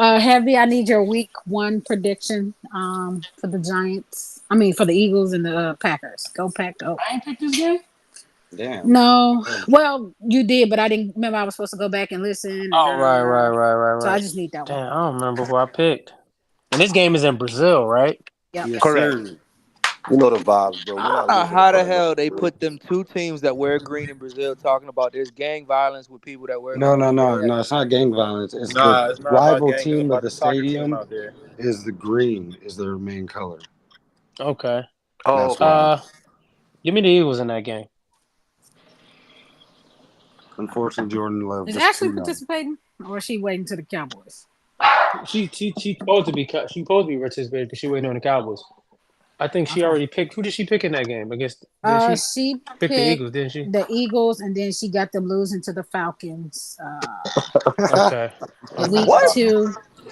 Heavy, I need your week one prediction for the Giants. I mean, for the Eagles and the Packers. Go Pack, go. I ain't picked this game. Damn. No. Well, you did, but I didn't remember I was supposed to go back and listen. And Oh, So I right. just need that one. Damn, I don't remember who I picked. And this game is in Brazil, right? Yep. Yes, Correct. sir. You know the vibes, bro. We're not losing in How the front of hell no they Brazil. put them two teams that wear green in Brazil talking about there's gang violence with people that wear No, green no, over no, there? no. It's not gang violence. It's the Nah, it's not about rival gang. It's team of about the the soccer team stadium out there. is the green, is their main color. Okay. Oh, That's okay. why. Give me the Eagles in that game. Unfortunately, Jordan Love Is just Ashley 2-0. participating, or is she waiting to the Cowboys? She supposed to be participating because she waiting on the Cowboys. I think she Okay. already picked. Who did she pick in that game? I guess did she She pick the picked Eagles? Didn't she? the Eagles, and then she got them losing to the Falcons. Okay. Week What? two.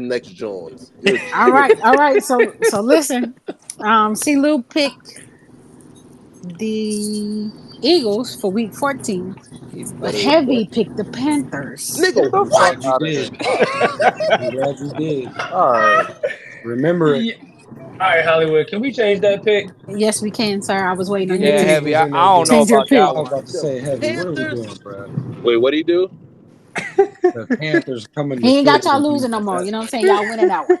them next Jones. You're All right, tripping. all right. So listen. C. Lou picked the Eagles for week 14, He but better Heavy picked the Panthers. nigga. Get the What? fuck Glad you out of did. here. I'm glad you did. All right. Remember it. Yeah. All right, Hollywood. Can we change that pick? Yes, we can, sir. I was waiting on you Yeah, Heavy to Heavy. was I, in I that don't know game. change your about pick. that I was one. about to The say, Heavy, what are we Panthers. doing, bro? Wait, what do you do? The Panthers coming to He ain't got Philly y'all to beat losing no the more. You know what I'm Pats. saying? Y'all winning that one.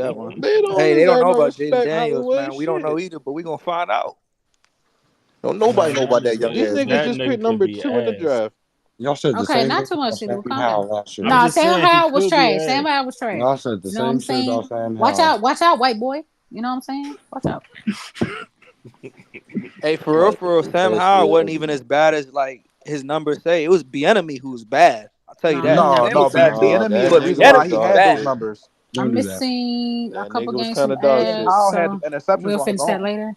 about that one. They don't Hey, they don't deserve know no about Jaden respect, Daniels, Hollywood. man. We don't know Shit. either, but we gonna find out. Don't nobody Man, know that about that young nigga, ass These niggas that nigga. just picked nigga could number be 2 in the ass. draft. Y'all said the Okay, same not thing too much, about Sibu. Sam Calm Howell down. last year. I'm No, just Sam saying he Howell was could be trash. Sam ass. Howell was trash. Y'all said the You know what I'm same shit saying? about Sam Howell. Watch out, white boy. You know what I'm saying? Watch out. Hey, Like for real, Sam that's Howell wasn't real. even as bad as like his numbers say. It was Bieniemy who was bad. I'll tell you No, he that. No, never Sam was no, was B bad bad. too, enemy is That the but reason nigga why was he Bieniemy was dog had those bad. shit. numbers. Don't I'm do that. missing a That couple nigga was games kind from of dog Sam shit. ads, Howell had so them interceptions we'll on his finish that own. later.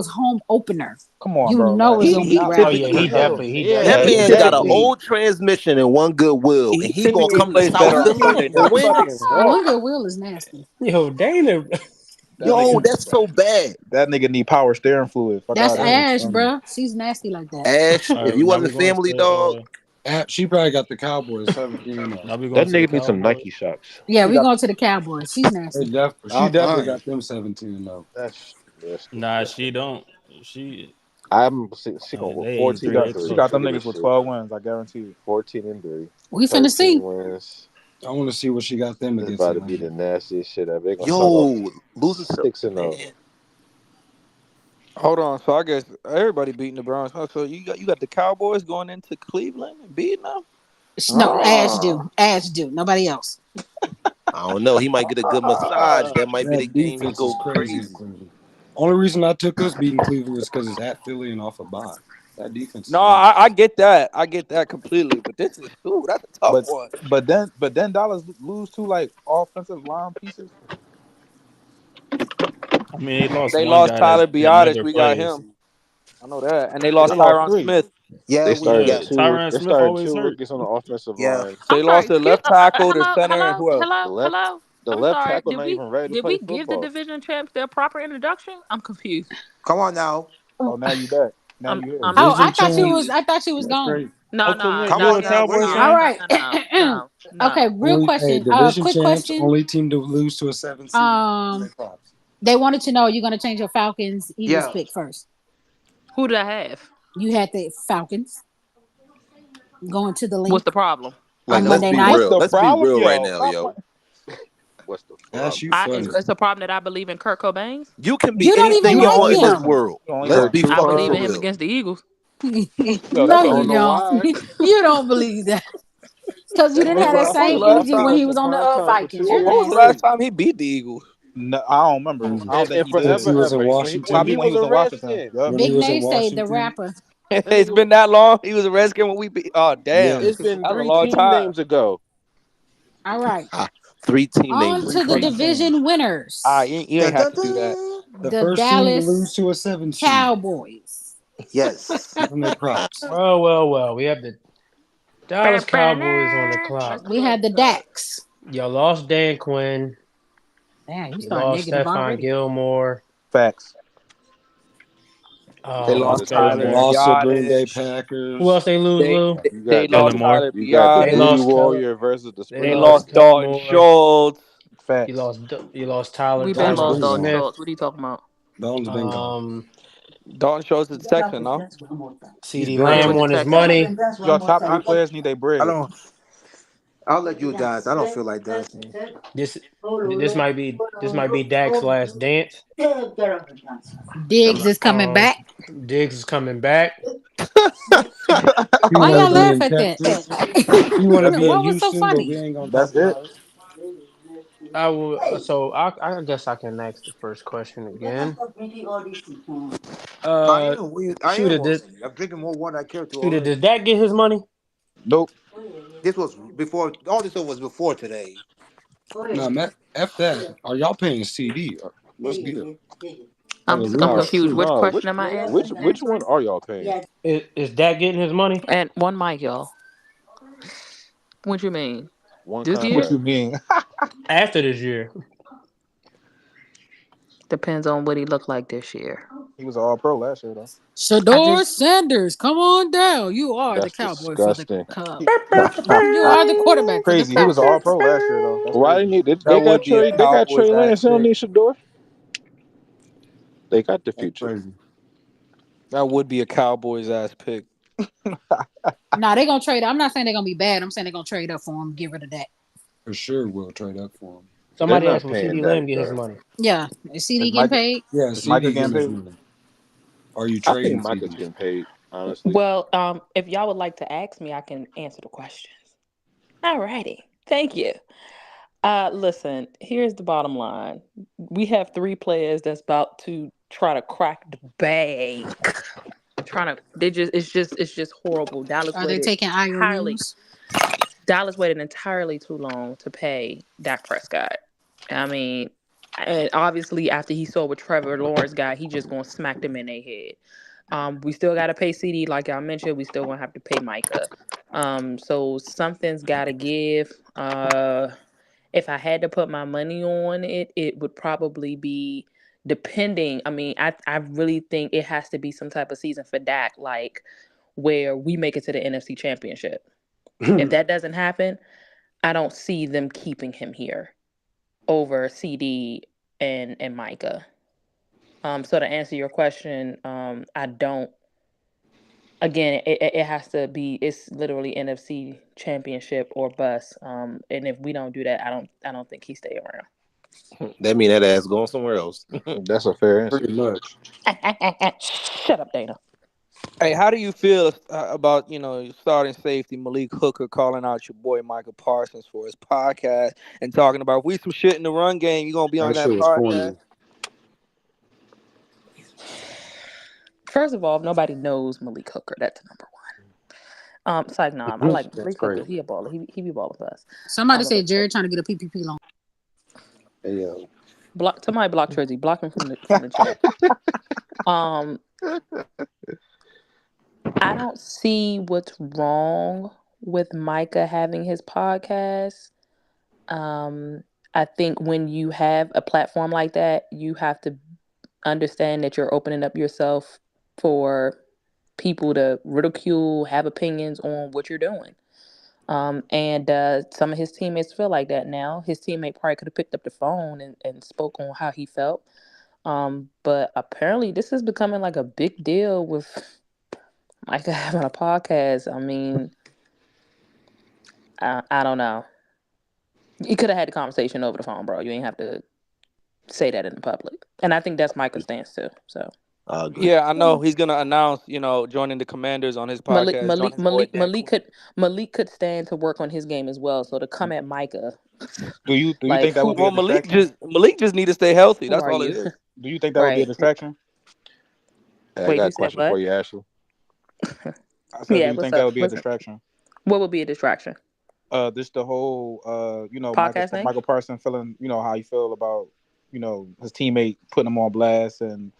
Eagles home opener. Come on, You bro. know it's Like, gonna be He rough. Oh yeah, typically he hell, definitely, he that yeah, definitely he man gonna got an be. typically old transmission and one goodwill, and he he gonna typically come to plays South better on Philly fucking and on win. fucking One walk. good will is nasty. Yo, Dana. That Yo, nigga, that's so bad. that nigga need power steering fluid. Fuck That's out of That here. is Ash, funny. bruh. She's nasty like that. Ash, All if right, you now we wasn't going family dog, to She probably got the Cowboys 17-0. now we going That to the nigga needs some Cowboys. Nike socks. Yeah, She we got going to the Cowboys. She's nasty. She About definitely time. got them 17-0. That's Nah, disgusting. she don't. She She gonna go they she 14 got and 8-3. she 3. got them Look at niggas this with shit. 12 wins. I guarantee you. 14 and 3. We finna 13 see. wins. I want to see what she got them This against about to be Atlanta. the nastiest shit ever. They gonna start off Yo, losing to 6-0. man. Hold on. So I guess everybody beating the Browns. Huh? So you got the Cowboys going into Cleveland and beating them. No, Ash Ah, do. Ash do. Nobody else. I don't know. He might get a good massage. That might be the That game he defense is go crazy in crazy. Cleveland. Only reason I took us beating Cleveland is because it's at Philly and off a bye. That defense is No, nice. I get that. I get that completely. But this is that's a tough But one. but then Dallas lose two like offensive line pieces. I mean, they lost They one lost guy Tyler that Biotis. never We got plays. him. I know that. And they They lost lost Tyron three. Smith. They started Yeah, Yeah. two. Tyron They Smith started always two hurt. rookies on the offensive Yeah. line. They I'm sorry. lost their left tackle, their Hello, center, and hello, who else? The hello, left hello. the I'm left sorry. tackle not even ready to Did play we give the football. division champs their proper introduction? I'm confused. Come on now. Oh, now you back. Now I'm you here. I'm Oh, Division I thought you champs. was. confused. I thought you was That's gone. great. No, Okay, no, yeah, Come no, you on a now. no, We're Cowboys here. All no, fan? no, right. no, no, no, Okay. no. Real Only hey, question. division Quick champs. question. Only team to lose to a 7 seed. Give Um, them props. they wanted to know, are you going to change your Falcons Eagles Yeah. pick first? Who did I have? You had the Falcons going to the What's link the problem? on Like, let's Monday be night. What's real. the Let's be problem, real right yo? now, Stop yo. playing. What's the Ash, you problem? It's, funny. it's a problem that I believe in Kurt Cobain. You can be You don't even anything you like want in this him. world. You only Let's like be two I fucking believe for in him songs. real. against the Eagles. Yo, No, that's I a you don't know don't. why. You don't believe that because you That didn't nigga have that got When's the same fucked up last energy for when time? he missing was on the prime time for Vikings. 2 That When was man the years. last stupid. time he beat the Eagles? No, I don't remember. Mm. I don't think And he did. Since he forever was in ever. When Probably Washington. he when was he was a in Washington. Redskin. Yup. When he Big was in Nate say the Washington. rapper. That It's nigga, been that long. He was a Redskin when we beat. Oh damn, it's Yes. been that's a three long team time. names ago. All right. Ah, 3 team names On is to the Three crazy. teams. division Ah, winners. you Dun, ain't have dun, to do that. dun. The The first team to lose Dallas to a 7 seed. Cowboys. Yes. Give them their props. Well, well, well. We have the Dallas Cowboys on the clock. Let's We go. had Let's the go. Daks. Y'all lost Dan Quinn. Damn, you You start lost negative Stephon already. Facts. They You lost lost Um, Taylor Tyler Moore. Lost to Green Bay Biotis. who else Packers. they lose, They Lou? You they got the lost Kellen Moore. Tyler you got the They Biotis. Voodoo lost Kellen. Warrior versus the They They Splinter. lost lost Kellen Dalton Moore. Schultz. Facts. You lost Tyler We been Dalton's lost been Tyrone Dalton gone. Smith. Schultz. What are you talking about? Dalton's been gone. Dalton Schultz is Texan, no? He's CD been Yeah, Lamb hurt. he's a won his Texan. money. Your top three players need their I bread. don't. I'll let you guys. I don't feel like dancing. This might be Dak's last dance. Diggs is coming Um, back. Diggs is coming back. He Why want y'all to be laugh in at that? Texas. He want to That's be in it. What was so Houston, but we funny? ain't gonna That's talk it. about it. I will. So I guess I can ask the first question again. I Uh, am. I am shooter did already. I'm drinking more water. I care to shooter already. did Dak get his money? Nope. This was before. All this stuff was before today. No, man, F that. Are y'all paying CD? Let's get it. Or the I'm No, confused. Rooks. Which no. question am I asking? Which one are y'all paying? Is Dak getting his money And one mic, y'all. What you mean? One This What year? contract. you mean? after this year? Depends on what he looked like this year. He was all pro last year though. I Shador just Sanders, come on down. You are the That's cowboy for the disgusting. Cubs. He, You are the quarterback for the crazy. He was all Falcons. pro last year though. That's Why they crazy. need That would be a They got Cowboys Trey ass Lance. They don't pick. need Shador. They got the That's future. crazy. That would be a Cowboys ass pick. Nah, they're gonna trade. I'm not saying they're gonna be bad. I'm saying they're gonna trade up for him, get rid of that. For sure, we'll trade up for him. They're Somebody asked not him, paying CD Dak Lamb get his though. money. Yeah. Is Is CD getting Micah paid? Yeah, is Micah CD getting getting his paid? money. Are you I think trading Micah's CD? getting paid. Honestly, well, if y'all would like to ask me, I can answer the questions. Alrighty. Thank you. Listen, here's the bottom line. We have three players that's about to try to crack the bank. Trying to it's just horrible. Are they taking IOUs? Dallas waited entirely too long to pay Dak Prescott. I mean, and obviously after he saw what Trevor Lawrence got, he just gonna smack them in their head. We still gotta pay CD, like y'all mentioned. We still gonna have to pay Micah. So something's gotta give. If I had to put my money on it, it would probably be depending. I mean, I really think it has to be some type of season for Dak, like where we make it to the NFC Championship. If that doesn't happen, I don't see them keeping him here over CD and Micah. So to answer your question, I don't. Again, it has to be. It's literally NFC Championship or bust. And if we don't do that, I don't think he stay around. That mean that ass going somewhere else. that's a fair answer. Pretty much. Shut up, Dana. Hey, how do you feel about starting safety Malik Hooker calling out your boy Michael Parsons for his podcast and talking about if we some shit in the run game, you gonna be on That shit that was podcast? corny. First of all, nobody knows Malik Hooker. That's number one. Besides, nah, I like That's Malik Hooker. crazy. He a baller. He be balling for us. Somebody But said Jared trying to get a PPP loan. Hey, yo. somebody block Trizzy. Block him from the chat. Um, I don't see what's wrong with Micah having his podcast. Um, I think when you have a platform like that, you have to understand that you're opening up yourself for people to ridicule, have opinions on what you're doing. And some of his teammates feel like that now. His teammate probably could have picked up the phone and spoke on how he felt. But apparently this is becoming like a big deal with Micah having a podcast. I mean, I don't know. You could have had the conversation over the phone, bro. You ain't have to say that in the public. And I think that's Micah's stance too. So I agree. Yeah, I know he's gonna announce, joining the Commanders on his Malik podcast. Join Malik his boy Malik Dan Malik Quinn. could Malik could stand to work on his game as well. So to come at Micah, Do you like think that would be a Well, distraction? Malik just need to stay healthy. who That's are all it you? is. Do you think that would be a Right. distraction? Hey, I Wait, got you a said question for what? you, Ashley. I said, do Yeah, you what's think that up? would be a distraction? What would be a distraction? This the whole Podcast thing? Michael Parsons feeling, how he feel about, his teammate putting him on blast, and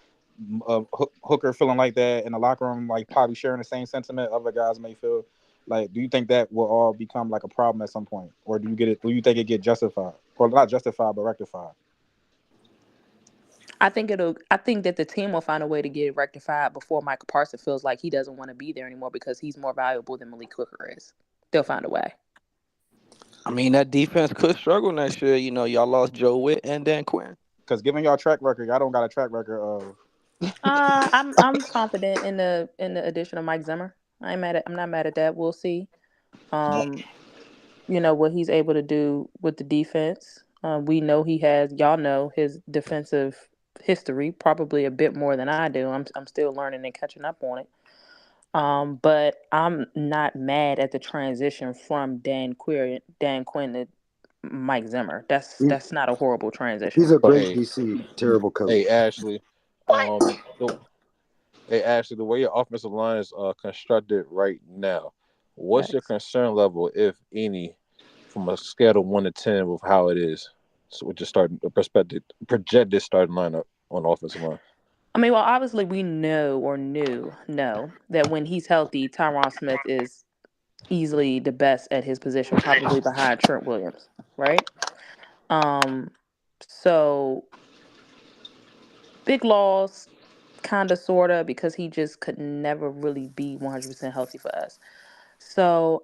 Hooker feeling like that in the locker room, like probably sharing the same sentiment other guys may feel. Like, do you think that will all become like a problem at some point, or do you think it get justified, or not justified but rectified? I think that the team will find a way to get it rectified before Michael Parsons feels like he doesn't want to be there anymore because he's more valuable than Malik Hooker is. They'll find a way. I mean, that defense could struggle next year. Y'all lost Joe Witt and Dan Quinn. Because given y'all track record, y'all don't got a track record of. I'm confident in the addition of Mike Zimmer. I'm not mad at that. We'll see. Um, what he's able to do with the defense. We know y'all know his defensive history, probably a bit more than I do. I'm still learning and catching up on it. But I'm not mad at the transition from Dan Quinn to Mike Zimmer. That's not a horrible He's transition. a But great DC, terrible coach. hey, Ashley. The, hey, Ashley, the way your offensive line is constructed right now, what's your Facts. concern level, if any, from a scale of 1 to 10 with how it is? So with your starting projected starting lineup on the offensive line. I mean, well, obviously we know that when he's healthy, Tyron Smith is easily the best at his position, probably behind Trent Williams, right? Um, so big loss, kind of, sorta, because he just could never really be 100% healthy for us. So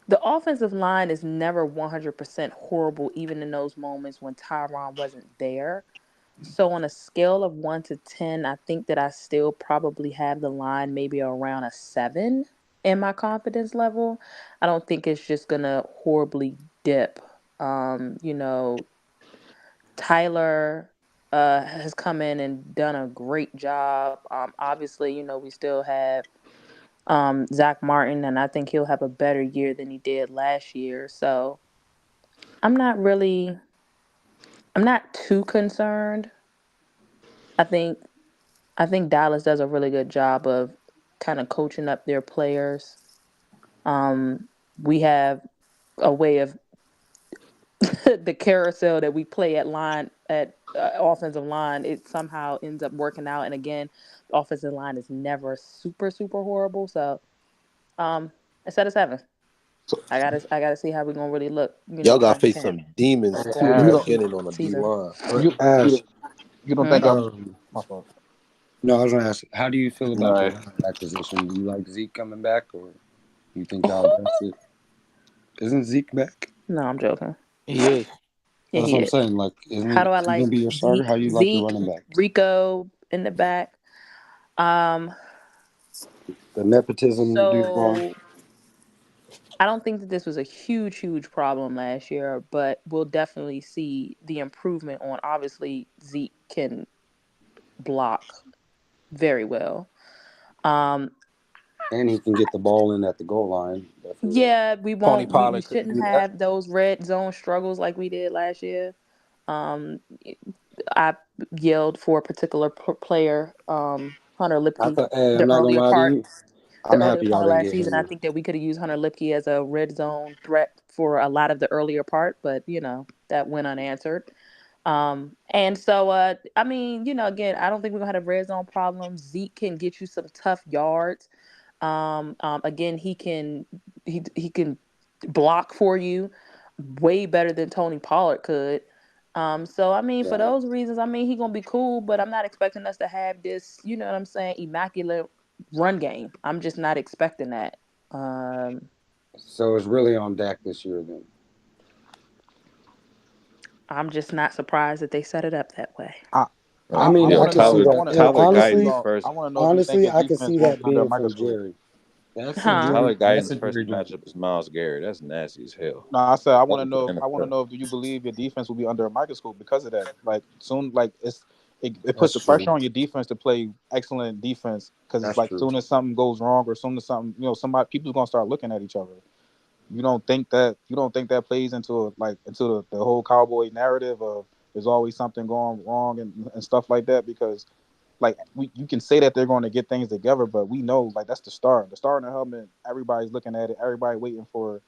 the offensive line is never 100% horrible, even in those moments when Tyron wasn't there. So on a scale of 1 to 10, I think that I still probably have the line maybe around a 7 in my confidence level. I don't think it's just gonna horribly dip. Tyler has come in and done a great job. Obviously, we still have Zach Martin, and I think he'll have a better year than he did last year. So I'm not really, I'm not too concerned. I think I think Dallas does a really good job of kind of coaching up their players. We have a way of the carousel that we play at offensive line. It somehow ends up working out, and again, the offensive line is never super horrible. So, instead of 7, I gotta see how we're gonna really look. Y'all got to Training face camp some demons Hey, too in the Ash, beginning on the D season. line. you Ash, you don't think Hmm? I'm um, my fault? no, I was gonna ask, how do you feel about the No, running back position? Do you like Zeke coming back, or you think y'all address it? Isn't Zeke back? No, I'm joking. He is. Yeah, That's he what I'm is. saying. Like, How isn't do I he gonna like be your starter? How Zeke? you like your Zeke, running backs? Rico in the back. Um, The nepotism dude gone. so I don't think that this was a huge problem last year, but we'll definitely see the improvement on. Obviously, Zeke can block very well. Um, And he can get the ball in at the goal line. Definitely. yeah, Tony we Pollard couldn't shouldn't do that. have those red zone struggles like we did last year. Um, I yelled for a particular player, Hunter Lipke, Hey, the I'm not gonna earlier lie to part, you. the I'm earlier happy part y'all of didn't last get season. I Henry. think that we could have used Hunter Lipke as a red zone threat for a lot of the earlier part, but that went unanswered. And so I mean, again, I don't think we're gonna have red zone problems. Zeke can get you some tough yards. Again, he can block for you way better than Tony Pollard could. So I mean, for Right. those reasons, I mean, he gonna be cool, but I'm not expecting us to have this, you know what I'm saying, immaculate run game. I'm just not expecting that. Um, So it's really on Dak this year then. I'm just not surprised that they set it up that way. I I I mean, Yeah, I want to can know. see Tyler I that. want to know And if Tyler you think he honestly, Guyton's going. I first want to know if you think honestly, his I can defense see going to that be under a being from microscope. Jerry. That's a Huh? Tyler Jerry. That's Guyton's a first Jerry joint. matchup is Miles Garrett. That's nasty as hell. No, I said I want to Welcome to know. the I want to NFL. know if do you believe your defense will be under a microscope because of that? Like soon, like it puts That's the pressure true. on your defense to play excellent defense because it's That's like true. soon as something goes wrong or soon as something somebody people's gonna start looking at each other. You don't think that plays into the whole Cowboy narrative of there's always something going wrong and stuff like that because like you can say that they're going to get things together, but we know like that's the star. The star in the helmet. Everybody's looking at it. Everybody waiting for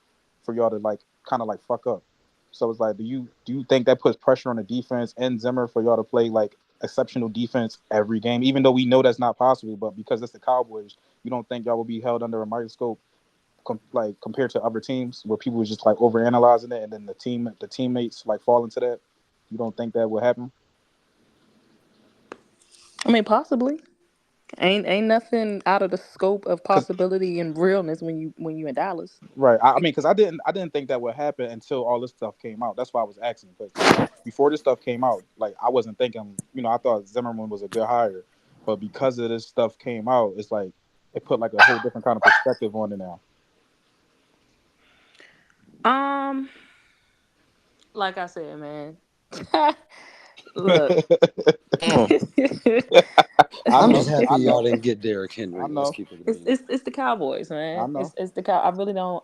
y'all to like kind of like fuck up. So it's like, do you think that puts pressure on the defense and Zimmer for y'all to play like exceptional defense every game, even though we know that's not possible? But because it's the Cowboys, you don't think y'all will be held under a microscope like compared to other teams where people was just like overanalyzing it, and then the teammates like fall into that. You don't think that will happen? I mean, possibly. Ain't nothing out of the scope of Because possibility and realness when you in Dallas. right, I mean, because I didn't think that would happen until all this stuff came out. That's why I was asking. Because like before this stuff came out, like I wasn't thinking. I thought Zimmerman was a good hire, but because of this stuff came out, it's like it put like a whole different kind of perspective on it now. Um, like I said, man. Look. Mm. I I'm know, just happy I y'all know, didn't get Derrick I Henry. Let's know, keep it a it's bean. it's it's the Cowboys, I man. know. It's the cow. I really don't.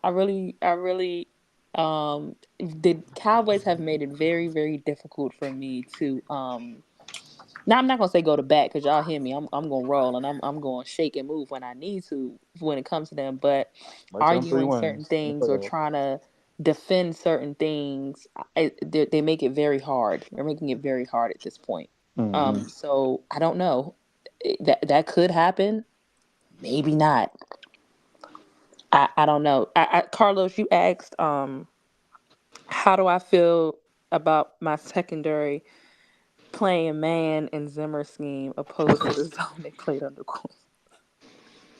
The Cowboys have made it very, very difficult for me to. Now I'm not gonna say go to bat because y'all hear me. I'm gonna roll and I'm gonna shake and move when I need to when it comes to them. But Wait till them three arguing certain wins in the things or playoffs. trying to defend certain things, they make it very hard. They're making it very hard at this point. Hmm. So I don't know. That could happen. Maybe not. I don't know. Carlos, you asked how do I feel about my secondary playing man and Zimmer scheme opposed to the zone they played under Cool.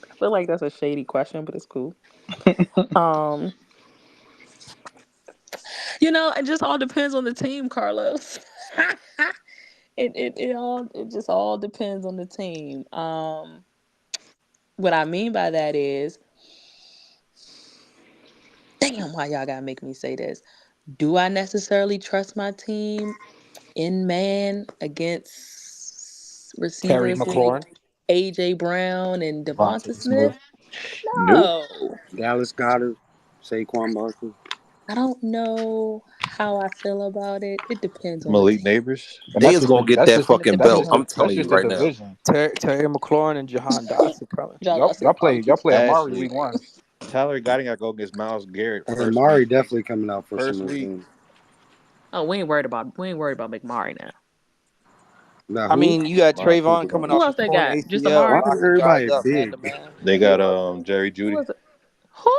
I feel like that's a shady question, but it's cool. Um, it just all depends on the team, Carlos. It just all depends on the team. What I mean by that is, damn, why y'all gotta make me say this? Do I necessarily trust my team in man against Terry receivers McLaurin, like AJ Brown and Devonta Devontae Smith, Smith? Nope. No. Dallas Goddard, Saquon Barkley. I don't know how I feel about it. It depends on the Malik team. Neighbors. and They is gonna get that And it fucking that's depends belt. just on the I'm the that's telling team. you just the right now. division. Terry McLaurin and Jahan Dotson coming. John Y'all Dawson y'all will play probably y'all get play snaps. Amari Ashley. week one. Tyler Guyton got to go against Miles Garrett And first Mari week. definitely coming out for some First of the week. game. Oh, we ain't worried about McMurray now. Now I who? mean, you got Amari Trayvon Cooper coming gonna Who off else a they torn got? Just ACL, Why Amari? is locking guys everybody up man to big? man. They got Jerry Who Judy. was it? Who?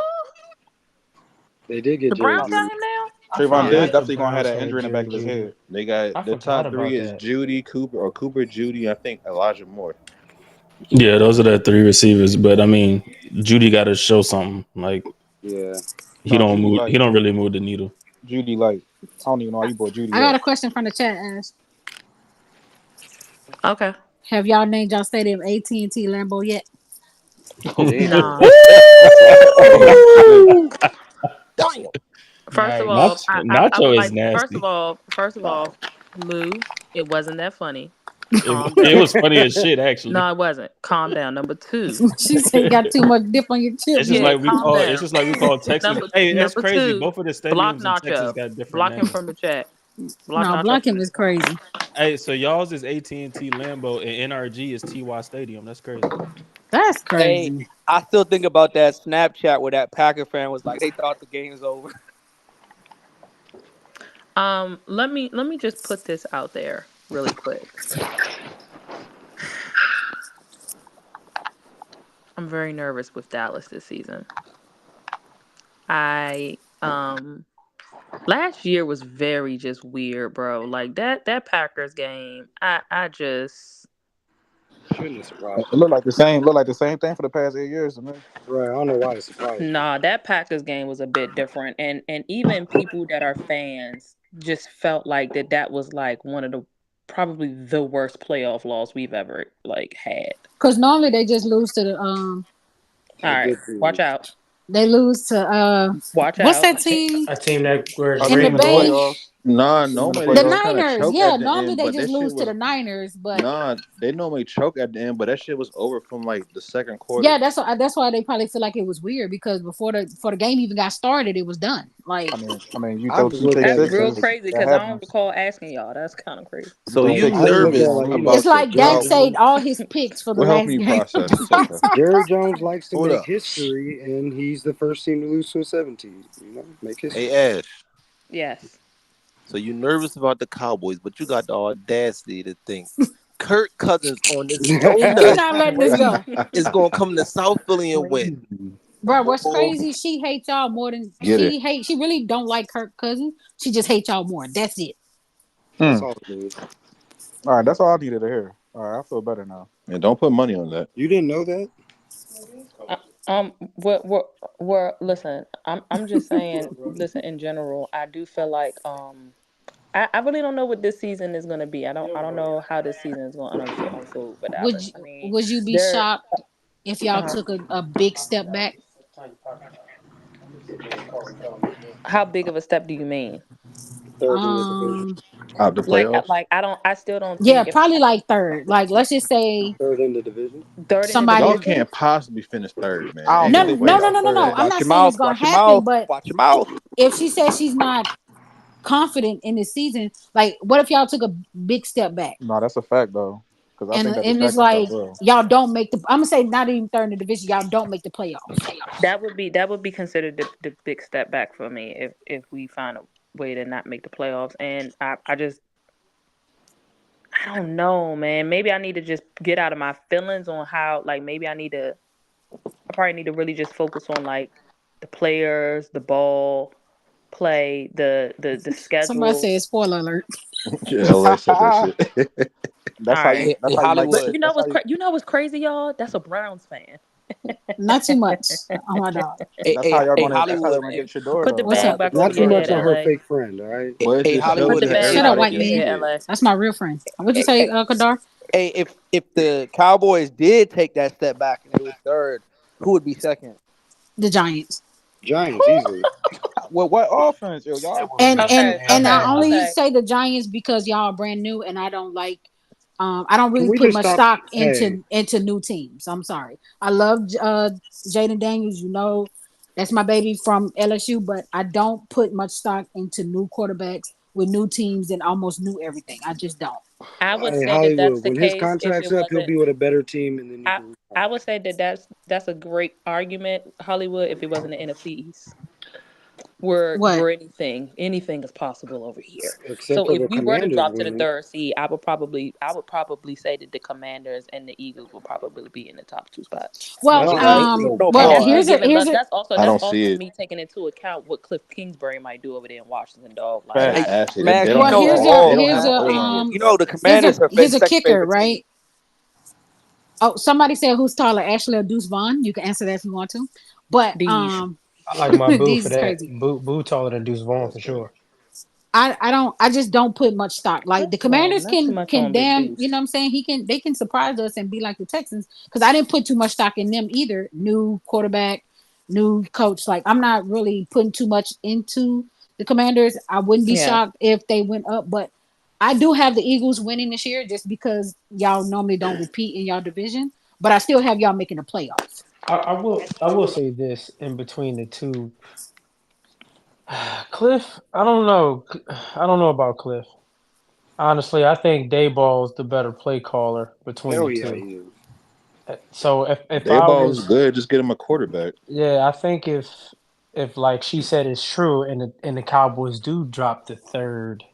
They did get The Jerry Browns got Judy. him now? I Trayvon forgot Diggs Yeah. the definitely gonna have Browns that had injury in the Jerry back of his Judy. head. They got I the forgot top three about is that. Judy, Cooper Judy. I think Elijah Moore. Yeah, those are the three receivers. But I mean, Judy got to show something. Like Yeah. he No, don't Judy move. He Light. don't really move the needle. Judy Light. I don't even know why I you brought Judy I got up. a question from the chat. Ash, Okay. have y'all named y'all stadium AT&T Lambeau yet? Damn. Nah. Woo! Damn. First of Nach- all, I Nacho would is like. nasty. First of all, Lou, it wasn't that funny. It, Calm it was down. funny as shit actually. No, it wasn't. Calm down. Number two. She said you got too much dip on your chip, Yeah, calm It's down. just like we call Texas. Hey, that's crazy. Number two. Both of the Block stadiums in Texas Nacho. got different Block him names. from the chat. Block No, Nacho block from him the is chat. crazy. Hey, so y'all's is AT&T Lambeau and NRG is TY Stadium. That's crazy. That's Hey, crazy. I still think about that Snapchat where that Packer fan was like, they thought the game's over. Let me just put this out there really quick. I'm very nervous with Dallas this season. I last year was very just weird, bro. Like that Packers game, I just Shouldn't have surprised It looked like the same. Look like the same thing for the past 8 years to me. Right. I don't know why it surprised you. nah, that Packers game was a bit different, and even people that are fans just felt like that was like one of the probably the worst playoff loss we've ever like had. Because normally they just lose to the All The right, good watch teams. out, they lose to watch what's out. that team A team that where A in the Drake team in the Bay? May. playoffs. Nah, A team in the normally they The just playoffs. kind of Niners. choke Yeah, at the normally end, they but just that shit lose to was the Niners, but nah. They normally choke at the end, but that shit was over from like the second yeah, quarter. that's why they probably feel like it was weird because before the game even got started, it was done. Like You I throw just two look pick at That's it real sixes. as crazy That because I don't happens. recall asking y'all. That's kind of crazy. You So throw you pick I just look sixes. at it nervous like it's about the like Jerry Dak saved Jones. Cowboys? all his picks for the What helping last you game. process? It's okay. Jerry Jones likes to Hold make up. history, and he's the first team to lose to a 17. You know, make history. Hey Ash. Yes. So you nervous about the Cowboys, but you got the audacity to think Kirk Cousins on this You're donut not letting this street go. is gonna come to South Philly and win. Crazy. Bro, what's Boy, crazy? She hates y'all more than get it. she really don't like Kirk Cousins. She just hates y'all more. That's it. That's Hmm. all it is. All right, that's all I needed to hear. All right, I feel better now. And don't put money on that. You didn't know that? Uh, what? Listen, I'm just saying. Listen, in general, I do feel like I really don't know what this season is gonna be. I don't know how this season is gonna unfold for Would Dallas. you, I mean, would you be they're shocked if y'all uh, took a big step back? how big of a step do you mean? Third in the division. Um, Out the playoffs. I still don't yeah, think if probably like third. Like let's just say Third in the division. third in the somebody. Y'all division. can't possibly finish third, man. I It don't ain't No, think no they no, finish no, way. out no, no, no. third. I'm Watch not your saying it's mouth. gonna Watch your happen, mouth. but Watch your mouth. if she says she's not confident in this season, like what if y'all took a big step back No, that's a fact though, because I and think that the it's Packers got like real. y'all don't make the. I'm gonna say not even third in the division. Y'all don't make the playoffs. That would be considered the big step back for me if we find a way to not make the playoffs. And I don't know, man. Maybe I need to just get out of my feelings on how like maybe I probably need to really just focus on like the players, the ball play, the Somebody schedule. says spoiler alert. Yeah, LA said that shit. All That's how you. right. That's Hey, how you might But get. Hollywood. That's how you. you know what's crazy, y'all? That's a Browns fan. Not too much. Oh my dog. Hey, That's hey, how y'all hey, gonna. That's how y'all Hollywood, gonna man. get Shador Put the though. What's bag up? back Not over too your Hey, much head, on her LA. fake friend, all right? hey, Well, it hey, just Put showed Hollywood. the that Hey, bag back everybody over can your Hollywood. hate head, it. LA. That's my real friend. What'd you Hey, say, hey, Kadar? hey, if the Cowboys did take that step back and they was third, who would be second? The Giants. Giants, easily. Well, what offense, yo? Y'all Okay, And I okay, only okay. say the Giants because y'all are brand new and I don't like I don't Can really we put just much stop? stock Hey, into new teams. I'm sorry. I love Jaden Daniels, you know, that's my baby from LSU, but I don't put much stock into new quarterbacks with new teams and almost new everything. I just don't. I would hey, say that that's Hollywood. the When his case if contract's it up, he'll wasn't. be with a better team, and then you I can. I would say that that's a great argument, Hollywood, if it wasn't the NFC East, What? where anything is possible over here. Except So for if the we were to Commanders drop to the winning. third seed, I would probably say that the Commanders and the Eagles will probably be in the top two spots. Well, That's No, not ain't no no And well, that's pause. me here's a giving here's love. a I That's don't see also it. me taking into account what Cliff Kingsbury might do over there in Washington, dog. Like Hey, facts. Hey, I Ashley, Smash, they don't well have here's all. a They don't here's have a all year. the Commanders are here's a second kicker, favorite team. right? Oh, somebody said who's taller, Ashley or Deuce Vaughn? You can answer that if you want to. But these. I like my boo this for is that. crazy. Boo taller than Deuce Vaughn That's for funny. sure. I just don't put much stock. Like the First of all, Commanders not too much can on Big damn, you know Deuce. what I'm saying? They can surprise us and be like the Texans because I didn't put too much stock in them either. New quarterback, new coach. Like I'm not really putting too much into the Commanders. I wouldn't be Yeah. shocked if they went up, but I do have the Eagles winning this year just because y'all normally don't repeat in y'all division. But I still have y'all making the playoffs. I will say this in between the two. Cliff, I don't know. I don't know about Cliff. Honestly, I think Dayball's the better play caller between Hell the yeah, two. he is. So if I Dayball is was, good. Just get him a quarterback. yeah, I think if like she said is true, and the Cowboys do drop the third,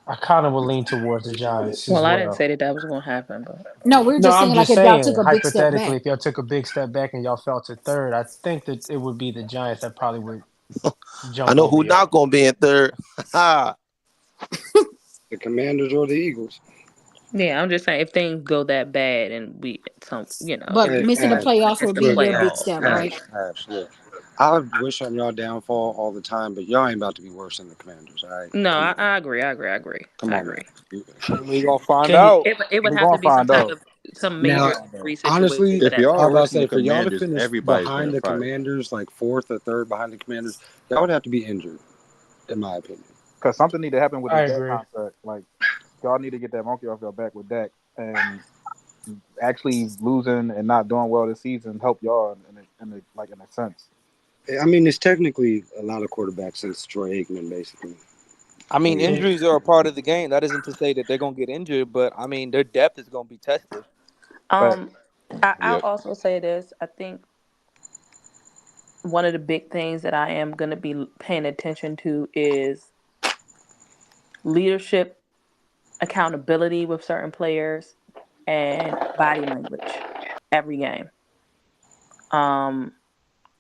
I kind of will lean towards the Giants as Well, I didn't well. say that was going to happen, but No, we're No, just I'm saying like just if y'all took saying a big step hypothetically, back. if y'all took a big step back and y'all fell to third, I think that it would be the Giants that probably would I jump know over who not y'all. gonna be in third. The Commanders or the Eagles. yeah, I'm just saying if things go that bad and we some, But if we missing the Ash, playoffs miss would the be look, your Ash, big playoffs, step, then right? Ash, Ash, look. I wish on y'all downfall all the time, but y'all ain't about to be worse than the Commanders. All right, no, come I, on, I agree. I agree. I agree. come I on, man. agree. We gonna find Can you? out. It would We have gonna to be some find type out. of some We gonna Now, major find out. injury situation for honestly, If that to y'all I are was happen. about to worse than say the for y'all to Commanders, finish everybody's behind getting the fired. Commanders, like fourth or third behind the Commanders, y'all would have to be injured, in my opinion. Because something need to happen with I this Dak agree. contract. Like y'all need to get that monkey off your back with Dak, and actually losing and not doing well this season help y'all in a sense. I mean, it's technically a lot of quarterbacks since Troy Aikman, basically. I mean, And Can injuries are a part of the game. That isn't to say that they're gonna get injured, but I mean, their depth is gonna be tested. But Um, I'll also say this. I think one of the big things that I am going to be paying attention to is leadership, accountability with certain players, and body language every game. Um,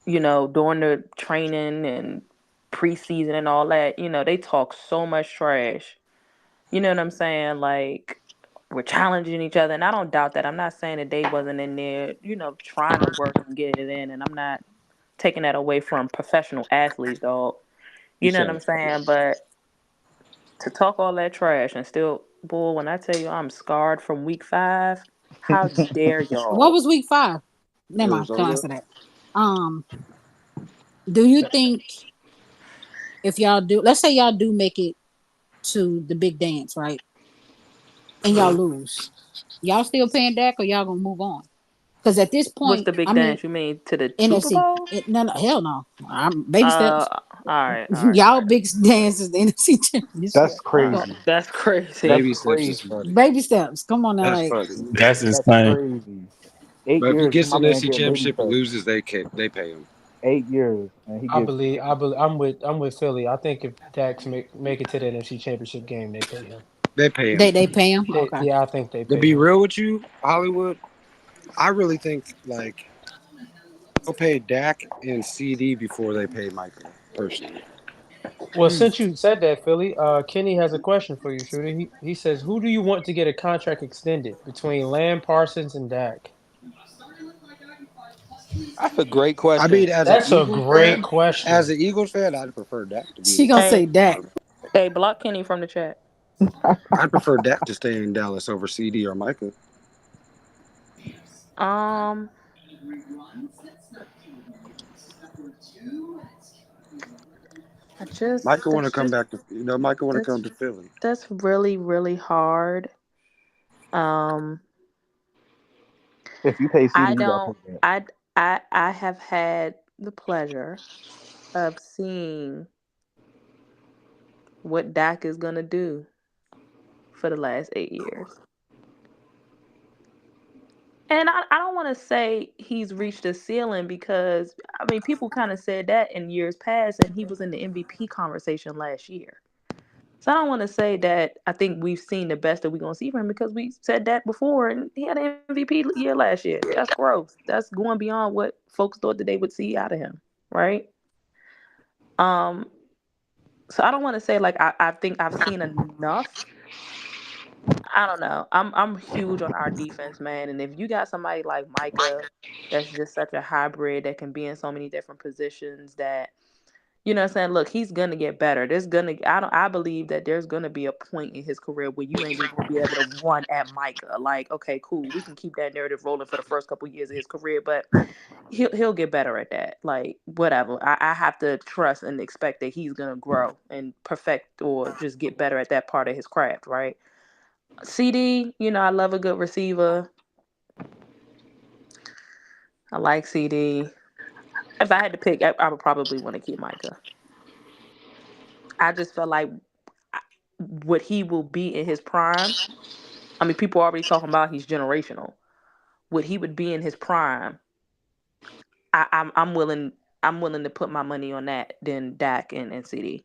during the training and preseason and all that, they talk so much trash. You know what I'm saying? Like we're challenging each other, and I don't doubt that. I'm not saying that they wasn't in there, trying to work and get it in, and I'm not taking that away from professional athletes, dog. you You know what I'm saying saying? But to talk all that trash and still, bull, when I tell you I'm scarred from week 5, how dare What y'all? was week 5? Never mind. Can I Arizona, answer that? Um, do you think if y'all do, let's say y'all do make it to the big dance, right? And y'all lose, y'all still paying Dak or y'all gonna move on? Because at this What's point, the big I mean, dance? You mean to the Super NFC, Bowl? no, no, hell no. I'm baby steps. All right, all right, all Y'all right. big dance is the NFC that's championship. Oh, crazy. that's crazy. That's baby steps is crazy. funny. Baby steps. Come on now, That's like funny. That's That's insane. crazy. Eight But if he years, gets my to the man NFC getting baby Championship and steps. loses, they pay him. 8 years, and he gets. I'm with Philly. I think if Dax make it to the NFC Championship game, they pay him. They pay him. they pay him. Okay. Yeah, I think they To pay be him. real with you, Hollywood, I really think like they'll pay Dak and CD before they pay Michael. Personally, Well, since you said that, Philly, Kenny has a question for you, Shooter. He says, who do you want to get a contract extended between Lamb, Parsons, and Dak? That's a great I question. mean, as an That's a Eagles great fan, question. I'd prefer Dak to be She in gonna Hey, say Dak. Dallas. hey, block Kenny from the chat. I'd prefer Dak to stay in Dallas over CD or Micah. Um, I just Micah want to that's come just back to Micah want to that's come to Philly. that's really really hard. Um, If you pay CD, I you got don't. to pay that. I have had the pleasure of seeing what Dak is gonna do for the last 8 years. And I don't want to say he's reached a ceiling because I mean people kind of said that in years past, and he was in the MVP conversation last year. So I don't want to say that I think we've seen the best that we're gonna see from him because we said that before, and he had an MVP year last year. That's gross. That's going beyond what folks thought that they would see out of him, right? Um, so I don't want to say like I think I've seen enough. I don't know. I'm huge on our defense, man. And if you got somebody like Micah, that's just such a hybrid that can be in so many different positions that what I'm saying. Look, he's gonna get better. There's gonna I believe that there's gonna be a point in his career where you ain't even gonna be able to run at Micah. Like, okay, cool, we can keep that narrative rolling for the first couple years of his career, but he'll get better at that. Like, whatever. I have to trust and expect that he's gonna grow and perfect or just get better at that part of his craft, right? CD, I love a good receiver. I like CD. If I had to pick, I would probably want to keep Micah. I just felt like what he will be in his prime. I mean, people are already talking about he's generational. What he would be in his prime, I'm willing. I'm willing to put my money on that than Dak and CD.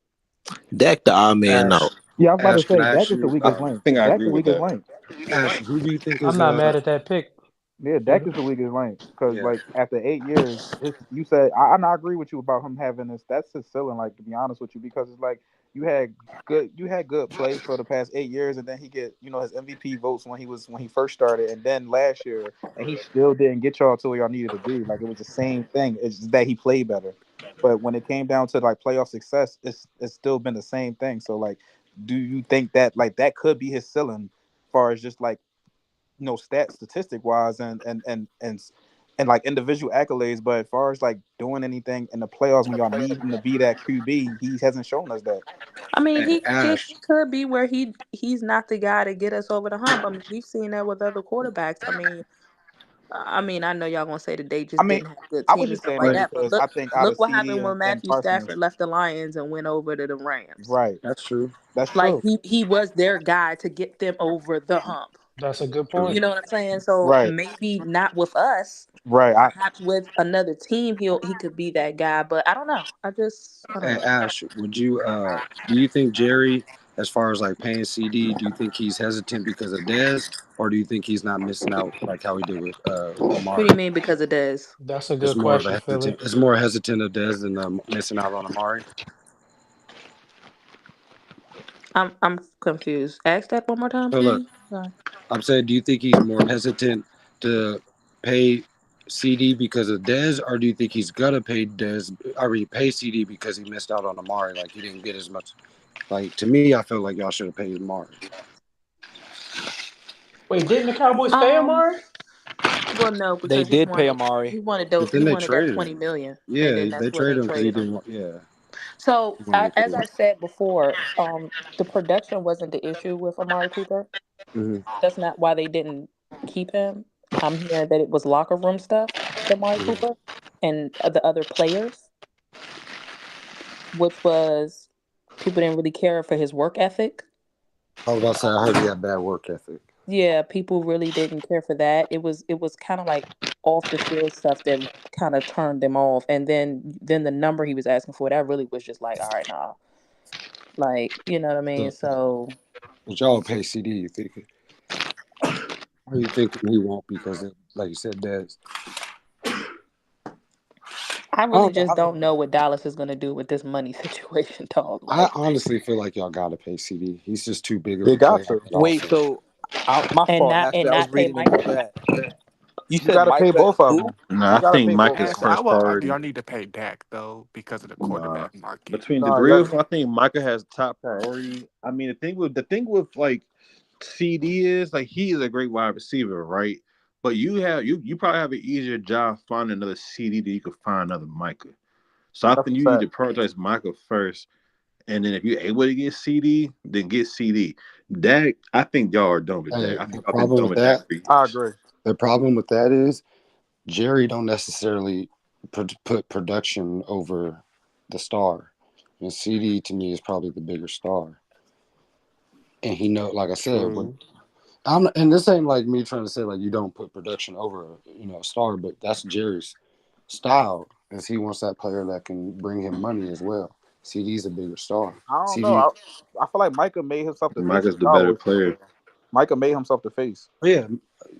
Dak the odd man Ash, out. Yeah, I was about to Ash, can say I Dak ask is the you? weakest I link. think I Dak agree the with weakest that. link. Ash, who do you think I'm is not mad at that pick. Yeah, Dak is the weakest link because yeah? like after 8 years, you said and I agree with you about him having this. That's his ceiling. Like to be honest with you, because it's like you had good play for the past 8 years, and then he get his MVP votes when he first started, and then last year, and he still didn't get y'all to where y'all needed to be. Like it was the same thing. It's just that he played better, but when it came down to like playoff success, it's still been the same thing. So like, do you think that like that could be his ceiling, as far as just like statistic wise and like individual accolades, but as far as like doing anything in the playoffs when y'all need him to be that QB, he hasn't shown us that. I mean, And he Ash, could be where he's not the guy to get us over the hump. I mean, we've seen that with other quarterbacks. I mean, I know y'all gonna say that they I just mean, didn't have good I was teams and just stuff saying like that right, that. But because I think out look of what CD happened when and Matthew Parsons, Stafford left the Lions and went over to the Rams. right? that's true. That's Like true. he was their guy to get them over the hump. That's a good True. point. You know what I'm saying? So Right, maybe not with us. right. Perhaps with another team, he could be that guy. But I don't know. I don't And know. Ash, do you think Jerry, as far as like paying CD, do you think he's hesitant because of Dez, or do you think he's not missing out like how he did with What do you Amari? mean because it does? That's a It's good more of a question, Philly. hesitant. It's more hesitant of Dez than missing out on Amari. I'm confused. Ask that one more time, So look, please. Sorry. I'm saying, do you think he's more hesitant to pay CD because of Dez, or do you think he's gonna pay Dez, or he pay CD because he missed out on Amari? Like he didn't get as much. Like to me, I feel like y'all should have paid Amari. Wait, didn't the Cowboys pay Um. Amari? Well, no, They because did pay Amari. But he then they wanted that traded 20 him. million, and then Yeah, they that's when they traded him because he traded him. didn't want. Yeah, So he wanted to get as paid. I said before, the production wasn't the issue with Amari Cooper. Mm-hmm. That's not why they didn't keep him. I'm hearing that it was locker room stuff with Amari Cooper and the other players, which was people didn't really care for his work ethic. I was about to say, I heard he had bad work ethic. Yeah, people really didn't care for that. It was kind of like off the field stuff that kind of turned them off. And then the number he was asking for, that really was just like, all right, nah. Like, you know what I mean? So, So but y'all pay CD, you think? Or you think he won't because, like you said, Dez? I I really don't just know. don't know what Dallas is gonna do with this money situation, dog. I Like, honestly feel like y'all gotta pay CD. He's just too big of They a player got on to. that Wait, offense. so my and fault, not Ashley. and I was not pay reading in the Micah. chat. You You said got to pay Micah and both of who? them. No, You I got to think pay both of Micah's them. Ask, first do priority. y'all need to pay Dak though because of the Nah, quarterback market? between the No, you three got of to. them, I think Micah has top priority. I mean, the thing with like CD is like he is a great wide receiver, right? But you probably have an easier job finding another CD than you could find another Micah. So I That's think a you need fact. to prioritize Micah first, and then if you're able to get CD, then get CD. Dak, I think y'all are done with Dak. Hey, I the think y'all been problem done with with Dak that, for I years. agree. the problem with that is Jerry don't necessarily put production over the star. And CD to me is probably the bigger star. And he know, like I said, True. and this ain't like me trying to say like you don't put production over a star, but that's Jerry's style, is he wants that player that can bring him money as well. CD's a bigger star. I don't know. CD, I feel like Micah made himself the face of Micah's the the better Cowboys this player. year. Micah made himself the face. yeah,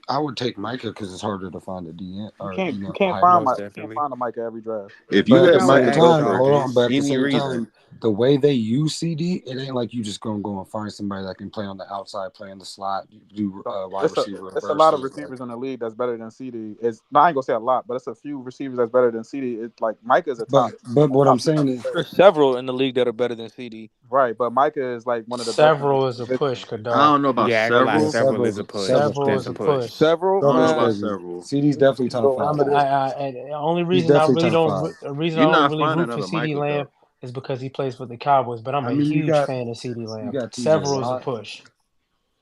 I would take Micah because it's harder to find a DN You or can't you a can't high find end. Most my you can't definitely. find a Micah every draft. If But you at Look the have at what same Micah Ash go time, Dodd hold for on. did. But at the any same reason, time, the way they use CD, it ain't like you just gonna go and find somebody that can play on the outside, play in the slot, do So wide it's a receiver it's a lot of reverses. Like, receivers in the league that's better than CD. It's no, I ain't gonna say a lot, but it's a few receivers that's better than CD. It's like Micah is a but what I'm top saying is, player. There's several in the league that are better than CD. Right, but Micah is like one of the best in his Several is a position. push, I Kadar. don't know about Yeah, I ain't gonna lie. yeah, several. Several is a push. several's Several is That's a a crazy. push. push. Several, I don't know Several's about man. crazy. several. CD's definitely top So five. I'm and the only He's reason I definitely really top don't five. the reason I You're don't not really finding root for another CD Micah Lamb though. is because he plays for the Cowboys. But I'm I a mean, huge fan of CD you Lamb. got TJ Several is a Watt. push.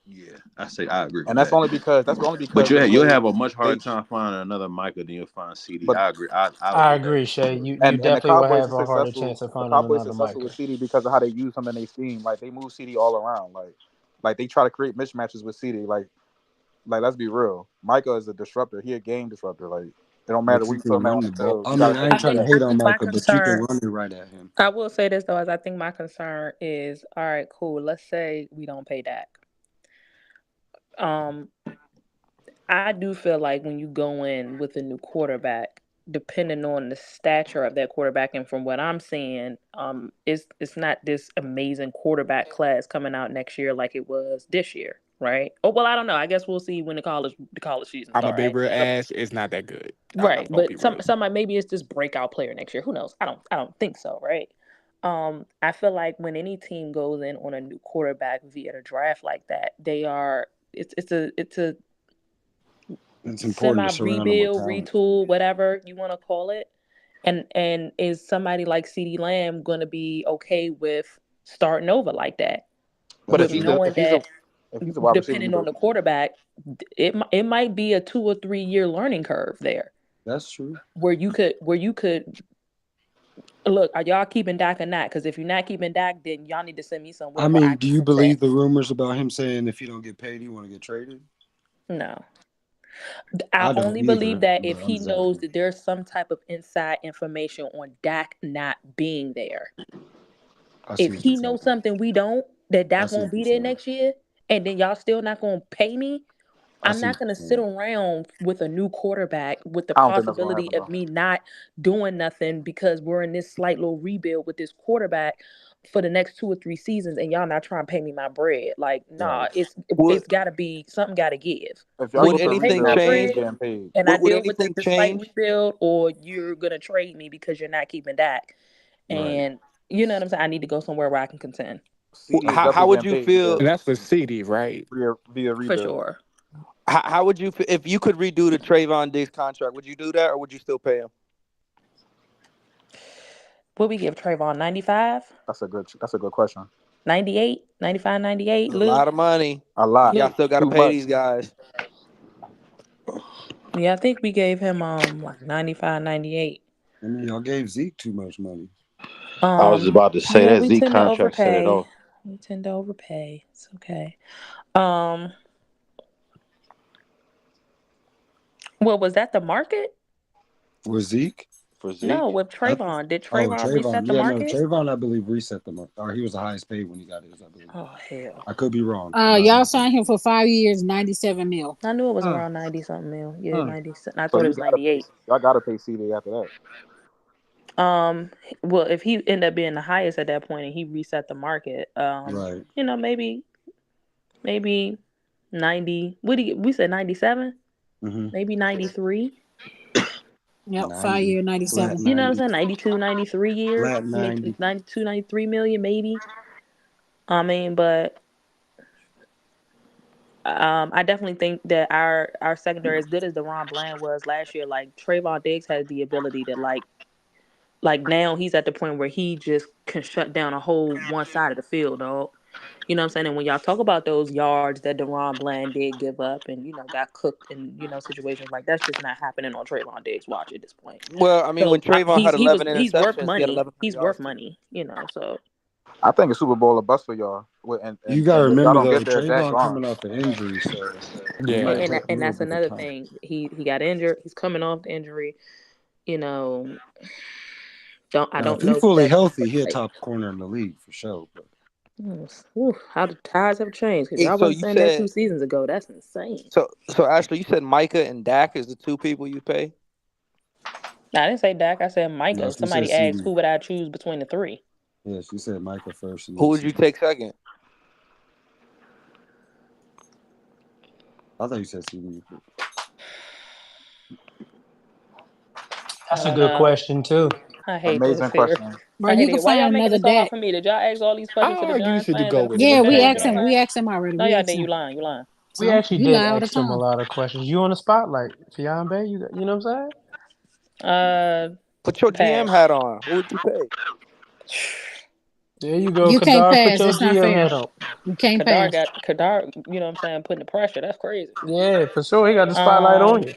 Yeah, I agree with And that's that. only because But the you'll way have a much they. harder time finding another Micah than you'll find CD. But I agree. I'll I admit that agree, for Shay. sure. You and the definitely will Cowboys have are a harder successful. chance of The finding Cowboys are another successful Micah. with CD because of how they use him in their scheme. Like they move CD all around. Like they try to create mismatches with CD. Like let's be real. Micah is a disruptor. He a game disruptor. Like it don't matter But where you you put can him at run on the the ball. field. I You got mean, to I take ain't him trying to down. hate I on think my Micah, but you can concern. run it right at him. I will say this though, is I think my concern is all right. Cool. Let's say we don't pay Dak. Um, I do feel like when you go in with a new quarterback, depending on the stature of that quarterback, and from what I'm seeing, it's not this amazing quarterback class coming out next year like it was this year, right? Oh well, I don't know. I guess we'll see when the college season I'm a start. big real Right? ass. It's not that good. I'm Right, gonna be but real. some maybe it's this breakout player next year. Who knows? I don't think so, right? I feel like when any team goes in on a new quarterback via the draft like that, it's a It's important semi to surround him with rebuild, talent. retool, whatever you want to call it. And is somebody like CeeDee Lamb going to be okay with starting over like that, But with knowing that if he's a wide receiver, you depending on do. the quarterback, it might be a 2 or 3 year learning curve there That's true. where you could look, are y'all keeping Dak or not? Because if you're not keeping Dak, then y'all need to send me I somewhere where I mean, do can you contend. believe the rumors about him saying if he don't get paid, he want to get traded? No. I I don't only believe either, that but if I'm he just knows asking. that there's some type of inside information on Dak not being there. I see If what you're he knows saying. something we don't, that I Dak see won't what you're be there saying. next year, and then y'all still not gonna pay me, I I'm see what not gonna you're sit saying. around with a new quarterback with the I don't think that's gonna possibility happen of though. me not doing nothing because we're in this slight little rebuild with this quarterback for the next 2 or 3 seasons, and y'all not trying to pay me my bread. Like, nah, Right. it's Would gotta be something. Gotta give. If y'all Either go would to a you pay me anything my rebuild, he ain't bread change? getting paid. and I Would deal with anything the slight change? rebuild, or you're gonna trade me because you're not keeping Dak. Right. And you know what I'm saying? I need to go somewhere where I can contend CD I is get How definitely you. would getting you paid feel? And that's for CD, right? via for rebuild. sure. How would you if you could redo the Trayvon Diggs contract? Would you do that, or would you still pay him? What we give Trayvon 95, That's a good question. 98, 95, 98. It's a Lou, lot of money. A lot, Y'all Lou. still got to too pay much. these guys. Yeah, I think we gave him like 95, 98. I mean, y'all gave Zeke too much money. I was about to say Yeah, that we Zeke tend to contract set it overpay. off. We tend to overpay. It's okay. Um, well, was that the market? For Zeke? For No, Zeke. with I, Trayvon. Did oh, Trayvon Trayvon. reset the Yeah, no, market? Trayvon, I believe, reset them up. Or he was the highest paid when he got his, I believe. Oh hell. I could be wrong, but I Y'all believe so. signed him for 5 years, 97 mil. I knew it was Huh. around 90 something mil. Yeah, Huh. 90. I So thought it was 98. y'all gotta pay CD after that. Um, well, if he ended up being the highest at that point and he reset the market, Right. maybe 90. We said 97? Mm-hmm. Maybe 93. Yep, 90. 5 year, Flat 97. You know what I'm 90. saying? 92, 93 year, Flat 90. 92, 93 million maybe. I mean, but I definitely think that our secondary, as good as Deron Bland was last year, like Trayvon Diggs has the ability to like now he's at the point where he just can shut down a whole one side of the field, dog. You know what I'm saying? And when y'all talk about those yards that Deron Bland did give up and, got cooked in, situations like that's just not happening on Trayvon Diggs' watch at this point. Well, I mean, when So Trayvon he's had he was 11 he's worth interceptions, he had money. 1,100 He's worth yards too. money, so I think it's Super Bowl or bust for y'all. You got to And if y'all remember, don't though, get there, Dak Trayvon gone. coming off an injury, so he Yeah. might and take a and little that's bit of another time. thing. He got injured. He's coming off the injury. You know, I Now, if don't he know what fully that's gonna healthy, look he a like. top corner in the league for sure. But How the tides have changed because Hey, y'all so wasn't you saying that said 2 seasons ago. That's insane. so Ashley, you said Micah and Dak is the two people you pay. Now, I didn't say Dak. I said no, Micah. she said Somebody asked CD. who would I choose between the three. Yeah, she said Micah first and Who then would you CD. take second? I thought you said CD. I That's a don't good know. question too. I hate this Amazing here. question. Bro, I you hate can it. Why y'all find making another this all Dak. up for me? Did y'all ask all these questions to I the argue you Giants should fans go and with forget Yeah, to we ask Trayvon the asked him. Dak. We fans? asked him already. No, We y'all asked did. You him. lying. You lying. We So actually you did lie all the ask him a time. lot of questions. You on the spotlight, Fiambe? You know what I'm saying? Uh, Put your GM pass. hat on. Who would you pay? There you go, You can't Kadar. Put pass. your It's not GM fair. head up. You can't Kadar pass. got Kadar. You know what I'm saying? Putting the pressure. That's crazy. Yeah, for sure. He got the spotlight on Um. you.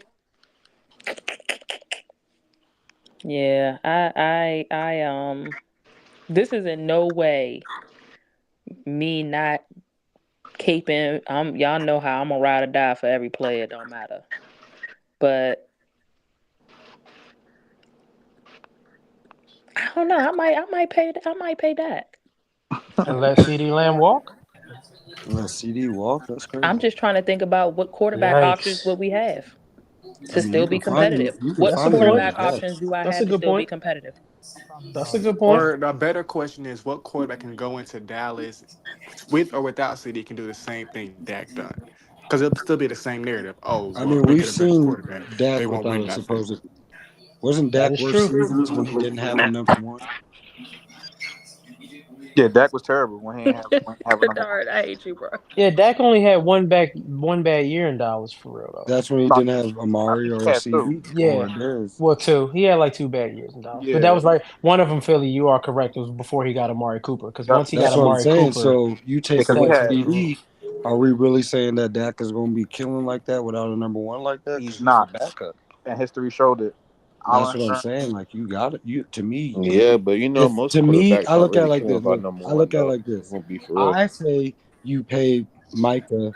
Yeah. I. This is in no way me not caping. Y'all know how I'm a ride or die for every player. It don't matter. But I don't know. I might pay Dak. And let CD Lamb walk. Let CD walk. That's I'm crazy. just trying to think about what quarterback options Yikes. would we have I to mean, still be competitive. you can What That's a find good a way point. to quarterback draft. options do I That's a have to good still be point. competitive? That's a good point. Or the better question is, what quarterback can go into Dallas with or without CD can do the same thing Dak done? Because it'll still be the same narrative. Oh, I well, mean, we we've get a better seen quarterback. They Dak won't without win a that thing. supposed. Wasn't That Dak is worse true. seasons when he didn't have a number one? Yeah, Dak was terrible when he have a number one. Kadar, I hate you, bro. Yeah, Dak only had one bad year in Dallas for real though. That's when he No, didn't have I Amari think he or had two. CD Yeah. or Dez. Well, two. He had like 2 bad years in Dallas, but that Yeah, was like one of them. Philly, you are correct. It was before he got Amari Cooper. Because yep, once he got That's what I'm Amari saying. Cooper, So you yeah, take because he away had. CD, are we really saying that Dak is going to be killing like that without a number one like that? He's Because he's a not, backup. and history showed it. That's Allen what I'm Hurns. saying. Like you got it. You to me, Yeah, but you know, if most to me, quarterbacks I aren't look at it really like killing this. by Look, number I one look at it though. like If this. we're gonna be for real. I say you pay Micah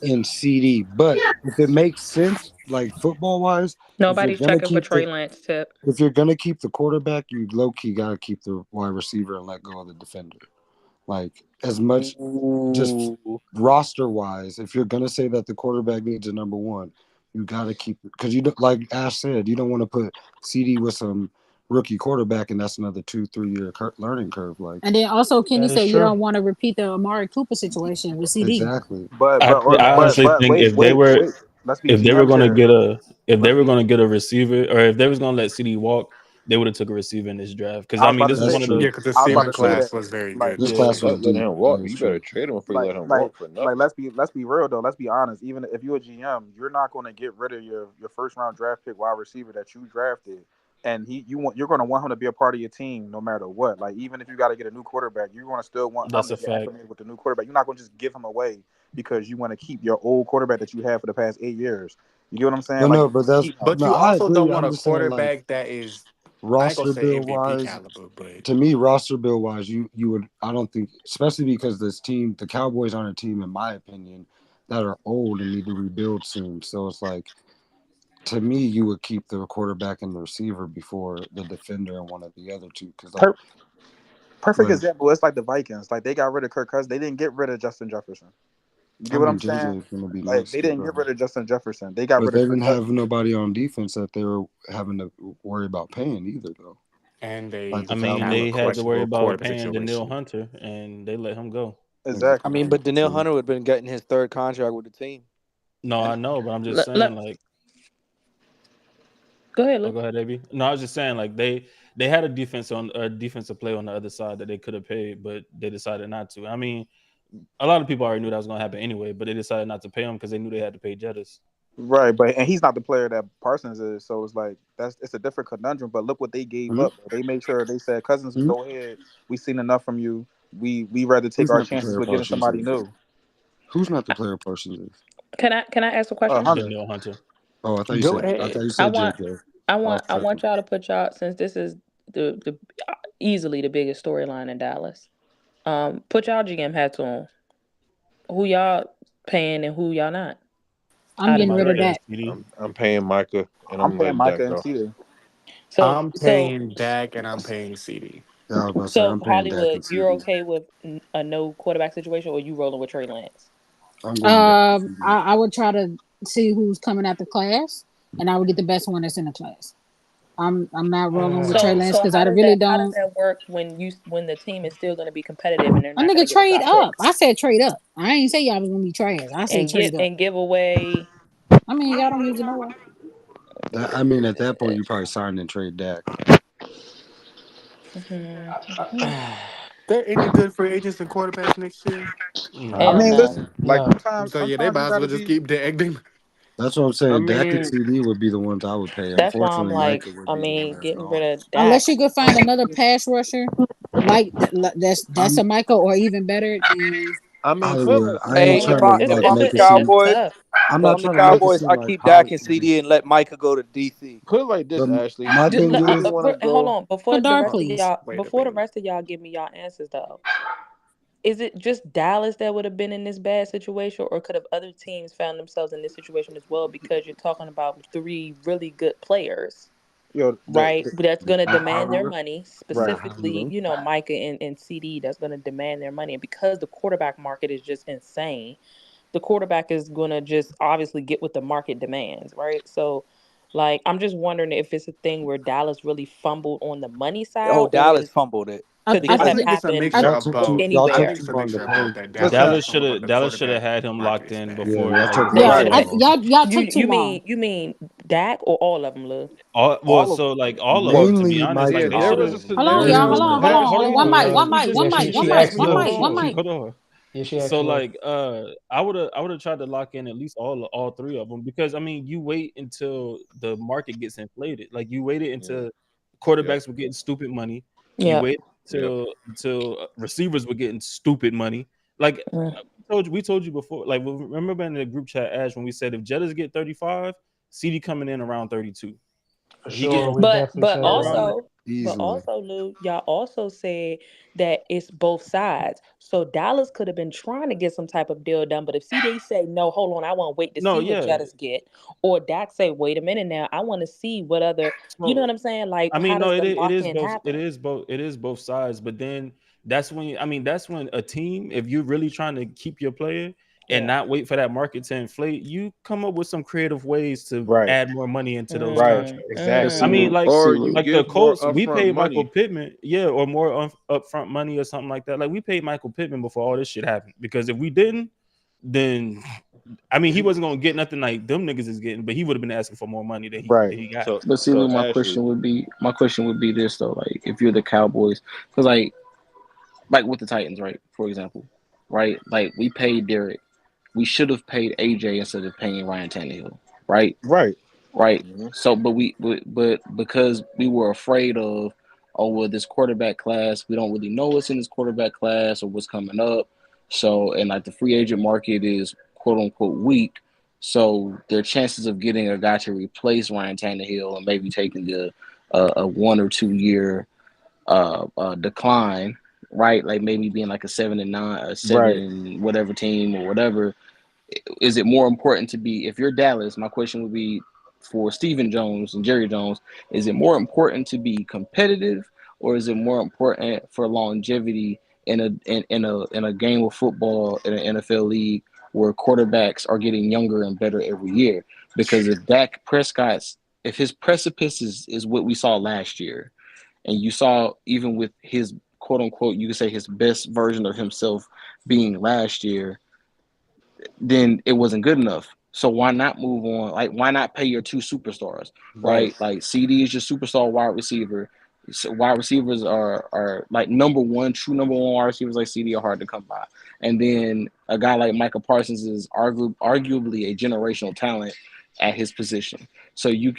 in CD, but if it makes sense, like football wise, if you're Nobody's gonna checking for keep Trey the Lance tip. if you're gonna keep the quarterback, you low key gotta keep the wide receiver and let go of the defender. Like as much just Ooh. roster wise, if you're gonna say that the quarterback needs a number one, you gotta keep because you don't like Ash said, you don't want to put CD with some rookie quarterback and that's another 2-3 year learning curve. Like And then also Kenny that is said you true. don't want to repeat the Amari Cooper situation with CD. exactly. I honestly But think wait, if they wait, were wait. Let's be if they were GMs going to here. get a if they Let's were be. going to get a receiver, or if they was going to let CD walk, they would have took a receiver in this draft. Because I I was mean, about to this is That's say. one of true. the Yeah, because the I was about That's receiver to say true. class that. was very Like, good. This yeah. class was Fuck letting deep. him That walk. is You better true. trade him before you like, let him like, walk for like. nothing. Let's be real though. Let's be honest. Even if you're a GM, you're not going to get rid of your first round draft pick wide receiver that you drafted, and you're going to want him to be a part of your team no matter what. Like even if you got to get a new quarterback, you're going to still want him That's to a get fact. acclimated with the new quarterback. You're not going to just give him away because you want to keep your old quarterback that you had for the past 8 years. You get what I'm saying? But Like no, you're but going to that's keep him. But no, you I also don't agree. want I'm a just saying like quarterback that is, I ain't gonna roster say build MVP wise, caliber, but to me, roster build wise, you would I don't think, especially because this team, the Cowboys aren't a team, in my opinion, that are old and need to rebuild soon. So it's like to me, you would keep the quarterback and the receiver before the defender and one of the other two. Because like, Perfect but example. It's like the Vikings. Like they got rid of Kirk Cousins. They didn't get rid of Justin Jefferson. You I get what I'm mean, JJ saying? is going to be Like next they year, didn't get rid of Justin Jefferson. They got but rid they of didn't Kirk have Cousins. nobody on defense that they were having to worry about paying either, though. and Like they I the mean, have a they Cowboys. had to worry questionable about quarterback paying Daniil situation. Hunter, and they let him go. I Exactly. mean, Exactly. but Daniil So Hunter would have been getting his third contract with the team. No, And I know, but I'm just Let, saying, let like, Go ahead, oh, Luke. go ahead, AB. No, I was just saying, like, they had a defensive play on the other side that they could have paid, but they decided not to. I mean, a lot of people already knew that was going to happen anyway, but they decided not to pay him because they knew they had to pay Jettis. right, but and he's not the player that Parsons is. So it's like it's a different conundrum. But look what they gave hmm up. They made sure they said, Cousins, hmm go ahead. We seen enough from you. We rather take who's our not the chances player with getting Parsons somebody is? new. Who's not the player Parsons is? Can I ask a question? Hunter. Daniil Hunter. Oh, Go I ahead. thought you I said want JJ. I Oh, want I want tripping. y'all to put y'all, since this is the easily the biggest storyline in Dallas. Put y'all GM hats on. Who y'all paying and who y'all not I'm out of getting rid of Detroit. Micah and that. CD. I'm paying Micah and I'm I'm paying letting Dak Micah and go. Ceedar. So I'm so paying Dak and I'm paying CD. Yeah, I was about to say so I'm paying Dak Hollywood, and you're CD. okay with a no quarterback situation, or you rolling with Trey Lance? I'm going Dak and CD. I would try to see who's coming out the class, and I would get the best one that's in the class. I'm not rolling with Trey So Lance so because I really how does don't. that work when the team is still going to be competitive and they're A not going nigga to get a trade top pick up. I said trade up. I ain't say y'all was gonna be trash. I said trade up. and give away? I mean y'all don't use it nowhere. I mean, at that point, you probably sign and trade Dak. Mhm. There any good free agents and quarterbacks next year? I Hell No. mean, no. listen, like No. So yeah, they sometimes might you as well gotta just be keep Dak. That's what I'm I saying. Dak and mean, CD would be the ones I would pay. That's why I'm Unfortunately, like, Micah would I be the one mean, that's getting gone. rid of Unless Dak. you could find another pass rusher like that's I'm a Michael or even better, then I mean, I put would. like I put ain't Hey, like if trying I to It's if like I'm it's the make a, it it's seem. it's Cowboys, tough. I'm if not I'm the trying to make it Cowboys, seem I like keep Dak and policy. CD and let Micah go to DC. put it like this, But Ashley. my Just, thing If you is, want to hold go, on before the Kadar, rest of please. y'all Wait a before the minute. rest of y'all give me y'all answers though. Is it just Dallas that would have been in this bad situation, or could have other teams found themselves in this situation as well? Because you're talking about three really good players, Yo, right? That's going to demand their however, money, right. specifically, Micah and CD. That's going to demand their money, and because the quarterback market is just insane, the quarterback is going to just obviously get what the market demands, right? So, like, I'm just wondering if it's a thing where Dallas really fumbled on the money side, Oh, or Dallas is fumbled it. I, could I, this I have th- think it's a happened mixture I, y'all of took too. both. Y'all I took think anywhere? it's too a long to mixture of both. pay. That Listen, Dallas Dallas fumbled, but the Dallas should have quarterback had him market locked is in bad. yeah, before y'all like took before way the yeah, too trade. long. y'all You took too you long. mean you mean Dak or all of them, Lou? All Well, of so them. like all of them, to be Mainly honest, yeah, like Micah. they there should was have. a Hold on, scenario y'all. Mainly Hold on, where hold Micah. Hold on. One on, mic, one let me mic, just one Yeah, mic, she one she let mic, asked me for one both. mic, hold one on, mic. hold on. Yeah, she asked So for both. like I would have tried to lock in at least all three of them because I mean you wait until the market gets inflated. Like you waited mm, until yep, quarterbacks were getting stupid money. You Yeah. wait yep. till receivers were getting stupid money. Like Mm. we told you before. Like remember in the group chat, Ash, when we said if Jettas get 35, CD coming in around 32. For If he sure, getting we But definitely but said that. around also but Easily. also Lou, y'all also said that it's both sides. So Dallas could have been trying to get some type of deal done, but if CD say no, hold on, I want to wait to no, see what yeah. Jettas get, or Dak say, wait a minute now, I want to see what other, you know So what I'm saying? Like, I mean, how no, does the it lock is in both. It happen? is both. It is both sides. But then that's when a team, if you're really trying to keep your player and Yeah. not wait for that market to inflate, you come up with some creative ways to Right. add more money into those Right. contracts. Mm, And I Exactly. mean, mm. see, like or See, you like the give more Colts, we upfront paid Michael money. Pittman, yeah, or more upfront money or something like that. Like we paid Michael Pittman before all this shit happened. Because if we didn't, then I mean, he wasn't gonna get nothing like them niggas is getting, but he would have been asking for more money right. than he got. So But see, so Lou, my Ashley, question would be this though, like if you're the Cowboys, because like with the Titans, right? For example, right? Like we paid Derek, we should have paid AJ instead of paying Ryan Tannehill, right? Right. Right. mhm. So, but because we were afraid of, oh well, this quarterback class, we don't really know what's in this quarterback class or what's coming up. So, and like the free agent market is quote unquote weak. So their chances of getting a guy to replace Ryan Tannehill and maybe taking a 1 or 2 year decline, right? Like maybe being like a 7-9, a Right. seven whatever team or whatever. Is it more important to be, if you're Dallas, my question would be for Stephen Jones and Jerry Jones, is it more important to be competitive, or is it more important for longevity in a game of football in an NFL league where quarterbacks are getting younger and better every year? Because if his precipice is what we saw last year, and you saw even with his quote unquote, you could say his best version of himself being last year, then it wasn't good enough. So why not move on? Like, why not pay your two superstars, Right. right? Like CD is your superstar wide receiver. So wide receivers are like true number one wide receivers like CD are hard to come by. And then a guy like Michael Parsons is arguably a generational talent at his position. So you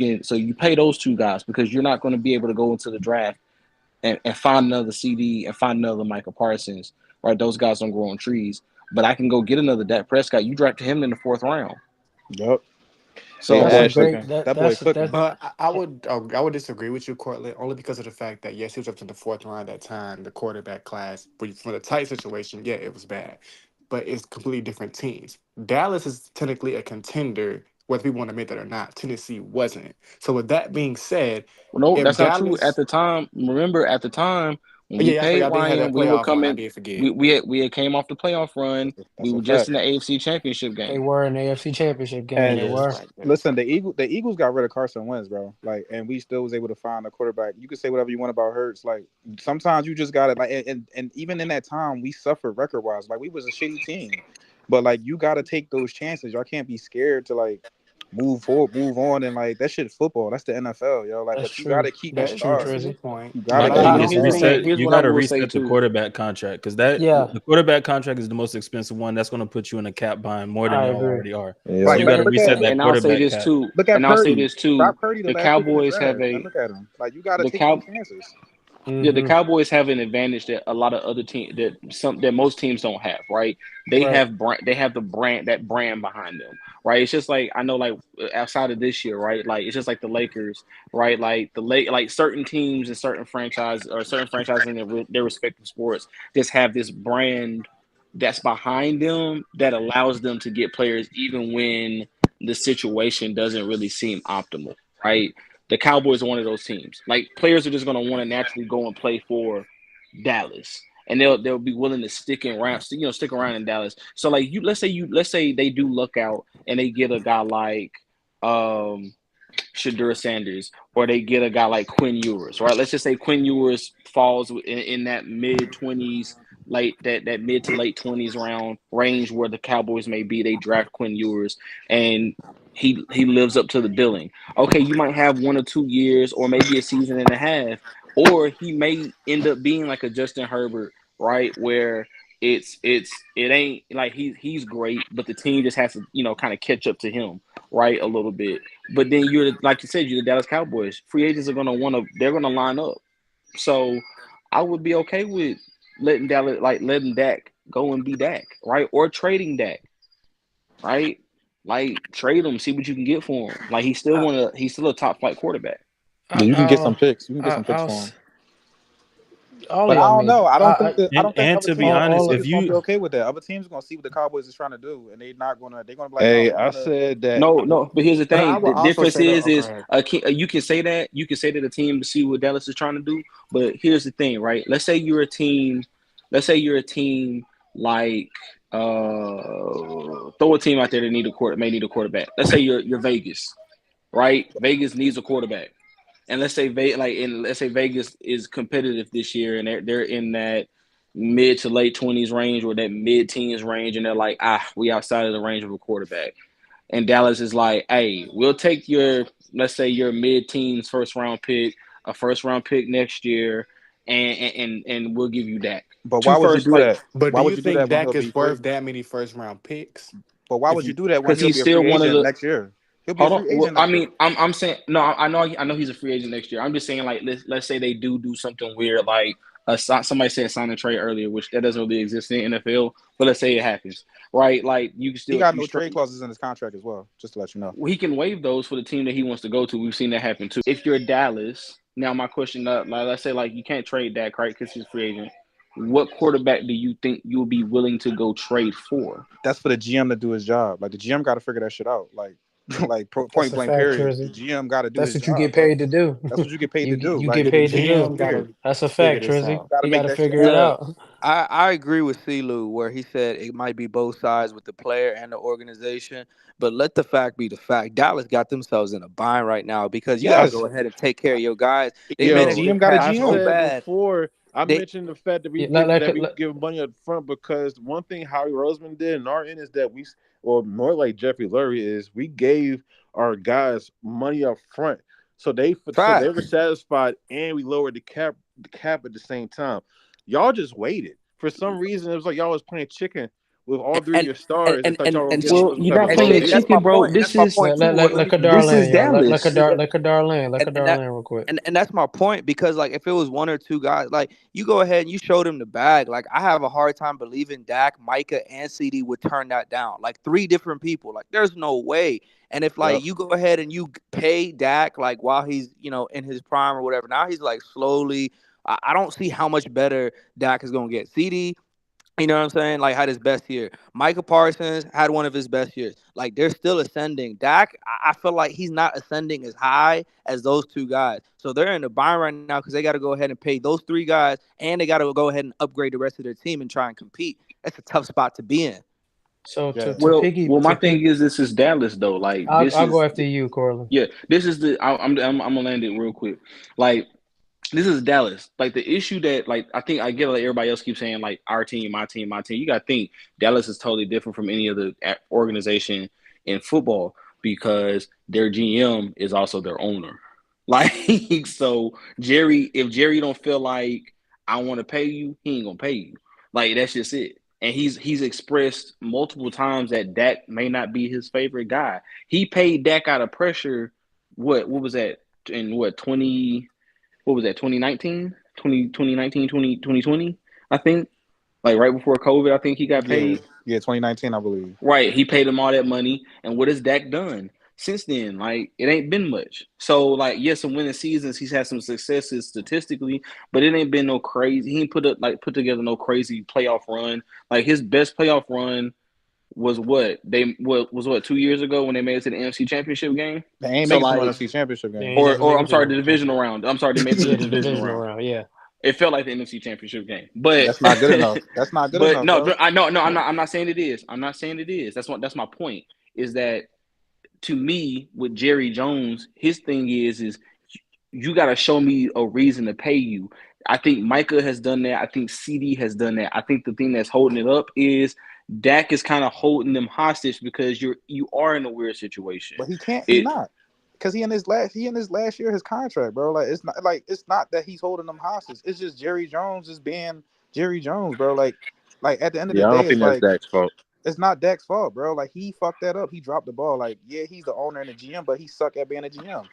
pay those two guys because you're not going to be able to go into the draft and find another CD and find another Michael Parsons, right? Those guys don't grow on trees. But I can go get another Dak Prescott. You drafted him in the fourth round. Yep. Hey, So That's a boy, great cooking. that That boy that's cooking. but I would disagree with you, Cortland, only because of the fact that yes, he was up to the fourth round at that time, the quarterback class. But for the tight situation, yeah, it was bad. But it's completely different teams. Dallas is technically a contender, whether people want to admit that or not. Tennessee wasn't. So with that being said, no, if that's not true. At Dallas, the time, remember at the time when we yeah, I paid forgot they had Ryan, that we were playoff run. I coming. did forget. We had came off the playoff run. We That's a were just fact. in the AFC Championship They game. were in the AFC Championship game. And They Yeah. were. listen, the Eagles got rid of Carson Wentz, bro. Like, and we still was able to find a quarterback. You can say whatever you want about Hurts. Like, sometimes you just got to like, and even in that time, we suffered record wise. Like, we was a shitty team, but like, you got to take those chances. Y'all can't be scared to like move forward, move on, and like that shit football. That's the NFL, yo. Like, That's but you true. gotta keep your That is true, That's a stars. good Trizzy. point. You gotta But Mikey, keep your it's here's the stars. thing. reset. Here's You what I got to will say reset the too. quarterback contract because that Yeah, the quarterback contract is the most expensive one. That's going to put you in a cap bind more than I y'all agree. already are. Yeah. So Right, you but got to look at reset that And I'll say quarterback this cap. too. look at And I'll say Purdy. this too. Drop Purdy the The last pick in the Cowboys have draft. Like, a look at him. Like, you gotta the take them cow. chances. Yeah, the Mm-hmm. Cowboys have an advantage that a lot of other teams that most teams don't have. Right? They Right. have they have the brand behind them. Right? It's just like I know like outside of this year. Right? Like it's just like the Lakers. Right? Like like certain teams and certain franchises in their respective sports just have this brand that's behind them that allows them to get players even when the situation doesn't really seem optimal. Right? The Cowboys are one of those teams. Like players are just going to want to naturally go and play for Dallas, and they'll be willing to stick around in Dallas. So like let's say they do look out and they get a guy like um Shadur Sanders, or they get a guy like Quinn Ewers, right? Let's just say Quinn Ewers falls in that mid 20s, that mid to late 20s round range where the Cowboys may be. They draft Quinn Ewers, and he lives up to the billing. Okay, you might have 1 or 2 years, or maybe a season and a half, or he may end up being like a Justin Herbert, right? Where it ain't like he's great, but the team just has to kind of catch up to him, right, a little bit. But then like you said, you're the Dallas Cowboys. Free agents are they're gonna line up. So I would be okay with letting Dak go and be Dak, right? Or trading Dak, right? Like trade him, see what you can get for him. Like I, he's still a top flight quarterback. Yeah, you can get some I'll, picks. You can get some picks I'll, for him. all of But I y'all don't made. know. I don't think And other to be teams honest, All if gonna be you okay with that. Other teams gonna see what the Cowboys is trying to do, and they're gonna be like, no, Hey, we I want to. said that. No. But here's the But I thing: will the also difference say that. is Okay. you can say that a team to see what Dallas is trying to do. But here's the thing, right? Let's say you're a team. Let's say you're a team like throw a team out there that may need a quarterback. Let's say you're Vegas, right? Vegas needs a quarterback, and let's say Vegas is competitive this year, and they're in that mid to late 20s range or that mid teens range, and they're like, we outside of the range of a quarterback. And Dallas is like, hey, we'll take let's say your mid teens first round pick, a first round pick next year, and we'll give you that. But Two why would you first, do like, that? but Why do would you you do think that when Dak he'll be is free? worth that many first round picks? But why If would you you do that when because he'll he's be a still free one of agent the next year? He'll be a hold on. free Well, agent I next year. mean, I'm saying no. I know he's a free agent next year. I'm just saying like let's say they do something weird like somebody said sign and trade earlier, which that doesn't really exist in the NFL. But let's say it happens, right? Like you can He still got no trade clauses in his contract as well. Just to let you know. he can waive those for the team that he wants to go to. We've seen that happen too. If you're Dallas, now my question, like let's say like you can't trade Dak, right? Because he's a free agent. What quarterback do you think you'll be willing to go trade for? That's for the GM to do his job. Like the GM got to figure that shit out. Like, That's point a blank. fact, Period. The Trizzy. GM got to do That's his what you job, get bro. paid to do. That's what you get paid to do. You Like, get Yeah, the paid to do. GM got period. to That's a figure fact, this Trizzy. out. Got to He make got to that shit figure it happen. Yeah, out. I agree with CeeLo where he said it might be both sides with the player and the organization, but let the fact be the fact. Dallas got themselves in a bind right now because you got to Yes, go ahead and take care of your guys. They the managed Yo, their GM got a cap I so GM. said bad. before. I They mentioned the fact that Yeah, like, we give money up front because one thing Howie Roseman did in our end is that well, more like Jeffrey Lurie is we gave our guys money up front, so they were facts. satisfied, and we lowered the cap at the same time. Y'all just waited for some reason. It was like y'all was playing chicken with all three of And your stars and thought y'all were and getting well, some you're type not of and bum playing Shady, deal. that's my chicken, bro. point. And that's This my is point too. Let me let finish. this is Kadar land, y'all. Let Dallas. Kadar, let Kadar land. Let and and Kadar that land real quick. and that's my point because like if it was one or two guys, like you go ahead and you show them the bag. Like I have a hard time believing Dak, Micah, and CD would turn that down. Like three different people. Like there's no way. And if like Yep. you go ahead and you pay Dak like while he's in his prime or whatever, now he's like slowly. I don't see how much better Dak is gonna get. CD, you know what I'm saying? Like had his best year. Micah Parsons had one of his best years. Like they're still ascending. Dak, I feel like he's not ascending as high as those two guys. So they're in the bind right now because they got to go ahead and pay those three guys, and they got to go ahead and upgrade the rest of their team and try and compete. That's a tough spot to be in. So Yeah. Well, my thing is this is Dallas though. Like this I'll go is after you, Corlin. yeah, this is I'm gonna land it real quick. Like this is Dallas. Like the issue that like I think I get like everybody else keeps saying like our team, my team, my team. You got to think Dallas is totally different from any other organization in football. because their GM is also their owner. Like, so if Jerry don't feel like I want to pay you, he ain't gonna pay you. Like, that's just it. And he's expressed multiple times that Dak may not be his favorite guy. He paid Dak out of pressure. What was that in what 20? What was that 2019? 2019, 2020, I think. Like right before COVID, I think he got Yeah, paid. yeah, 2019, I believe. Right, he paid him all that money, and what has Dak done since then? Like, it ain't been much. So, like, yes, some winning seasons, he's had some successes statistically, but it ain't been no crazy. He ain't put together no crazy playoff run. Like, his best playoff run was what 2 years ago when they made it to the NFC Championship game. They ain't So make it to the like, NFC Championship They game. ain't never or make I'm it to sorry, no the divisional championship. round. I'm sorry, they made it to Yeah, the the divisional divisional round. round. Yeah. It felt like the NFC Championship game, but That's not good enough. That's not good but enough, no, bro. I know, no, I'm not saying it is. I'm not saying it is. That's my point. Is that to me with Jerry Jones, his thing is you got to show me a reason to pay you. I think Micah has done that. I think CD has done that. I think the thing that's holding it up is Dak is kind of holding them hostage because you are in a weird situation. But he can't. He It not. Because he in his last year of his contract, bro. It's not that he's holding them hostage. It's just Jerry Jones is being Jerry Jones, bro. Like at the end of the Yeah, I day, don't it's think that's like Dak's fault. it's not Dak's fault, bro. Like he fucked that up. He dropped the ball. Like yeah, he's the owner and the GM, but he suck at being a GM.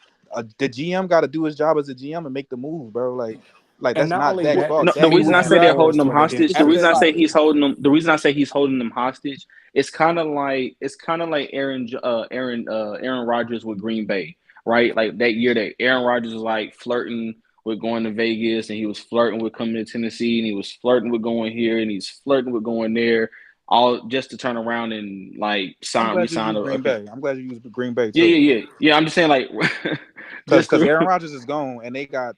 The GM got to do his job as a GM and make the move, bro. Like And that's not not only Dak's that, fault. no, the he Dak reason was I moved say they're holding embarrassed them when they hostage, didn't the sign reason him. I everybody. say he's holding them, the reason I say he's holding them hostage, it's kind of like Aaron Rodgers with Green Bay, right? Like that year that Aaron Rodgers was like flirting with going to Vegas, and he was flirting with coming to Tennessee, and he was flirting with going here, and he's flirting with going there, all just to turn around and like I'm sign glad you resign used a Green Bay. I'm glad you used Green Bay yeah, too. yeah, yeah, yeah. I'm just saying, like, just Because to Aaron Rodgers is gone and they got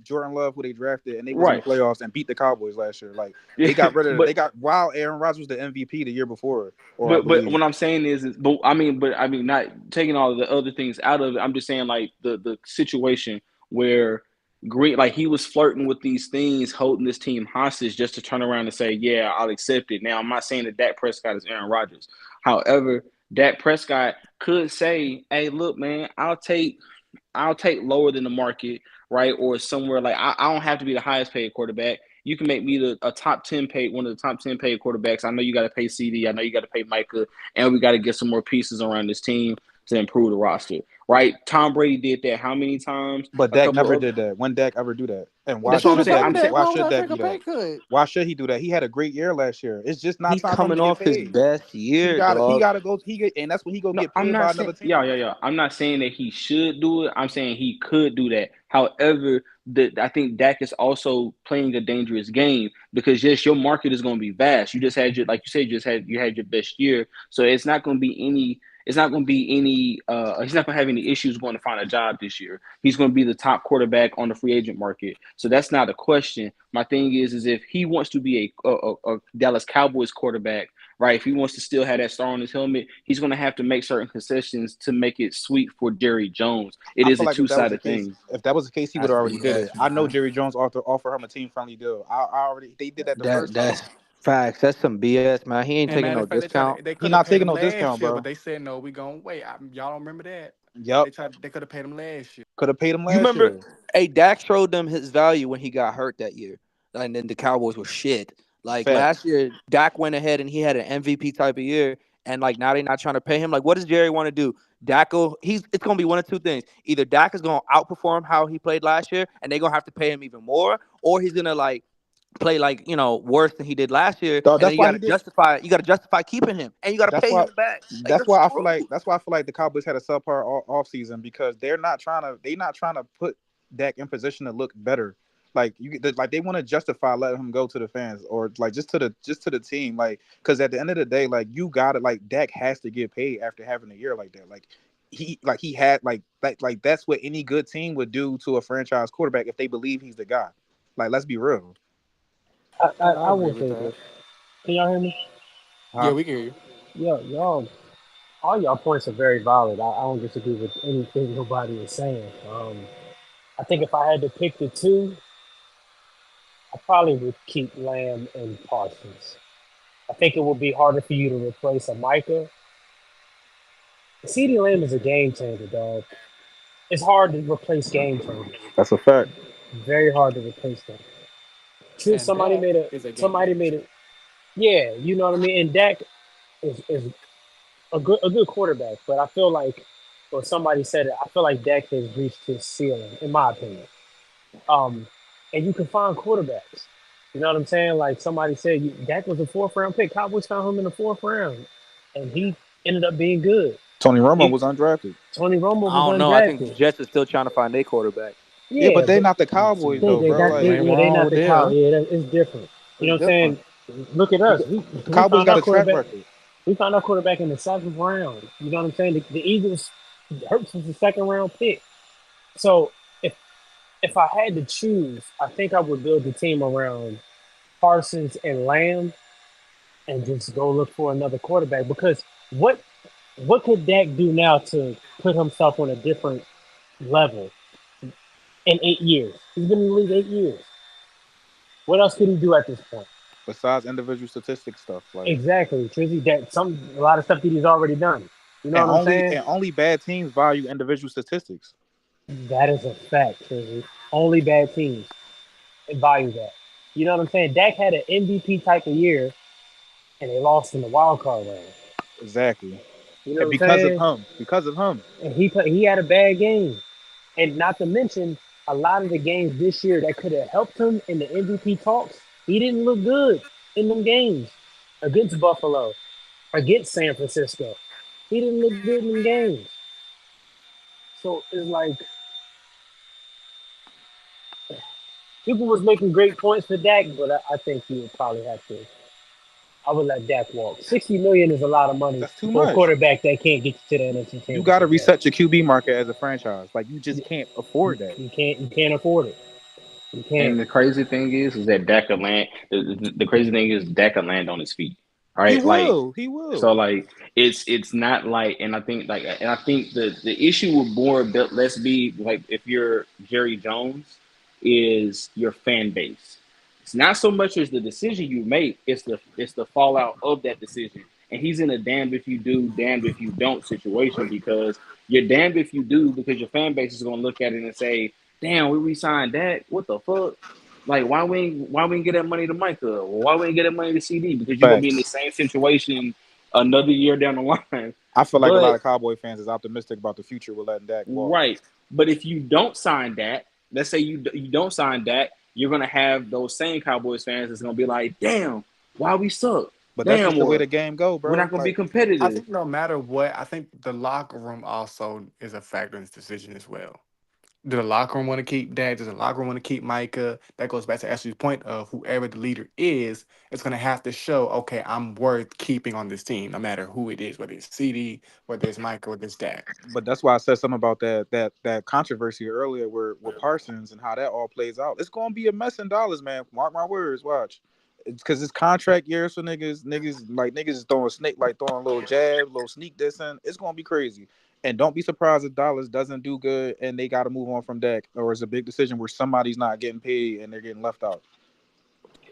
Jordan Love who they drafted and they was in the right, playoffs and beat the Cowboys last year. Like yeah. they got rid of But they got while Aaron Rodgers was the MVP the year before, or I but believe. what I'm saying is but I mean, not taking all of the other things out of it. I'm just saying, like, the situation where Green, like, he was flirting with these things, holding this team hostage, just to turn around and say, yeah, I'll accept it. Now, I'm not saying that Dak Prescott is Aaron Rodgers. However, Dak Prescott could say, hey, look, man, I'll take lower than the market, right? Or somewhere like I don't have to be the highest paid quarterback. You can make me a top 10 paid, one of the top 10 paid quarterbacks. I know you got to pay CD. I know you got to pay Micah, and we got to get some more pieces around this team to improve the roster, right? Tom Brady did that how many times? But A Dak couple never of did that. When Dak ever do that? And He why that's what should I'm have should saying. Dak done I'm do? that. saying Why Why would should I Dak take do a that? pay cut? Why should he do that? He had a great year last year. It's just not He's time for him coming to get off his paid. best He year, got he dog. got to go. And that's when he go No, get I'm paid not by saying another yeah, team. yeah, yeah. I'm not saying that he should do it. I'm saying he could do that. However, I think Dak is also playing a dangerous game because yes, your market is going to be vast. You just had your, like you said, you had your best year, so it's not going to be any. It's not going to be any. He's not going to have any issues going to find a job this year. He's going to be the top quarterback on the free agent market. So that's not a question. My thing is if he wants to be a Dallas Cowboys quarterback, right? If he wants to still have that star on his helmet, he's going to have to make certain concessions to make it sweet for Jerry Jones. It I is feel a like two-sided thing. if that was the case, he would That's have already did BS, it. I know man. Jerry Jones offer him a team friendly deal. I already they did that the first time. That's facts. That's some BS, man. He ain't And taking matter no of fact, discount. they He could have not paid taking him no last discount, year, but bro. they said no. We gonna wait. Y'all don't remember that? Yep, They could have paid him last year. could have paid him You last remember? year. Hey, Dak showed them his value when he got hurt that year, and then the Cowboys were shit. Like last Facts. year, Dak went ahead and he had an MVP type of year, and like now they're not trying to pay him. Like, what does Jerry want to do? It's gonna be one of two things. Either Dak is gonna outperform how he played last year, and they're gonna have to pay him even more, or he's gonna like play like worse than he did last year, Dog, and then that's why he did. you gotta justify keeping him, and you gotta That's pay why. him back. Like That's you're why I feel like. screwed. That's why I feel like the Cowboys had a subpar off season because they're not trying to. They not trying to put Dak in position to look better. Like like they want to justify letting him go to the fans or like just to the team. Like because at the end of the day, like you got it. Like Dak has to get paid after having a year like that. Like he had like that's what any good team would do to a franchise quarterback if they believe he's the guy. Like let's be real. I I agree will with say that. this. Can y'all hear me? Yeah, Huh? we can hear you. Yeah, y'all. All y'all points are very valid. I don't disagree with anything nobody is saying. I think if I had to pick the two, I probably would keep Lamb and Parsons. I think it would be harder for you to replace a Micah CeeDee Lamb is a game changer, dog. It's hard to replace game changers. That's a fact. Very hard to replace them. And Somebody Dak made a is a game somebody made manager. it. Yeah, you know what I mean. And Dak is a good quarterback, but I feel like, or somebody said it. I feel like Dak has reached his ceiling, in my opinion. Um, and you can find quarterbacks. You know what I'm saying? Like somebody said, Dak was a fourth round pick. Cowboys found him in the fourth round, and he ended up being good. Tony Romo He, was undrafted. Tony Romo I was don't know. I think the undrafted. Jets are still trying to find their quarterback. Yeah, but Yeah, they but not the Cowboys though, they bro. got Like they, Ain't yeah, they wrong not with the cow. them. Yeah, it's different. You know it's what I'm saying? different. Look at You us. got, We the we Cowboys found got our a track quarterback. record. We found our quarterback in the seventh round. You know what I'm saying? The Eagles Hurts was the second round pick. So if I had to choose, I think I would build the team around Parsons and Lamb and just go look for another quarterback because what what could Dak do now to put himself on a different level in 8 years? He's been in the league 8 years. What else could he do at this point? Besides individual statistic stuff, like Exactly, Trizzy. That a lot of stuff that he's already done. You know and what I'm only saying? and only bad teams value individual statistics. That is a fact, Trizzy. Only bad teams value that. You know what I'm saying? Dak had an MVP type of year, and they lost in the wild card round. Exactly. You know And what I'm because of saying? him, because of him. And he had a bad game, and not to mention a lot of the games this year that could have helped him in the MVP talks. He didn't look good in them games against Buffalo, against San Francisco. He didn't look good in them games. So it's like people was making great points for Dak, but I think he would probably have to. I would let Dak walk. 60 million is a lot of money That's too for a much. quarterback that can't get you to the NFC You got to Championship game. reset your QB market as a franchise. Like you just can't afford that. You can't afford it. You can't. And the crazy thing is that Dak could land. The crazy thing is Dak could land on his feet, He right? Like will. He so, will. like it's not like, and I think the issue would more less be like if you're Jerry Jones is your fan base. It's not so much as the decision you make; it's the fallout of that decision. And he's in a damned if you do, damned if you don't situation because you're damned if you do because your fan base is going to look at it and say, "Damn, we re-signed that. What the fuck? Like, why we ain't get that money to Micah? Or why we ain't get that money to CD? Because you're gonna be in the Facts. same situation another year down the line." I feel like a lot But of Cowboy fans is optimistic about the future with letting Dak walk. right, but if you don't sign that, let's say you don't sign that, you're gonna have those same Cowboys fans that's gonna be like, "Damn, why we suck? But that's just Damn, the way or the game go, we're bro. not gonna be Like I competitive." think no matter what, I think the locker room also is a factor in this decision as well. Do the locker room want to keep Dak? Does the locker room want to keep Micah? That goes back to Ashley's point of whoever the leader is, it's going to have to show, okay, I'm worth keeping on this team, no matter who it is, whether it's CD, whether it's Micah, whether it's Dak. but that's why I said something about that controversy earlier where with Parsons and how that all plays out. It's gonna be a mess in dollars, man. Mark my words. Watch. It's because it's contract years for niggas. Niggas is throwing snake like throwing little jabs, little sneak this in. It's gonna be crazy. And don't be surprised if Dallas doesn't do good and they got to move on from Dak, or it's a big decision where somebody's not getting paid and they're getting left out.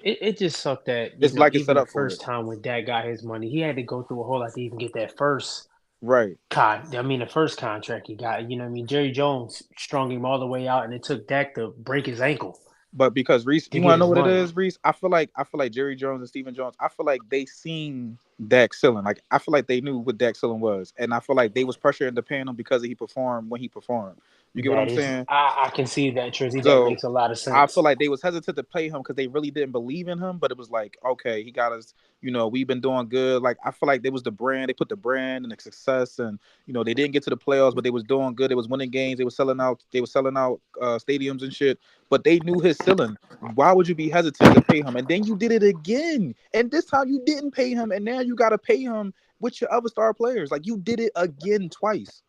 It just sucked that It's like it's even set the up for it. first time when Dak got his money, he had to go through a whole lot to even get that first Right. the first contract he got. You know what I mean? Jerry Jones strung him all the way out, and it took Dak to break his ankle But because Reese, to you get want to know his what it money. is, Reese? I feel like Jerry Jones and Stephen Jones. I feel like they seen Dak Sillen. Like I feel like they knew what Dak Sillen was, and I feel like they was pressuring to pay him because he performed when he performed. You get what That I'm is, saying? I can see that, Trizzy. That So makes a lot of I sense. feel like they was hesitant to pay him because they really didn't believe in him. But it was like, okay, he got us. We've been doing good. Like I feel like they was the brand. They put the brand and the success, and they didn't get to the playoffs, but they was doing good. They was winning games. They was selling out. They was selling out stadiums and shit. But they knew his ceiling. Why would you be hesitant to pay him? And then you did it again. And this time you didn't pay him, and now you got to pay him with your other star players. Like you did it again twice,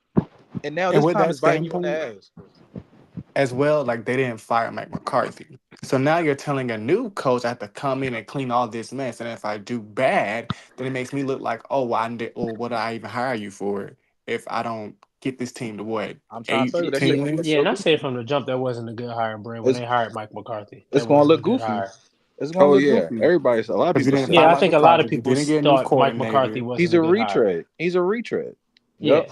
and now And this with time that it's biting you in the standpoint, ass. as well, like they didn't fire Mike McCarthy. So now you're telling a new coach I have to come in and clean all this mess. And if I do bad, then it makes me look like, oh, well, or what did I even hire you for if I don't get this team to what, I'm trying to tell you eight, that ten shit gonna wins? look Yeah, and good. I said from the jump that wasn't a good hire, Brand. When It's they hired Mike McCarthy, it's that gonna wasn't a look good goofy. hire. It's gonna Oh look yeah, goofy. everybody. A lot of Because you people didn't said Yeah, fire I that. Mike think a lot of McCarthy, you people didn't get a new thought Mike McCarthy coordinator. wasn't He's a a good hire. retread. He's a retread. Yeah, Yep.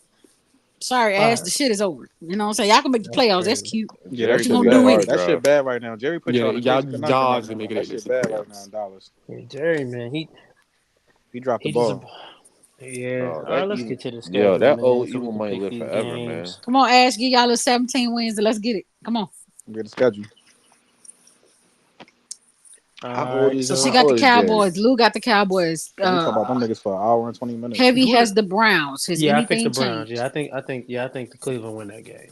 Sorry, All Ash. right, The shit is over. You know what I'm saying? Y'all can make the that's playoffs. That's crazy. cute. Yeah, that What Jerry you shit took gonna that do bad. with hard it? That shit drop. bad right now. Jerry put Yeah, y'all in a crazy conundrum right y'all gonna now. make it That into shit the bad right now playoffs. in Dallas. Yeah, Jerry, man, He dropped the he just ball. yeah. Oh, All right, that let's evil. get to the Yo, schedule, that man, old so we evil can might pick live these forever, man. games. Come on, Ash. Give y'all a 17 wins and let's get it. Come on. Get the schedule. All How old right, is So she how got so the old is Jerry? Cowboys. Lou got the Cowboys. Man, we talk about them niggas for an hour and 20 minutes. Heavy who? has the Browns. Has Yeah, I picked the anything Browns. changed? Yeah, I think the Cleveland win that game.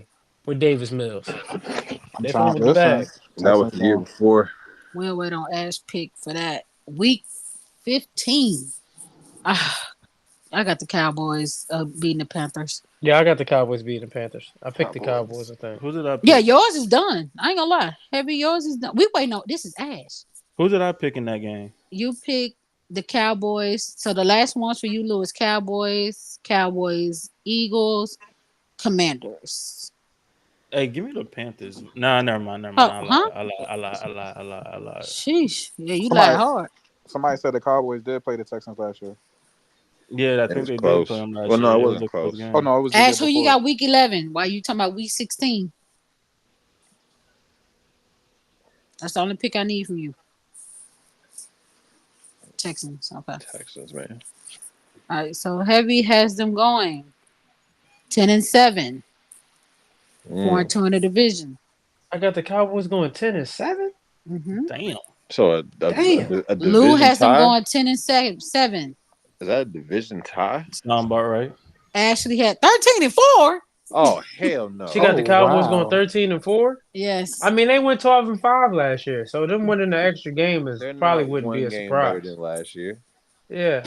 game with Davis Mills. I'm They coming trying. with the bag. Listen, That was Texans the year going. before. We'll wait on Ash pick for that. Week 15. Ah, I got the Cowboys beating the Panthers. Yeah, I got the Cowboys beating the Panthers. I picked the Cowboys, Cowboys. I think. Who did I Yeah, pick? yours is done. I ain't gonna lie. Heavy, yours is done. We waiting on this is Ash. Who did I pick in that game? You pick the Cowboys. So the last ones for you, Lewis, Cowboys, Eagles, Commanders. Hey, give me the Panthers. Nah, never mind, never mind. Oh, I lied. huh? I lied. Sheesh. Yeah, you lied Somebody, hard. somebody said the Cowboys did play the Texans last year. Yeah, I It think was they did play close. them Well, last no, year. it It was wasn't a close close. Oh game. no, it was the year Ash, who you before. got week 11? Why you talking about week 16? That's the only pick I need from you. Texans. Okay. Texans, man. All right. So Heavy has them going 10-7, 4-2 in the division. I got the Cowboys going 10-7. Mm-hmm. Damn. So Damn. a Lou division has them tie? going 10-7. Is that a division tie? Sound about right. Ashley had 13-4. Oh hell She got no! the Oh Cowboys going wow. 13-4. I Yes. mean, they went 12-5 last year, so them winning the extra game is They're probably not wouldn't be one a game better surprise. than last year. Yeah,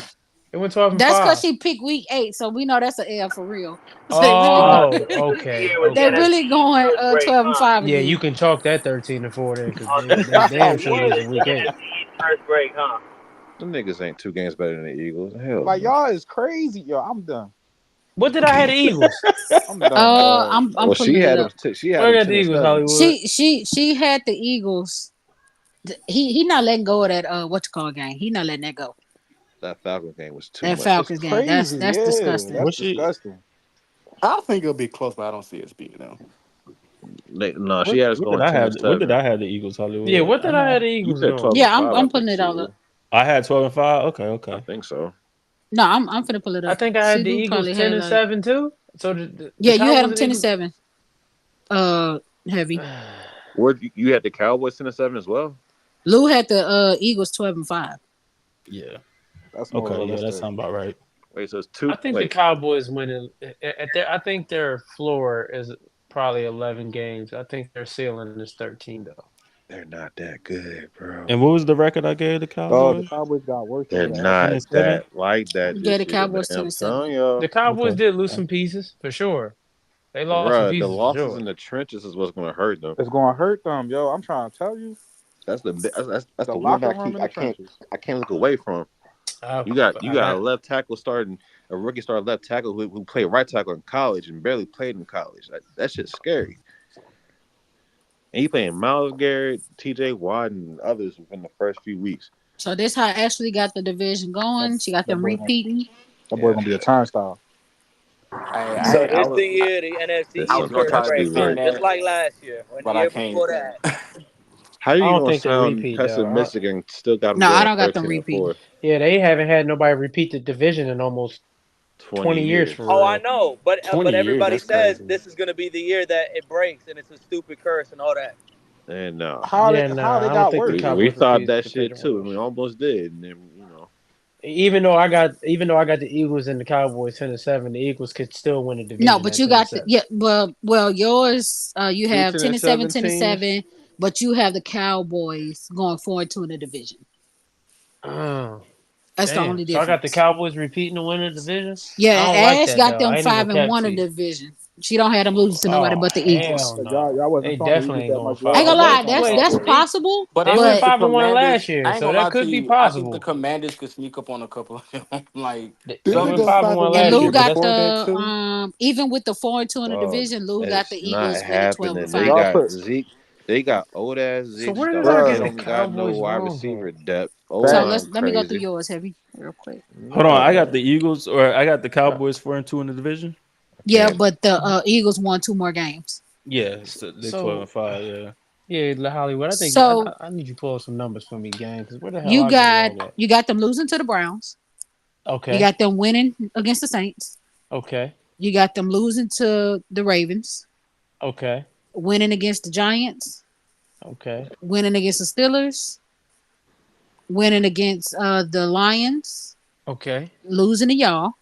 they went 12 and That's because 5. she picked week 8, so we know that's an L for real. So they really going. Oh, The okay, year was They okay. really going first grade, huh? 12-5 Yeah, you again. can chalk that 13-4 then, because Oh, they damn sure the losing week 8. NFC East first grade, huh? Them niggas ain't two games better than the Eagles. Hell Like no. y'all is crazy, yo. I'm done. What did I have the Eagles? I'm done, dog. I'm Well, she pulling it had them. up. She had Where I them got the Eagles, 10-7. Hollywood? She had the Eagles. He not letting go of that what you call game. He not letting that go. That Falcons game was too That much. It's Falcons game. That's crazy, that's yeah. disgusting. That's What she? disgusting. I think it'll be close, but I don't see it being though. No, she had us What did going I ten and have? What did seven. I have the Eagles Yeah, Hollywood? what did I have the You Eagles said doing? 12-5. I'm I putting think it all too. up. I had 12-5. Okay, I okay. think so. No, I'm finna pull it I up. think I had See, the Lou Eagles probably ten had and like seven too. So the yeah, you had Cowboys them and 10 and Eagles. 7. Heavy. Where you had the Cowboys 10-7 as well? Lou had the Eagles 12-5. Yeah. That's more Okay. Yeah, that realistic. sounds about right. Wait, so it's I two. think the Wait, Cowboys winning at their. I think their floor is probably 11 games. I think their ceiling is 13 though. they're not that good, bro. And what was the record I gave the Dog, the Cowboys? Cowboys got worse They're than that. 10 not and 7. that like that Yeah, the this year, man. Cowboys 10 I'm and 7. telling The y'all, Cowboys Okay. did lose Okay. some pieces for sure. They lost some bruh, the pieces for losses sure. in the trenches is what's going to hurt them. It's gonna hurt them, yo. I'm trying to tell you. That's The the one locker that room in the trenches. I can't look away from. I, You I got a got. left tackle starting a rookie starting left tackle who played right tackle in college and barely played in college. That shit's scary. And he playing Miles Garrett, T.J. Watt, and others within the first few weeks. So this how Ashley got the division That, going. She got that them boy gonna repeating. that boy Yeah, gonna be a turnstile. So I this was the year the NFC it's I East was gonna something curse try got to to be breaks, huh? defend right. Just that, like last year and the but I year can't. before that. How I you don't gonna think they sound repeat though. pessimistic and still got them No, I going don't got them 13-4? repeating. Yeah, they haven't had nobody repeat the division in almost 20 20 years years. for Oh, I real. know, but 20 years. everybody That's says crazy. this is gonna be the year that it breaks and it's a stupid curse and all that. And Yeah, How they nah, I don't got think the worse? we Cowboys thought repeat that the shit division too, and winners. we almost did. And then Even though I got the Eagles and the Cowboys 10-7, the Eagles could still win the No, division but at you ten and got the seven. yeah, well yours you Two have 10 10 and and 7, 7 10 and teams. 7, but you have the Cowboys going 4-2 in the division. Oh, That's the damn. only So I got the difference. Cowboys repeating the winner of the division? Yeah, I and don't like Ash that got though. them I ain't even five gonna and cap one to in the you. division. She don't have them losing to nobody Oh but the Eagles. hell Cause no. y'all wasn't They showing the definitely Eagles ain't that going much I ain't five. love. gonna Y'all Wait, lie, trying to that's wait. talk that's work. possible, But I They went think but the 5-1 Commanders. last year, I ain't so gonna lie that to could be you. I think the possible. Commanders could sneak up on a couple of them. Like They the them went them 5-1 5-1 and last Lou year, teams but got before that's that too. even with the 4-2 in the dog, division, Lou got the it's not Eagles winning 12 and happening. They If 5. y'all got put, Zeke. They got old ass so Zeke where did I starting. get They the bruh, don't got no Cowboys wide wrong here? receiver depth. O So facts. line let me go through crazy. yours, Heavy, real quick. Hold on. I got No, the Eagles, or I got the I Cowboys 4-2 in the division. Yeah, can't. but the Eagles won 2 more games. Yeah, so they So 12-5. Yeah. yeah, Hollywood. I think So I need you to pull up some numbers for me, gang. Because where the hell you I go got wrong at? you got them losing to the Browns. You Okay, got them winning against the Saints. okay, You got them losing to the Ravens, okay, winning against the Giants, okay, winning against the Steelers, winning against the Lions, okay, losing to y'all,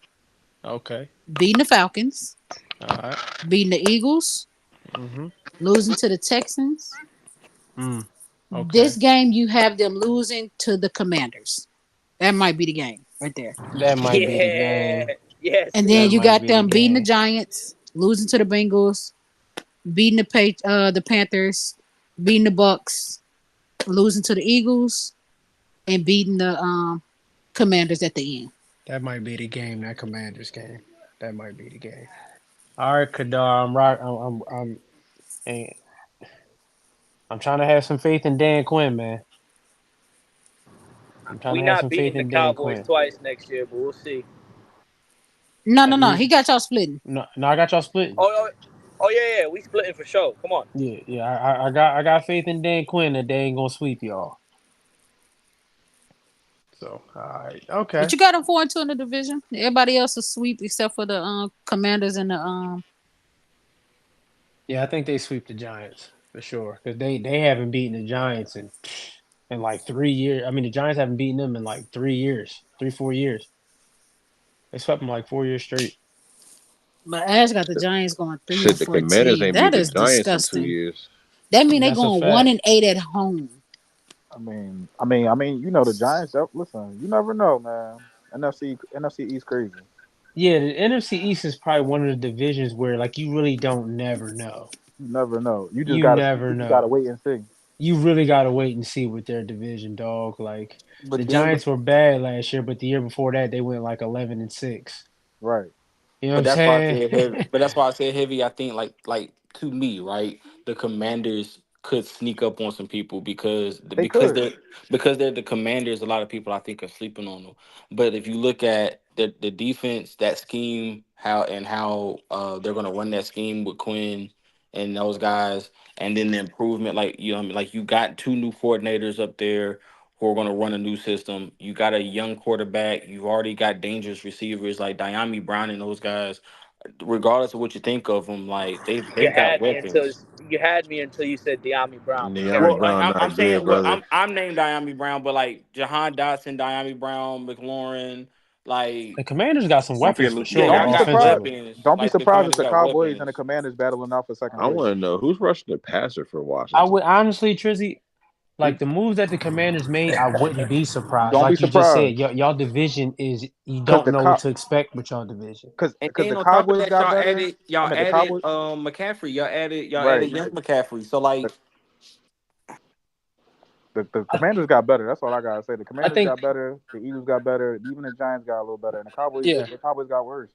okay. beating the Falcons, All right. beating the Eagles, Mm-hmm. losing to the Texans. Okay. This game you have them losing to the Commanders. That might be the game right there. That might be the Yeah. game. Yes, And That then you please. might got be the them beating the game. Giants, losing to the Bengals, beating the Panthers, beating the Bucks, losing to the Eagles, and beating the Commanders at the end. That might be the game. That Commanders game. That might be the game. All right, Kadar. I'm right. And I'm trying to have some faith in Dan Quinn, man. I'm trying We to have not some faith beating the in Dan Cowboys Quinn. twice next year, but we'll see. No, no, At no. He least, got y'all splitting. no, no, I got y'all splitting. Oh, yeah. We splitting for sure. Come on. Yeah, yeah. I got faith in Dan Quinn that they ain't gonna sweep y'all. So, all right, But okay. you got them 4-2 in the division. Everybody else is sweep except for the Commanders and the Yeah, I think they sweep the Giants for sure because they haven't beaten the Giants in like 3 years. I mean, the Giants haven't beaten them in like 3 years, 4 years. They swept them like 4 years straight. But Ash got the Giants going three and Shit, the Commanders 14. ain't beat That the is Giants in 2 disgusting. years. That mean they That's a going one fact. and eight at home. You know the Giants. Listen, you never know, man. NFC East crazy. Yeah, the NFC East is probably one of the divisions where like you really don't never know. You never know. You never You just gotta know. wait and see. You really got to wait and see with their division, dog. Like the But then, Giants were bad last year, but the year before that they went like 11-6. Right. You know what but I'm that's why I saying? said heavy. But that's why I said heavy. I think like to me, right? The Commanders could sneak up on some people They could. because they're the Commanders. A lot of people I think are sleeping on them. But if you look at the defense, that scheme, how they're going to run that scheme with Quinn and those guys, and then the improvement, like you know, what I mean, like you got two new coordinators up there who are going to run a new system. You got a young quarterback. You've already got dangerous receivers like Diami Brown and those guys. Regardless of what you think of them, like You they've got had me until weapons. you said De'Ami Brown. Be De'Ami Well, careful. Brown I'm not good, saying, well, brother. I'm named Diami Brown, but like Jahan Dotson, Diami Brown, McLaurin, like The Commanders got some Don't forget weapons for Lucci yeah, sure, Don't y'all be got Perez. surprised. offensively. weapons. Don't be Like the surprised if Commanders the got Cowboys and the weapons. Commanders battling out for second I place. want to know who's rushing the passer for I Washington. would honestly, Trizzy, We like the moves that the Commanders made, I wouldn't be surprised. don't be Like you just surprised said, y'all division is you because don't know what to expect with y'all division. And because then the on top of Cowboys that, got better. I y'all mean the added Cowboys. McCaffrey. Y'all Right. added young McCaffrey. So like The Commanders got better. That's all I gotta say. The I Commanders think, got better. The Eagles got better. Even the Giants got a little better. And yeah, the Cowboys got worse.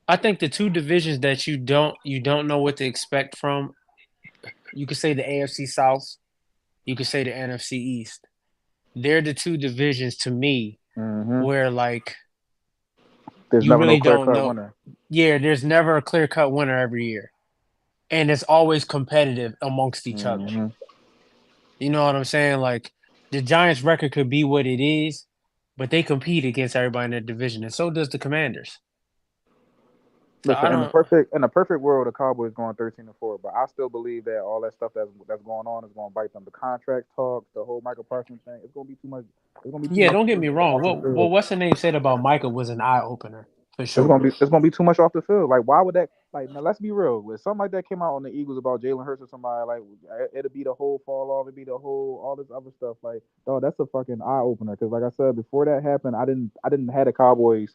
I think the two divisions that you don't know what to expect from, you could say the AFC South, you could say the NFC East. They're the two divisions to me Hmm. where like There's you never no really clear don't cut know. winner. Yeah, there's never a clear cut winner every year, and it's always competitive amongst each other. Hmm. You know what I'm saying? Like the Giants' record could be what it is, but they compete against everybody in their division, and so does the Commanders. So I Listen, don't. in the perfect world, the Cowboys going 13-4. But I still believe that all that stuff that's going on is going to bite them. The contract talks, the whole Michael Parsons thing. It's going to be too much. It's going to be too Yeah, much don't get me wrong. off the field. What's the name said about Michael was an eye opener for sure. It's gonna be too much off the field. Like, why would that? Like, now let's be real. When something like that came out on the Eagles about Jalen Hurts or somebody, like, it'll be the whole fall off. It'll be the whole all this other stuff. Like, oh, that's a fucking eye opener. Because, like I said before that happened, I didn't have the Cowboys.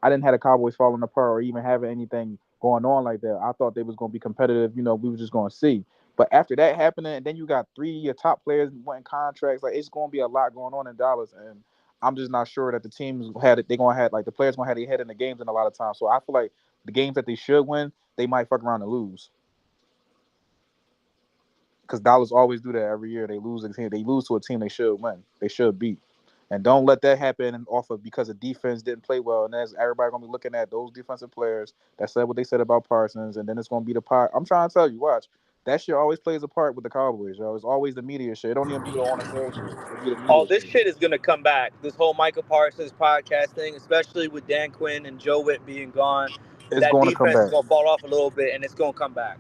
I didn't have the Cowboys falling apart or even having anything going on like that. I thought they was gonna be competitive. You know, we were just gonna see. But after that happening, and then you got three of your top players wanting contracts. Like, it's gonna be a lot going on in Dallas, and I'm just not sure that the teams had it. They're gonna have like the players gonna have their head in the games in a lot of times. So I feel like the games that they should win, they might fuck around and lose. Because Dallas always do that every year. They lose a team. They lose to a team they should win. They should beat. And don't let that happen off of because the defense didn't play well. And that's everybody gonna be looking at those defensive players that said what they said about Parsons, and then it's gonna be the part. I'm trying to tell you, watch. That shit always plays a part with the Cowboys, yo. It's always the media shit. It don't even be the on the field shit. It be the Oh, media this shit. shit is gonna come back. This whole Michael Parsons podcast thing, especially with Dan Quinn and Joe Witt being gone, It's that going to come defense is back. gonna fall off a little bit, and it's gonna come back.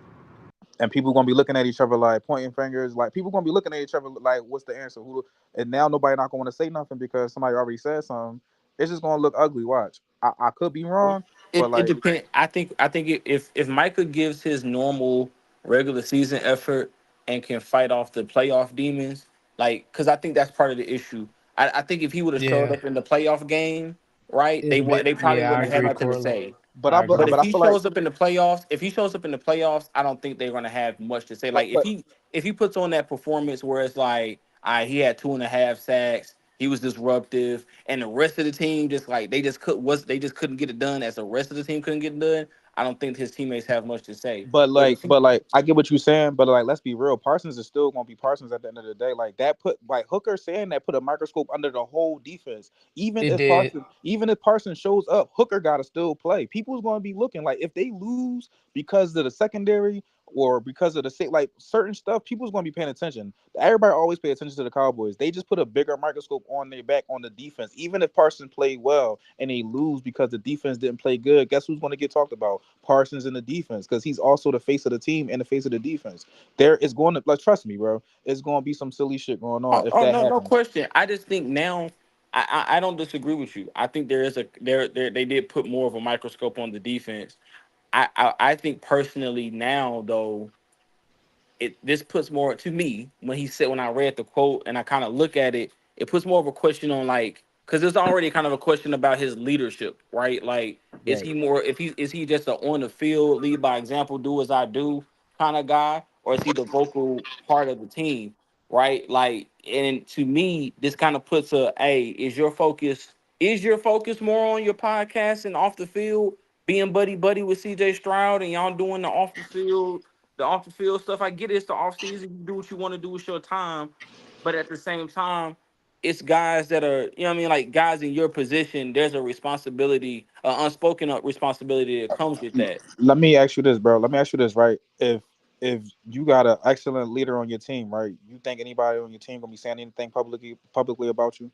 And people gonna be looking at each other like pointing fingers. Like people gonna be looking at each other like, "What's the answer?" Who? And now nobody not gonna want to say nothing because somebody already said something. It's just gonna look ugly. Watch. I could be wrong, but it like depends. I think if Micah gives his normal regular season effort and can fight off the playoff demons, like because I think that's part of the issue. I think if he would have showed Yeah, up in the playoff game, right, it's been. they probably Yeah, I wouldn't have had agree, nothing to Corley. say. I But agree. if but I he feel like shows up in the playoffs, I don't think they're gonna have much to say. but Like but if he puts on that performance where it's like, he had 2.5 sacks, he was disruptive, and the rest of the team just like they just couldn't get it done as the rest of the team couldn't get it done. I don't think his teammates have much to say. But if But like, I get what you're saying, but like, let's be real. Parsons is still gonna be Parsons at the end of the day. Like that put like Hooker saying that put a microscope under the whole defense. It did. Even if Parsons shows up, Hooker gotta still play. People's gonna be looking like if they lose because of the secondary or because of the like certain stuff, people's gonna be paying attention. Everybody always pay attention to the Cowboys. They just put a bigger microscope on their back on the defense. Even if Parsons played well and they lose because the defense didn't play good, guess who's gonna get talked about? Parsons in the defense, because he's also the face of the team and the face of the defense. There is going to, like, trust me, bro, it's going to be some silly shit going on if oh that no, no happens. question. I just think now I don't disagree with you. I think there is a there they did put more of a microscope on the defense. I think personally now though this puts more to me when he said when I read the quote and I kind of look at it, it puts more of a question on like because there's already kind of a question about his leadership, right? Like, is Right. he more if he is he just a on the field lead by example, do as I do kind of guy, or is he the vocal part of the team, right? Like, and to me, this kind of puts a hey, is your focus more on your podcast and off the field, being buddy buddy with CJ Stroud and y'all doing the off the field stuff. I get it's the off season. You do what you want to do with your time, but at the same time, it's guys that are you know what I mean, like guys in your position. There's a responsibility, unspoken responsibility that comes with that. Let me ask you this, bro. Let me ask you this, right? If you got an excellent leader on your team, right? You think anybody on your team gonna be saying anything publicly about you?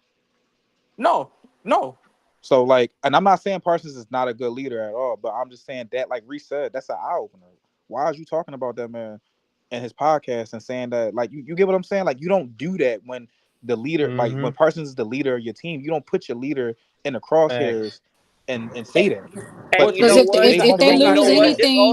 No, no. So like, and I'm not saying Parsons is not a good leader at all, but I'm just saying that, like Reese said, that's an eye opener. Why is you talking about that man in his podcast and saying that? Like, you get what I'm saying? Like, you don't do that when the leader, like Mm-hmm. when Parsons is the leader of your team, you don't put your leader in the Facts. crosshairs and say that. And But you Because know they what? they if won't they they And you not lose know say what? that. anything,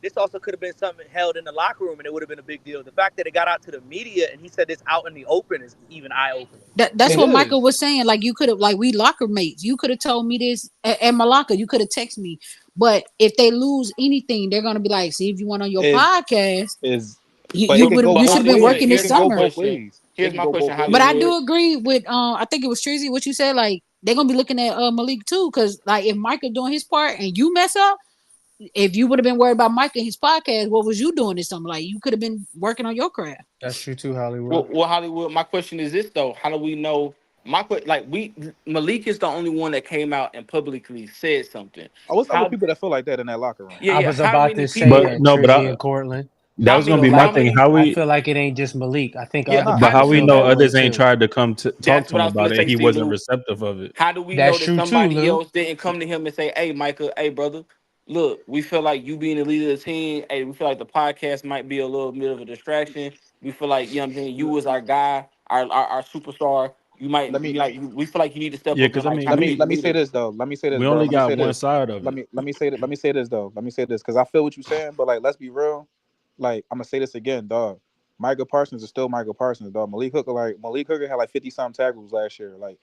This also could have been something held in the locker room, and it would have been a big deal. The fact that it got out to the media and he said this out in the open is even eye opening. that's It what Michael is. was saying. Like you could have, like we locker mates. You could have told me this at Malaka. You could have texted me. But if they lose anything, they're gonna be like, "See, if you went on your Is podcast, is you but you it can would go you should both have been ways. Hollywood. working It this Here's can my go summer." both question. ways. It Here's can my go question, both But ways. I do Hollywood. agree with I think it was Trizzy what you said. Like they're gonna be looking at Malik too, because like if Michael doing his part and you mess up, if you would have been worried about Mike and his podcast, what was you doing this summer? Like you could have been working on your craft. That's true too, Hollywood. Well, Hollywood. My question is this though: how do we know? Like we Malik is the only one that came out and publicly said something. Oh, it's other How? people that feel like that in that locker room. Yeah, I yeah. was How about many to say people? But that no, Trizzy and Cortland. that How was gonna many? be I my How thing. many? I feel like it ain't just Malik. I think Yeah. other But How how people do we we feel know that know? way others ain't too. tried to come to talk That's to what him I was about gonna it, and say. he See, wasn't Lou. receptive of it. How do we know That's that true too, somebody Lou. else didn't come to him and say, "Hey, Micah, hey, brother, look, we feel like you being the leader of the team. Hey, we feel like the podcast might be a little bit of a distraction. We feel like you know what I'm saying. You was our guy, our superstar. You might Let me you like we feel like you need to step Yeah, up and because I like mean, kind of be the let me say leader." this though. Let me say this, we bro. only Let me say got one this. side of it. Let me say this though. Let me say this because I feel what you're saying, but like, let's be real. Like, I'm gonna say this again, dog. Michael Parsons is still Michael Parsons, dog. Malik Hooker had like 50 some tackles last year. Like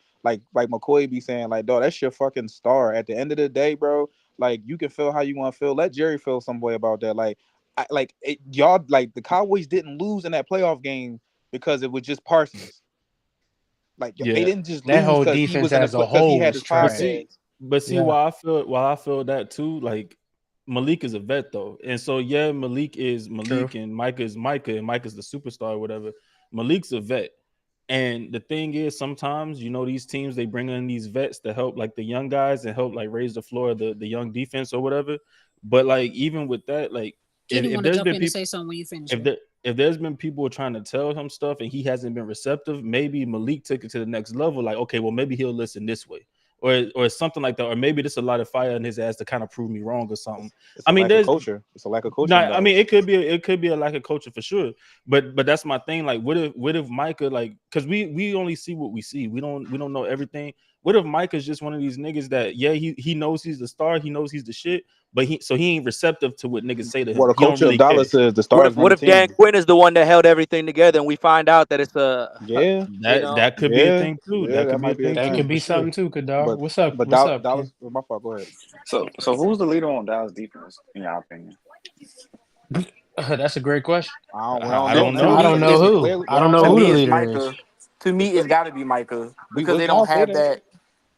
McCoy be saying, like, dog, that's your fucking star. At the end of the day, bro, like you can feel how you want to feel. Let Jerry feel some way about that. Like, y'all like the Cowboys didn't lose in that playoff game because it was just Parsons. Like they Yeah, didn't just That lose whole because he defense was in the as a because he whole had was his but trash. see, podcast. Yeah. why I feel that too. Like Malik is a vet though, and so yeah, Malik is True. Malik, and Micah is Micah, and Micah's the superstar or whatever. Malik's a vet, and the thing is, sometimes these teams they bring in these vets to help like the young guys and help like raise the floor of the young defense or whatever. But like even with that, like Kenny if want to there's jump been in and people say something when you finish if it. there if there's been people trying to tell him stuff and he hasn't been receptive, maybe Malik took it to the next level. Like, okay, well, maybe he'll listen this way, or something like that, or maybe this a lot of fire in his ass to kind of prove me wrong or something. It's I a mean, lack of there's culture. It's a lack of no, culture in I mean, Dallas. it could be a lack of culture for sure. But that's my thing. Like, what if Micah, like, because we only see what we see. We don't know everything. What if Micah's just one of these niggas that he knows he's the star, he knows he's the shit, but he ain't receptive to what niggas say to Well, him. the He don't culture of really care. Dallas is the What stars if run what the if Dan team. Quinn is the one that held everything together, and we find out that it's Yeah, you That know, that could be a yeah, thing too. yeah. That That could be a might be a thing That too could thing. be for sure. something too, Kadar. But What's up? What's up, Ken? Dallas. My fault. Go ahead. So who's the leader on Dallas defense in your opinion? That's a great question. We don't I know don't now. To I know. me, don't know it's who. We I don't don't know to know who me the yet. it's leader is. Micah. To me, it's got to be Micah because Was gonna say that.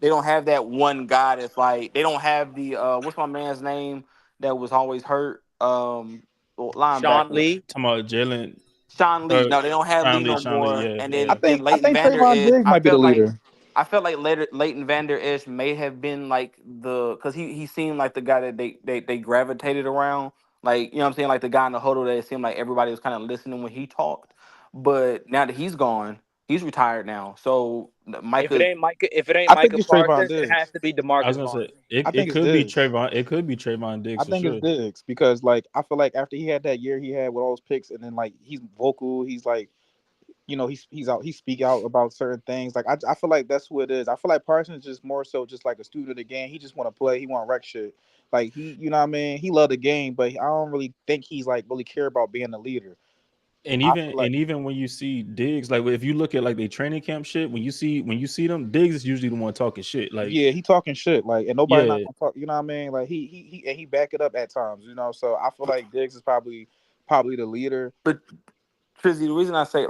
they don't have that one guy that's like they don't have the what's my man's name that was always hurt. Sean Linebacker. Lee. Talking about Jalen, Sean Lee. No, they don't have Lee no Sean Lee, more. yeah, And yeah. then I Leighton think Vander Trayvon Esch. Diggs might be the leader. I felt like later Leighton Vander Esch may have been like because he seemed like the guy that they gravitated around. Like, you know what I'm saying? Like the guy in the huddle that it seemed like everybody was kind of listening when he talked. But now that he's gone, he's retired now. So Micah, If it ain't I think Micah it's Trayvon Parsons, it has Diggs. to be I was Demarcus gonna say Lawrence. I it think it's could be Diggs. Trayvon. It could be Trayvon I Diggs for think it's sure. Diggs because like I feel like after he had that year he had with all those picks, and then like he's vocal, he's like, he's out, he speak out about certain things. Like I feel like that's what it is. I feel like Parsons is just more so just like a student of the game. He just want to play. He want to wreck shit. Like you know what I mean. He love the game, but I don't really think he's like really care about being a leader. And I even feel like and even when you see Diggs, like if you look at like the training camp shit, when you see them, Diggs is usually the one talking shit. Like, yeah, he talking shit. Like and nobody not yeah, gonna talk. You know what I mean? Like he back it up at times. You know, so I feel like Diggs is probably the leader. but Trizzy, the reason I say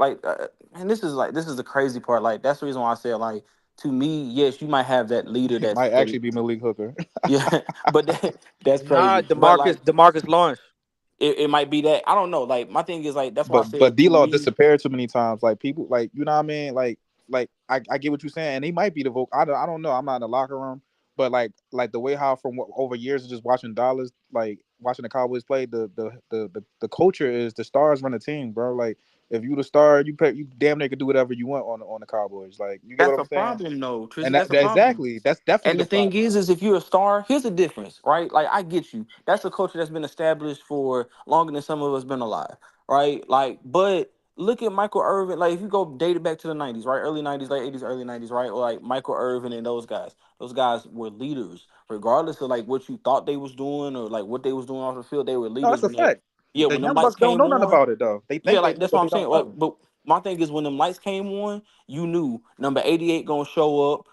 and this is the crazy part. Like that's the reason why I say like to me, yes, you might have that leader It that's might actually be Malik Hooker. yeah, but that's Nah, crazy. But like Demarcus Lawrence. it might be that I don't know. Like my thing is like that's why I But said to D-Law me. disappeared too many times. Like people, like you know what I mean. Like I get what you're saying, and he might be the vocal. I don't know. I'm not in the locker room, but like the way how from over years of just watching dollars, like watching the Cowboys play, the culture is the stars run the team, bro. Like if you the star, you damn near can do whatever you want on the Cowboys. Like you get what That's I'm a saying? problem, though, And Trizzy. That's a problem. exactly that's definitely And the the thing problem. is if you're a star, here's the difference, right? Like I get you. That's a culture that's been established for longer than some of us been alive, right? Like, but look at Michael Irvin. Like, if you go dated back to the '90s, right, early '90s, late '80s, early '90s, right, or like Michael Irvin and those guys. Those guys were leaders, regardless of like what you thought they was doing or like what they was doing off the field. They were No, leaders that's a when they, fact. yeah, The when them young lights bucks don't came know nothing on. about it though. They Yeah, think they like do, that's but what they I'm saying. don't Like, know. but my thing is when them lights came on, you knew number 88 gonna show up.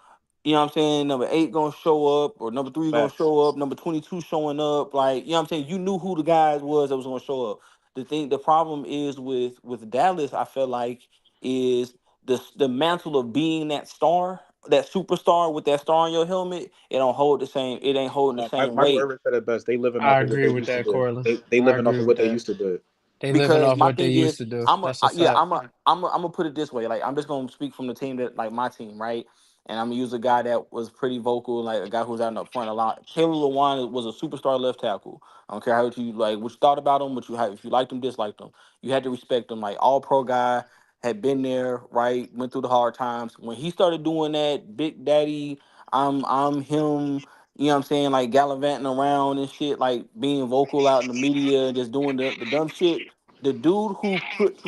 You know what I'm saying? Number 8 gonna show up, or number 3 gonna Facts. show up, number 22 showing up. Like, you know what I'm saying? You knew who the guys was that was gonna show up. The problem is with Dallas, I feel like, is the mantle of being that star, that superstar with that star on your helmet, it ain't holding the same Michael weight. Irvin said it best. They living I off of what agree they with used to that, do. Corlin. They I living off agree of with what they that. used to do. They living Because off my what they thing used is, to do. That's a yeah, fact. I'm gonna put it this way. Like, I'm just gonna speak from the team that, like, my team, right? And I'm gonna use a guy that was pretty vocal, like a guy who's out in the front a lot. Taylor Lewan was a superstar left tackle. I don't care how you like what you thought about him, if you liked him, disliked him, you had to respect him. Like, all pro guy, had been there, right? Went through the hard times. When he started doing that, Big Daddy, I'm him. You know what I'm saying? Like gallivanting around and shit, like being vocal out in the media and just doing the dumb shit. The dude who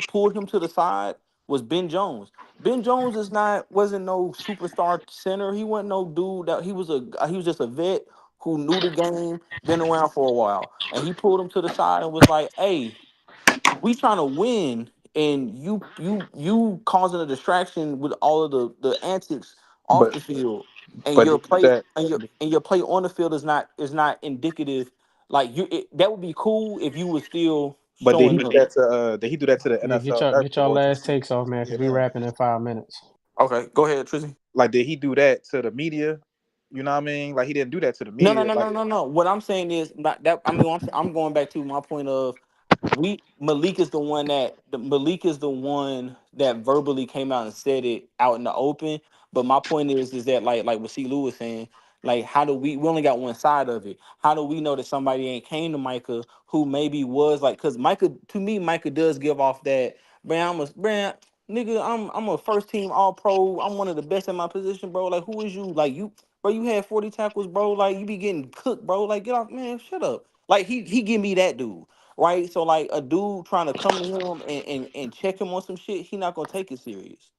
pulled him to the side was Ben Jones. Ben Jones wasn't no superstar center. He wasn't no dude that he was just a vet who knew the game, been around for a while. And he pulled him to the side and was like, "Hey, we trying to win, and you causing a distraction with all of the antics off But the field, and but your they do play that. and your play on the field is not indicative. Like that would be cool if you was still But did he showing do up." that to did he do that to the Yeah, NFL get your Network or to last takes off, man, because we CNN? wrapping in 5 minutes. Okay, go ahead, Trizzy. Like did he do that to the media? You know what I mean? Like he didn't do that to the No, no, media. no, Like no, no, no. What I'm saying is not that. I mean, I'm going back to my point of we Malik is the one that verbally came out and said it out in the open. But my point is that like what C. Lou was saying, like how do we only got one side of it? How do we know that somebody ain't came to Micah who maybe was like, because Micah, to me, Micah does give off that, man, nigga, I'm a first team all pro. I'm one of the best in my position, bro. Like, who is you? Like, you, bro, you had 40 tackles, bro. Like, you be getting cooked, bro. Like, get off, man, shut up. Like, he give me that dude, right? So like a dude trying to come to him and check him on some shit, he not gonna take it serious.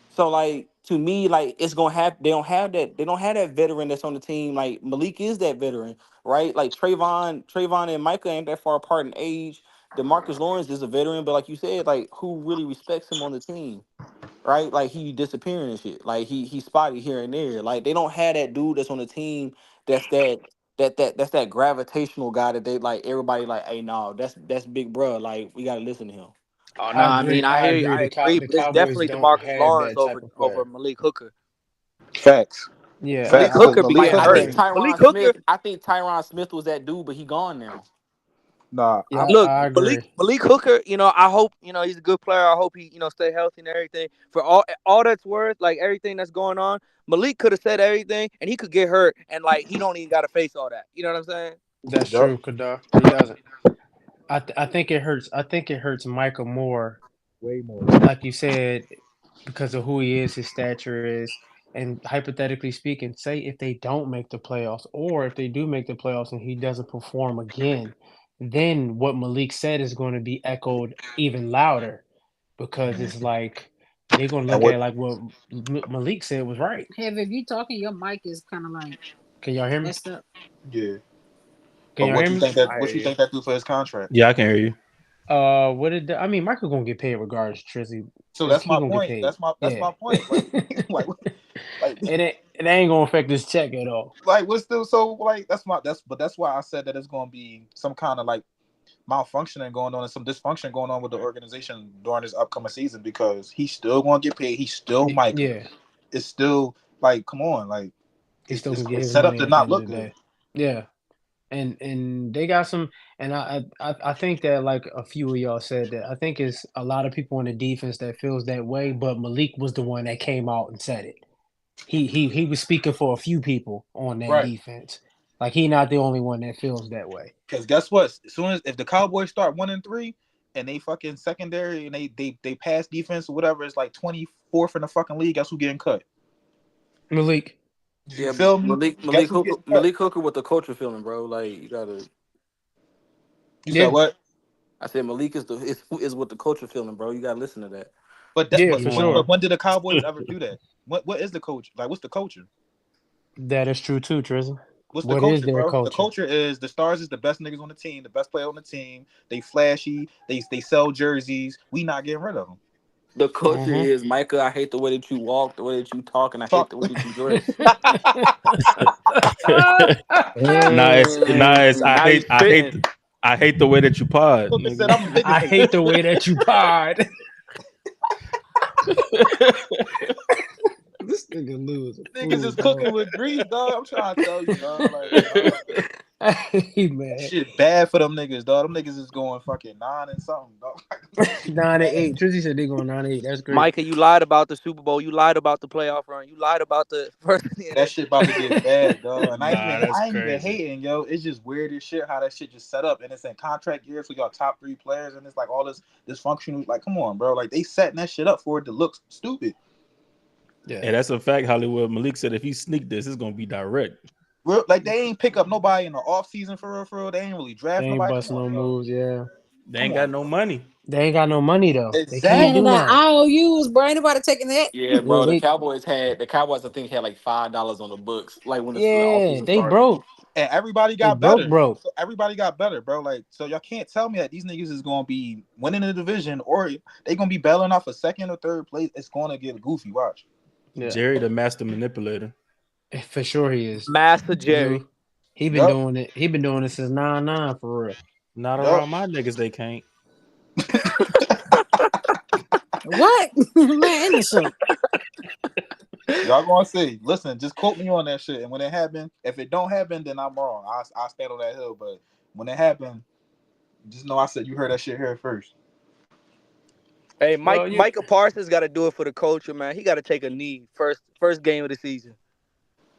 So like to me, like it's gonna have they don't have that veteran that's on the team. Like Malik is that veteran, right? Like Trayvon and Micah ain't that far apart in age. DeMarcus Lawrence is a veteran, but like you said, like who really respects him on the team, right? Like he disappearing and shit. Like he spotty here and there. Like they don't have that dude that's on the team that's that's that gravitational guy that they like everybody like, hey, no, that's big bro. Like we gotta listen to him. Oh no, I I mean agree. I I hear you, agree. I agree, The but it's Cowboys definitely don't Demarcus have Lawrence that type over of player. Malik Hooker. facts. Yeah, Malik Facts, because Hooker be Malik Like getting I Hooker. hurt. think I Malik Tyron Hooker. Smith. I think Tyron Smith was that dude, but he gone now. Nah, yeah, Look, I Malik agree. Malik Hooker, I hope, he's a good player. I hope he, stay healthy and everything. For all that's worth, like everything that's going on, Malik could have said everything and he could get hurt and like he don't even gotta face all that. You know what I'm saying? That's yup. true, Kadar. He doesn't. I think it hurts. I think it hurts Michael more, Way more. like you said, because of who he is, his stature is, and hypothetically speaking, say if they don't make the playoffs, or if they do make the playoffs and he doesn't perform again, then what Malik said is going to be echoed even louder because it's like they're going to And look at what? it like what Malik said was right. Hey, if you talking, your mic is kind of like Can y'all hear me? messed up. Yeah. Can But y'all hear me? I what hear you you. think that do for his contract? Yeah, I can hear you. What did I mean? Michael gonna get paid regardless, Trizzy. So Is that's he my gonna get point. paid? That's Yeah. my point. Like like like It ain't gonna affect his check at all. like what's still so like that's why I said that it's gonna be some kind of like malfunctioning going on and some dysfunction going on with the organization during this upcoming season because he's still gonna get paid. He's still Micah. Yeah, It's still like come on, like he still can get it's his set up money to at the not end of look the good. day. Yeah, and they got some, and I think that like a few of y'all said that I think it's a lot of people on the defense that feels that way, but Malik was the one that came out and said it. He was speaking for a few people on that Right. defense. Like he not the only one that feels that way. Because guess what? As soon as if the Cowboys start 1-3 and they fucking secondary and they pass defense or whatever, it's like 24th in the fucking league. Guess who getting cut? Malik. You Yeah, feel me? Guess who getting cut? Malik Hooker with the culture feeling, bro. Like you gotta. You said Yeah, what? I said Malik is with the culture feeling, bro. You gotta listen to that. yeah, But for but sure. when did the Cowboys ever do that? What is the coach? Like what's the culture? That is true too, Tristan. What's the What is culture, their bro? The culture? culture is the stars is the best niggas on the team, the best player on the team. They flashy. They sell jerseys. We not getting rid of them. The culture Mm-hmm. is Micah. I hate the way that you walk, the way that you talk, and I hate Talk. the way that you dress. Nice. I Now you hate I hate spitting. I hate the way that you pod, Booker said I'm a nigga. nigga I hater. hate the way that you pod. This nigga lose a Niggas fool, is cooking dog. with grease, dog. I'm trying to tell you, dog. Like, dog. Hey That man, shit bad for them niggas, dog. Them niggas is going fucking 9 and something, dog. That shit be 9-8. bad. Trizzy said they going 9-8. That's great. Micah, you lied about the Super Bowl. You lied about the playoff run. You lied about the first in the That NFC shit about to get bad, Championship. dog. And Nah, that's I ain't even crazy. hating, yo. It's just weird as shit how that shit just set up, and it's in contract years for y'all top 3 players, and it's like all this dysfunctional. Like, come on, bro. Like they setting that shit up for it to look stupid. Yeah, And that's a fact, Hollywood. Malik said if he sneak this, it's gonna be direct. Real, like they ain't pick up nobody in the off season for real, for real. They ain't really they draft ain't nobody. Come busting on, no yo. moves. Yeah, They Come ain't on, got no bro. money. they ain't got no money though. They He can't ain't do Exactly. got nothing. IOUs, bro. Ain't nobody taking that. Yeah, Yeah, bro. The Cowboys I think had like $5 on the books, like when the yeah, offseason they started. broke. And everybody They got broke, better. broke. So everybody got better, bro. Like, so y'all can't tell me that these niggas is gonna be winning the division or they gonna be battling off a second or third place. It's gonna get goofy. Watch. Yeah, Jerry, the master manipulator. for sure he is. Master You, Jerry. he been Yup. doing it. He been doing it since 9-9 for real. Not Yup. around my niggas, they can't. What? Man, in the show. Y'all gonna see. Listen, just quote me on that shit. And when it happen, if it don't happen, then I'm wrong. I stand on that hill. But when it happen, just know I said you heard that shit here first. Hey, Well, you. Micah Parsons got to do it for the culture, man. He got to take a knee first game of the season.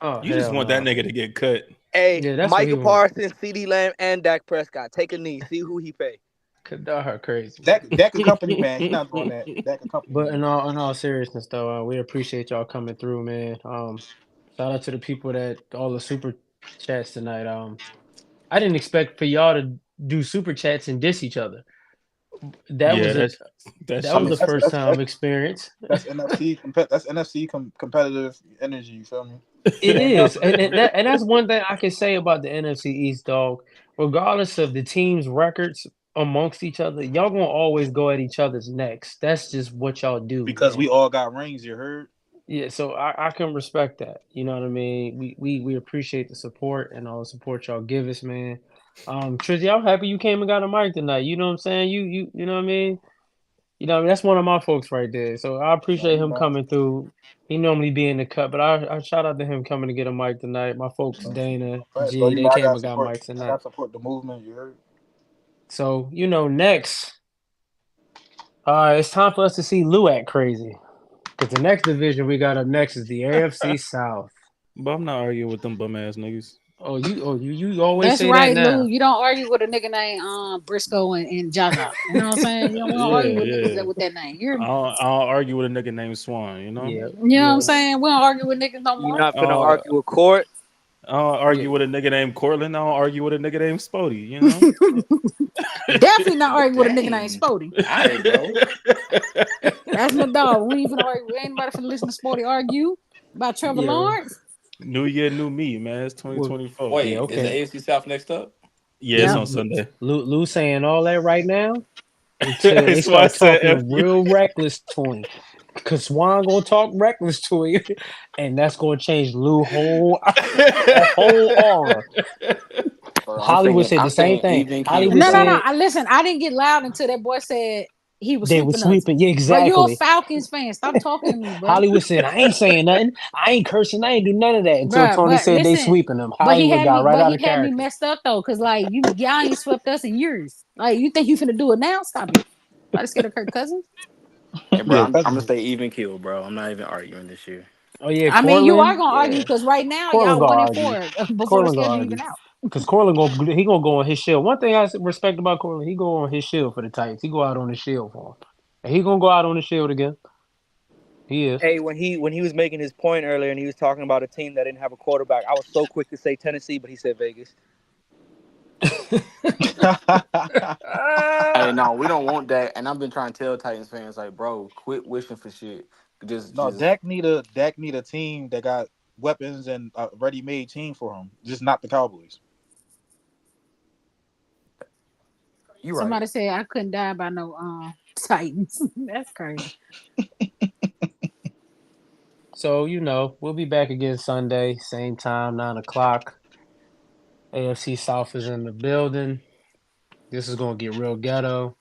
Oh You just hell want that no. nigga to get cut. Hey, Yeah, that's what he Micah want. Parsons, CeeDee Lamb, and Dak Prescott take a knee. See who he pay. Kadar crazy. That could company man. He not doing that. That could company But man. in all seriousness, though, we appreciate y'all coming through, man. Shout out to the people that all the super chats tonight. I didn't expect for y'all to do super chats and diss each other. That Yeah, was a that that I was mean, a shit's first time experience. that's NFC competitive energy. You feel me? It It ain't nothing is, but that. and that's one thing I can say about the NFC East, dog. Regardless of the teams' records amongst each other, y'all gonna always go at each other's necks. That's just what y'all do, Because man. we all got rings. You heard? Yeah, so I can respect that. You know what I mean? We appreciate the support and all the support y'all give us, man. Trizzy, I'm happy you came and got a mic tonight. You know what I'm saying? You know what I mean? You know, that's one of my folks right there. So I No, appreciate you him know, coming through. He normally be in the cut, but I shout out to him coming to get a mic tonight. My folks, Dana, facts, bro. G, You they know, came and got mics I tonight. got support the movement. You heard? So, next, it's time for us to see Lou act crazy. Because the next division we got up next is the AFC South. But I'm not arguing with them bum ass niggas. You always That's say that right, Lou. now. You don't argue with a nigga named Briscoe and Jaja. You know what I'm saying? We don't Yeah, argue with niggas yeah. with that name. You're I don't argue with a nigga named Swan. You know. Yeah, You know what I'm yeah, saying? We don't argue with niggas no You more. not I finna don't, argue with court. I don't yeah. argue with a nigga named Cortland. I don't argue with a nigga named Spody. You know. Definitely not arguing with a nigga named Dang. Spody. All right, bro. That's my dog. We ain't finna argue. We ain't nobody finna listen to Spody argue about Trevor Yeah. Lawrence. New year, new me, man. It's Well, 2024. yeah, Wait, is the okay. AFC South next up? Yeah, it's Yep. on Sunday. Lou saying all that right now until they That's why I start said talking F you. real reckless to him. Because Swan gonna talk reckless to him, and that's gonna change Lou whole a whole aura. Bro, Hollywood said I'm the same saying thing. even keel, Hollywood No, no, bro. no. said I listen. I didn't get loud until that boy said he was they were sweeping us. sweeping. Yeah, Bro, you're a exactly. Falcons fan. Stop talking to me, bro. Hollywood said I ain't saying nothing. I ain't cursing. I ain't do none of that until Bruh, Tony but said they listen, sweeping them. Hollywood got right but out he of had me character. messed up though, cause like y'all ain't swept us in years. Like you think you finna do it now? Stop it. Why scared of Kirk Cousins? Hey, bro, Yeah, I'm gonna Cousins. stay even keel, bro. I'm not even arguing this year. Oh yeah, I mean, you are Cortland. gonna argue Yeah, because right now Cortland y'all gonna one and argue. four before the Cortland gonna schedule argue. even out. Because Cortland he gonna go on his shield. One thing I respect about Cortland, he go on his shield for the Titans. He go out on his shield for him, and he gonna go out on his shield again. He is. Hey, when he was making his point earlier and he was talking about a team that didn't have a quarterback, I was so quick to say Tennessee, but he said Vegas. Hey, no, we don't want that. And I've been trying to tell Titans fans, like, bro, quit wishing for shit. No, Just Dak need a team that got weapons and a ready-made team for him. Just not the Cowboys. you right. Somebody said I couldn't die by no Titans. That's crazy. So we'll be back again Sunday, same time, 9 o'clock. AFC South is in the building. This is gonna get real ghetto.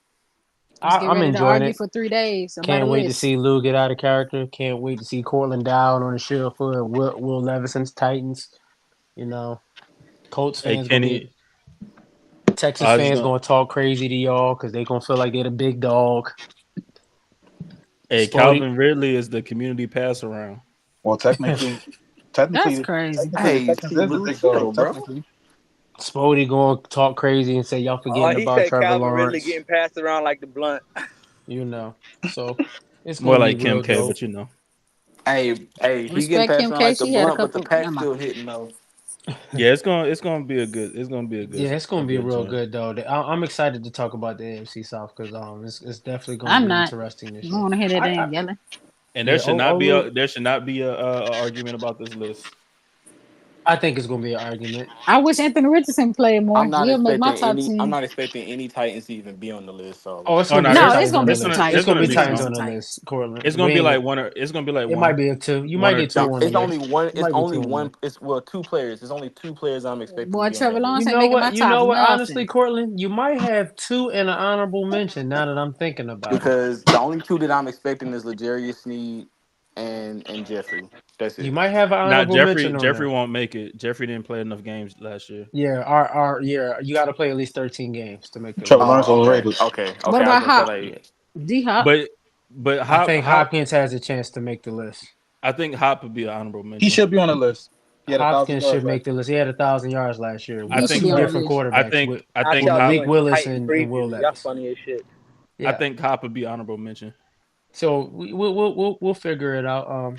Let's get I'm ready to enjoying argue it. for 3 days about a Can't wait to list. see Lou get out of character. Can't wait to see Cortland down on the shield for Will Levison's Titans. You know, Colts Hey fans gonna Kenny, be Texas I was just fans gonna. gonna talk crazy to y'all because they gonna feel like they're the big dog. Hey, Spody. Calvin Ridley is the community pass around. Well, That's crazy. The Hey, Texans see, is the Lou, big dog. chill, bro. Technically, Spody gonna talk crazy and say y'all Oh, forgetting he about said Trevor Calvin Ridley Lawrence. getting passed around like the blunt. So it's More gonna be like Kim real K, dope. but you know. Hey, he getting Respect passed Kim around K. like the She had a blunt, but the couple. pack Never mind. still hitting though. Yeah, it's gonna be Yeah, it's a gonna be good real joint. good though. I'm excited to talk about the AFC South because it's definitely gonna I'm be not. interesting this I don't year. want to hear that I damn yelling. And there Yeah, should not be Lou, a argument about this list. I think it's gonna be an argument. I wish Anthony Richardson played more. He'll make my top I'm 10. not expecting any Titans to even be on the list. So Oh, it's Oh gonna no, be some No, there's it's Titans gonna on the be there's some gonna list. It's there's Titans. gonna gonna be It's be gonna Titans be some. on some the Titans. list, Cortland. It's gonna We be ain't like gonna. one or it's gonna be like It might one. be a two. You One might or get two two. on the list. It's Might be only two on the one. list. It's well, two players. There's only two players I'm expecting to Boy, be on Trevor that Lawrence list. ain't making my You top know what? Honestly, nothing. Cortland, you might have two and an honorable mention. Now that I'm thinking about it, Because the only two that I'm expecting is L'Jarius Sneed and Jeffrey. That's you it. might have an Nah, honorable Jeffrey mention on Jeffrey there. won't make it. Jeffrey didn't play enough games last year. Yeah, our yeah. You got to play at least 13 games to make the Trevor list. Lawrence Oh, was okay, Raiders. okay, What okay. I was about gonna say Hop? Yeah, like, D Hop? But I Hop think Hop Hopkins has a chance to make the list. I think Hop would be an honorable He mention. should be on the list. He had 1,000 Hopkins should yards make last the year. list. He had 1,000 yards last year I He with should think be two on the different list. I quarterbacks think I Not think with y'all Hop Malik doing Willis Titan and Will previews. Y'all Levis. funny as shit. I Yeah. think Hop would be honorable mention. So we'll figure it out.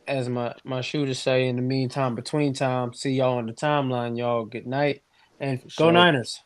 As my shooters say. In the meantime, between time, see y'all on the timeline. Y'all good night and For go sure. Niners.